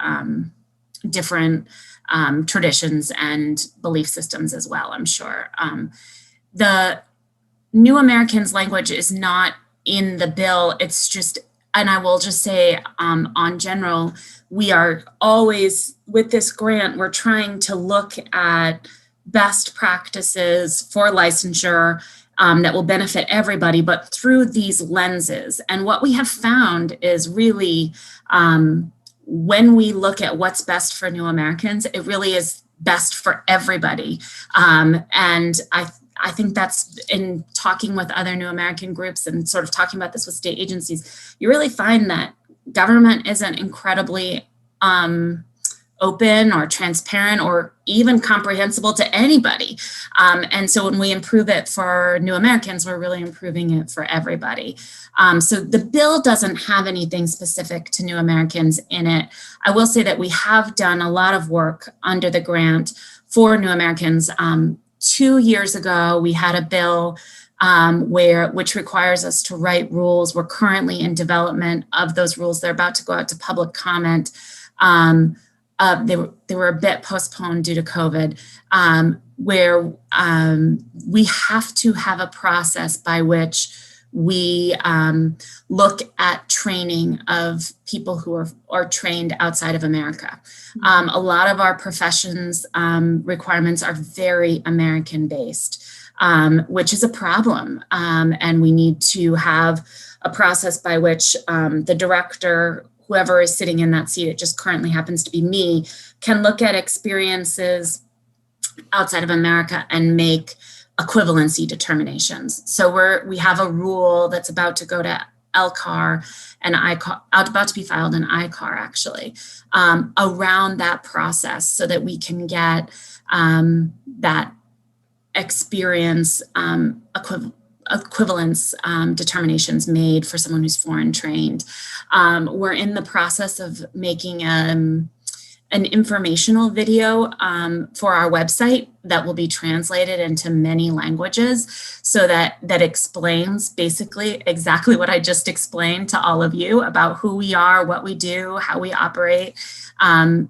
different traditions and belief systems as well, I'm sure. The New Americans language is not in the bill. It's just, and I will just say on general, we are always, with this grant, we're trying to look at best practices for licensure that will benefit everybody, but through these lenses. And what we have found is really, when we look at what's best for new Americans, it really is best for everybody. And I think that's, in talking with other new American groups and sort of talking about this with state agencies, you really find that government isn't incredibly open or transparent or even comprehensible to anybody. And so when we improve it for new Americans, we're really improving it for everybody. So the bill doesn't have anything specific to new Americans in it. I will say that we have done a lot of work under the grant for new Americans. 2 years ago, we had a bill which requires us to write rules. We're currently in development of those rules. They're about to go out to public comment. They were a bit postponed due to COVID, where we have to have a process by which we look at training of people who are trained outside of America. A lot of our professions requirements are very American-based, which is a problem. And we need to have a process by which the director, whoever is sitting in that seat, it just currently happens to be me, can look at experiences outside of America and make equivalency determinations. So we have a rule that's about to go to LCAR and ICAR, about to be filed in ICAR actually, around that process so that we can get that experience equivalence determinations made for someone who's foreign trained. We're in the process of making an informational video for our website that will be translated into many languages so that explains basically exactly what I just explained to all of you about who we are, what we do, how we operate,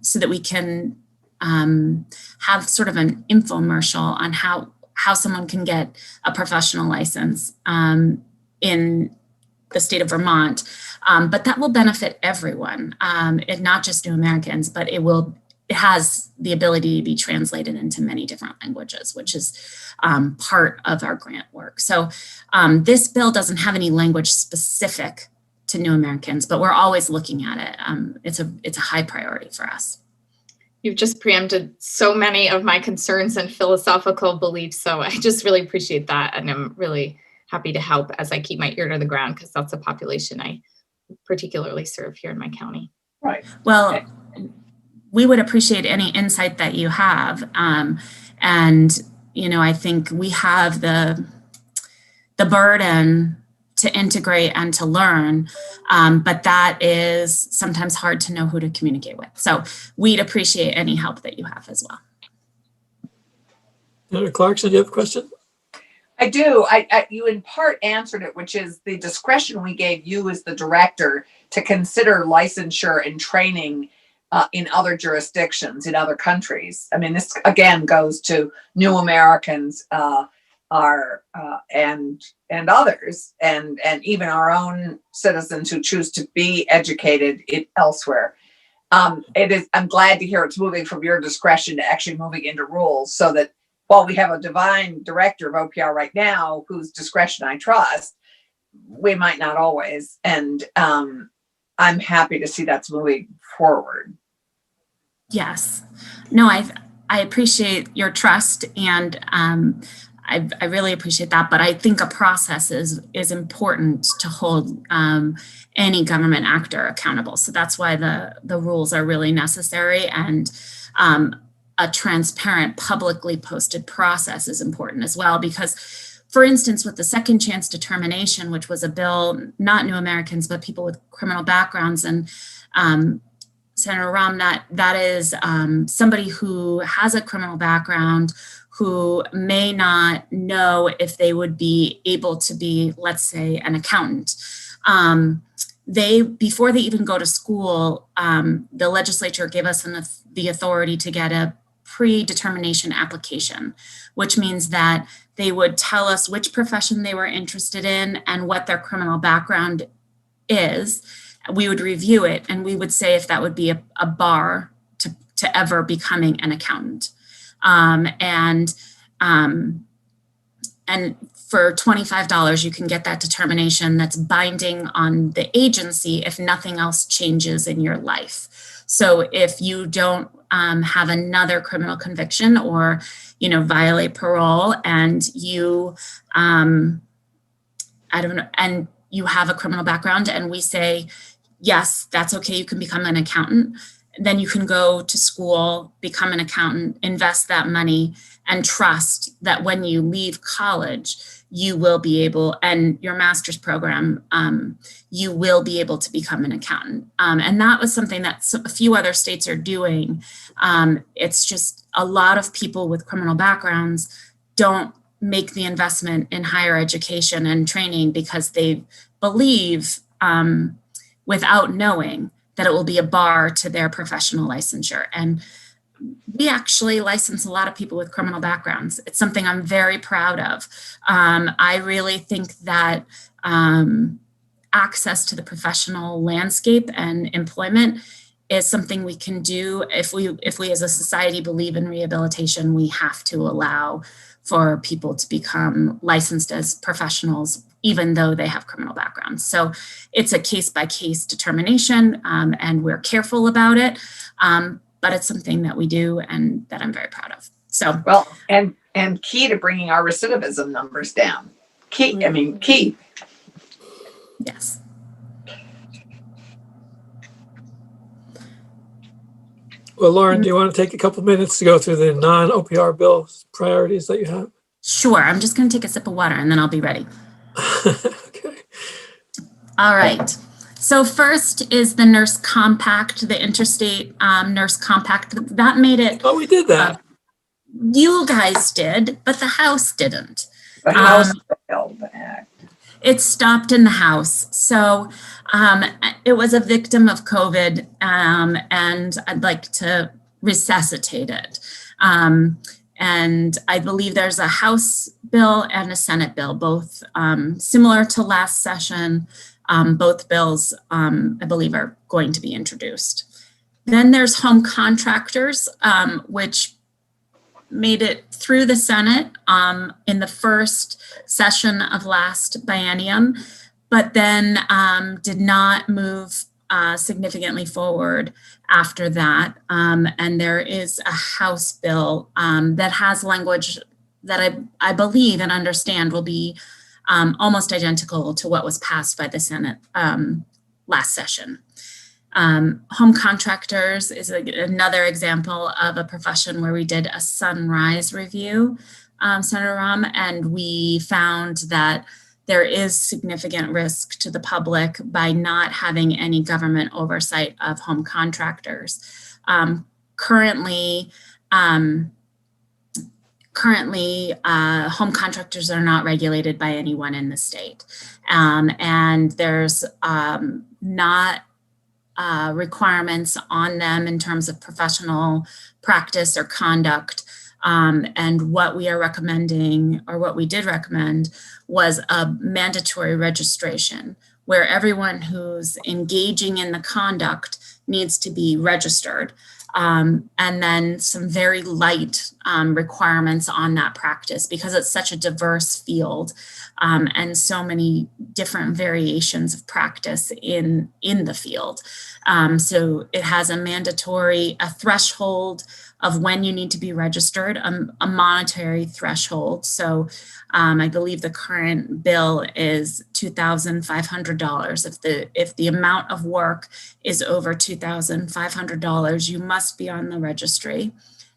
so that we can have sort of an infomercial on how someone can get a professional license in the state of Vermont. But that will benefit everyone, and not just new Americans, but it has the ability to be translated into many different languages, which is part of our grant work. So this bill doesn't have any language specific to new Americans, but we're always looking at it. It's a high priority for us. You've just preempted so many of my concerns and philosophical beliefs. So I just really appreciate that. And I'm really happy to help as I keep my ear to the ground, because that's a population I particularly serve here in my county. Right. Well, we would appreciate any insight that you have. And, you know, I think we have the burden to integrate and to learn, but that is sometimes hard to know who to communicate with. So we'd appreciate any help that you have as well. Senator Clarkson, do you have a question? I do. You in part answered it, which is the discretion we gave you as the director to consider licensure and training in other jurisdictions, in other countries. I mean, this again goes to new Americans and others, and even our own citizens who choose to be educated elsewhere. I'm glad to hear it's moving from your discretion to actually moving into rules, so that while we have a divine director of OPR right now whose discretion I trust, we might not always. And I'm happy to see that's moving forward. Yes. No, I appreciate your trust, and I really appreciate that. But I think a process is important to hold any government actor accountable. So that's why the rules are really necessary, and a transparent, publicly posted process is important as well. Because, for instance, with the second chance determination, which was a bill, not new Americans, but people with criminal backgrounds, and Senator Ramnat, that is somebody who has a criminal background who may not know if they would be able to be, let's say, an accountant. Before they even go to school, the legislature gave us the authority to get a predetermination application, which means that they would tell us which profession they were interested in and what their criminal background is. We would review it, and we would say if that would be a bar to ever becoming an accountant. And for $25, you can get that determination that's binding on the agency if nothing else changes in your life. So if you don't have another criminal conviction, or, you know, violate parole, and you, and you have a criminal background, and we say, yes, that's okay, you can become an accountant, then you can go to school, become an accountant, invest that money, and trust that when you leave college, you will be able, and your master's program, you will be able to become an accountant. And that was something that a few other states are doing. It's just a lot of people with criminal backgrounds don't make the investment in higher education and training because they believe, without knowing, that it will be a bar to their professional licensure. And we actually license a lot of people with criminal backgrounds. It's something I'm very proud of. I really think that access to the professional landscape and employment is something we can do. If we as a society believe in rehabilitation, we have to allow for people to become licensed as professionals, even though they have criminal backgrounds. So it's a case-by-case determination, and we're careful about it, but it's something that we do and that I'm very proud of. So well, and key to bringing our recidivism numbers down. Key. Yes. Well, Lauren, do you want to take a couple minutes to go through the non-OPR bill priorities that you have? Sure, I'm just going to take a sip of water and then I'll be ready. Okay. All right. So first is the nurse compact, the interstate nurse compact. That made it. Oh, we did that. You guys did, but the House didn't. The House failed the act. It stopped in the House. So it was a victim of COVID, and I'd like to resuscitate it. And I believe there's a House bill and a Senate bill, both similar to last session. Both bills, I believe, are going to be introduced. Then there's home contractors, which made it through the Senate in the first session of last biennium, but then did not move significantly forward after that. And there is a House bill that has language that I believe and understand will be almost identical to what was passed by the Senate last session. Home contractors is another example of a profession where we did a sunrise review, Senator Rahm, and we found that there is significant risk to the public by not having any government oversight of home contractors. Currently, home contractors are not regulated by anyone in the state. And there's not requirements on them in terms of professional practice or conduct. And what we are recommending, or what we did recommend, was a mandatory registration where everyone who's engaging in the conduct needs to be registered. And then some very light requirements on that practice, because it's such a diverse field and so many different variations of practice in the field. So it has a threshold of when you need to be registered, a monetary threshold. So I believe the current bill is $2,500. If the amount of work is over $2,500, you must be on the registry.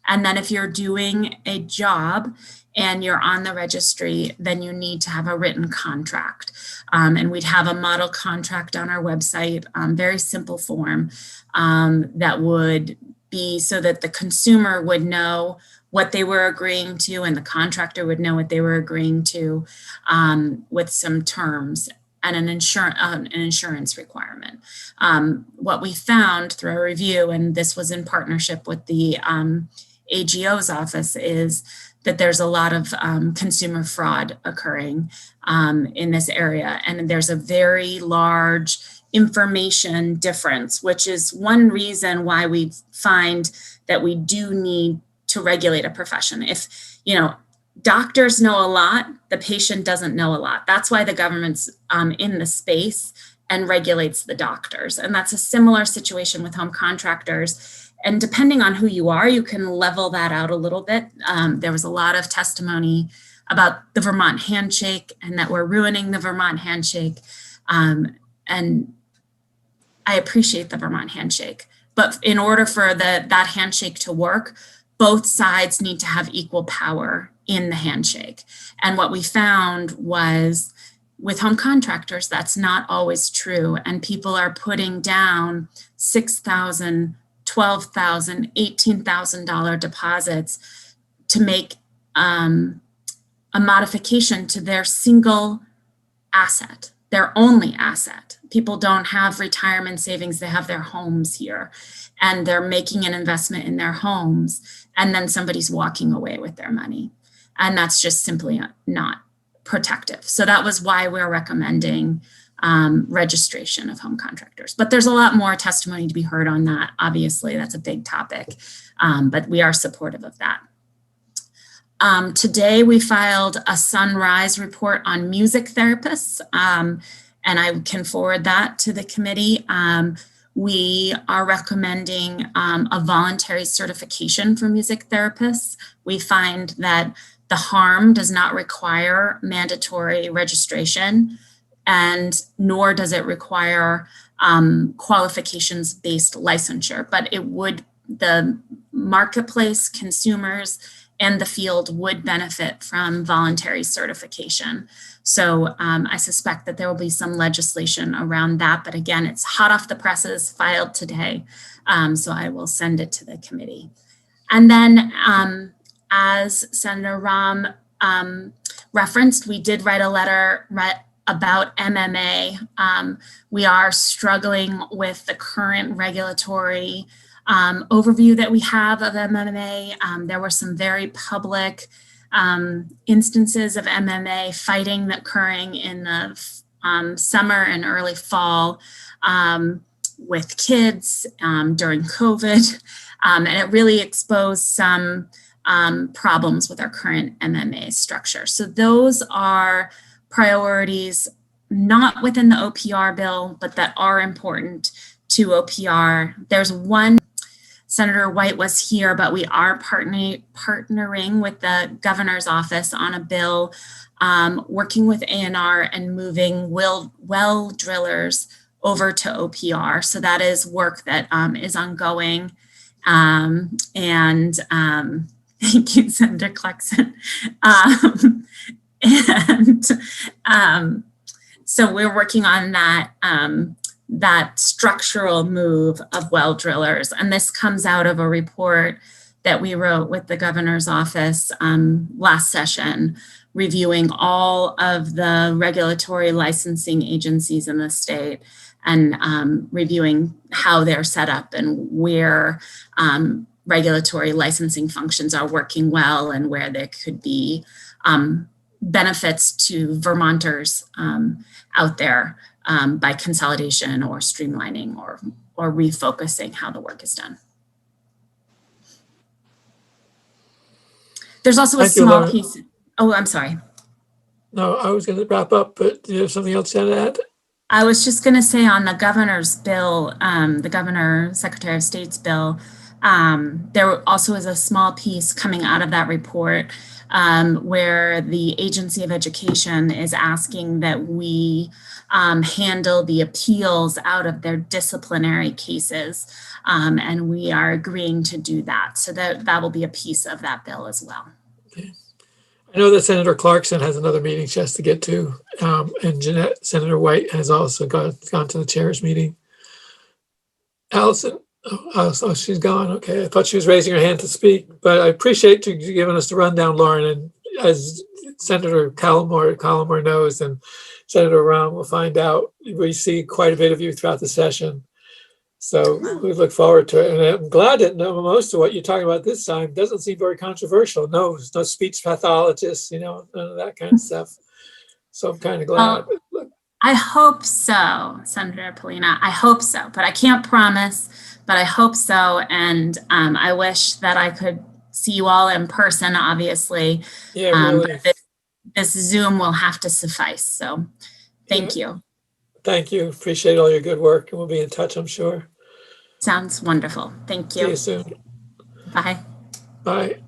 And then if you're doing a job and you're on the registry, then you need to have a written contract. And we'd have a model contract on our website, very simple form that would be so that the consumer would know what they were agreeing to and the contractor would know what they were agreeing to, with some terms and an insurance requirement. What we found through our review, and this was in partnership with the AGO's office, is that there's a lot of consumer fraud occurring in this area. And there's a very large information difference, which is one reason why we find that we do need to regulate a profession. If, doctors know a lot, the patient doesn't know a lot. That's why the government's in the space and regulates the doctors. And that's a similar situation with home contractors. And depending on who you are, you can level that out a little bit. There was a lot of testimony about the Vermont handshake and that we're ruining the Vermont handshake. And I appreciate the Vermont handshake, but in order for that handshake to work, both sides need to have equal power in the handshake. And what we found was with home contractors, that's not always true. And people are putting down $6,000, $12,000, $18,000 deposits to make a modification to their single asset, their only asset. People don't have retirement savings, they have their homes here, and they're making an investment in their homes, and then somebody's walking away with their money. And that's just simply not protective. So that was why we're recommending registration of home contractors. But there's a lot more testimony to be heard on that. Obviously, that's a big topic, but we are supportive of that. Today, we filed a Sunrise report on music therapists, and I can forward that to the committee. We are recommending a voluntary certification for music therapists. We find that the harm does not require mandatory registration, and nor does it require qualifications-based licensure, but it would the marketplace, consumers, and the field would benefit from voluntary certification. So I suspect that there will be some legislation around that. But again, it's hot off the presses, filed today. So I will send it to the committee. And then as Senator Rahm referenced, we did write a letter about MMA. We are struggling with the current regulatory overview that we have of MMA. There were some very public instances of MMA fighting occurring in the summer and early fall with kids during COVID. And it really exposed some problems with our current MMA structure. So those are priorities not within the OPR bill, but that are important to OPR. There's one, Senator White was here, but we are partnering with the governor's office on a bill, working with ANR and moving well drillers over to OPR. So that is work that is ongoing. Thank you, Senator Clarkson. So we're working on that structural move of well drillers. And this comes out of a report that we wrote with the governor's office last session, reviewing all of the regulatory licensing agencies in the state and reviewing how they're set up and where regulatory licensing functions are working well and where there could be benefits to Vermonters out there by consolidation or streamlining or refocusing how the work is done. There's also a Thank you, small Laura. piece. Oh, I'm sorry. No, I was going to wrap up, but do you have something else to add? I was just going to say on the governor's bill, the governor, Secretary of State's bill, there also is a small piece coming out of that report where the Agency of Education is asking that we handle the appeals out of their disciplinary cases. And we are agreeing to do that. So that will be a piece of that bill as well. Okay. I know that Senator Clarkson has another meeting she has to get to, and Senator White has also gone to the chair's meeting. Allison, oh, she's gone. Okay, I thought she was raising her hand to speak, but I appreciate you giving us the rundown, Lauren. And as Senator Collmore knows, and Senator Rahm will find out, we see quite a bit of you throughout the session. So we look forward to it. And I'm glad that most of what you're talking about this time doesn't seem very controversial. No speech pathologists, none of that kind of stuff. So I'm kind of glad. I hope so, Senator Polina. I hope so, but I can't promise, but I hope so. And I wish that I could see you all in person, obviously. Yeah, really. But this Zoom will have to suffice. So thank you. Thank you. Appreciate all your good work, and we'll be in touch, I'm sure. Sounds wonderful. Thank you. See you soon. Bye. Bye.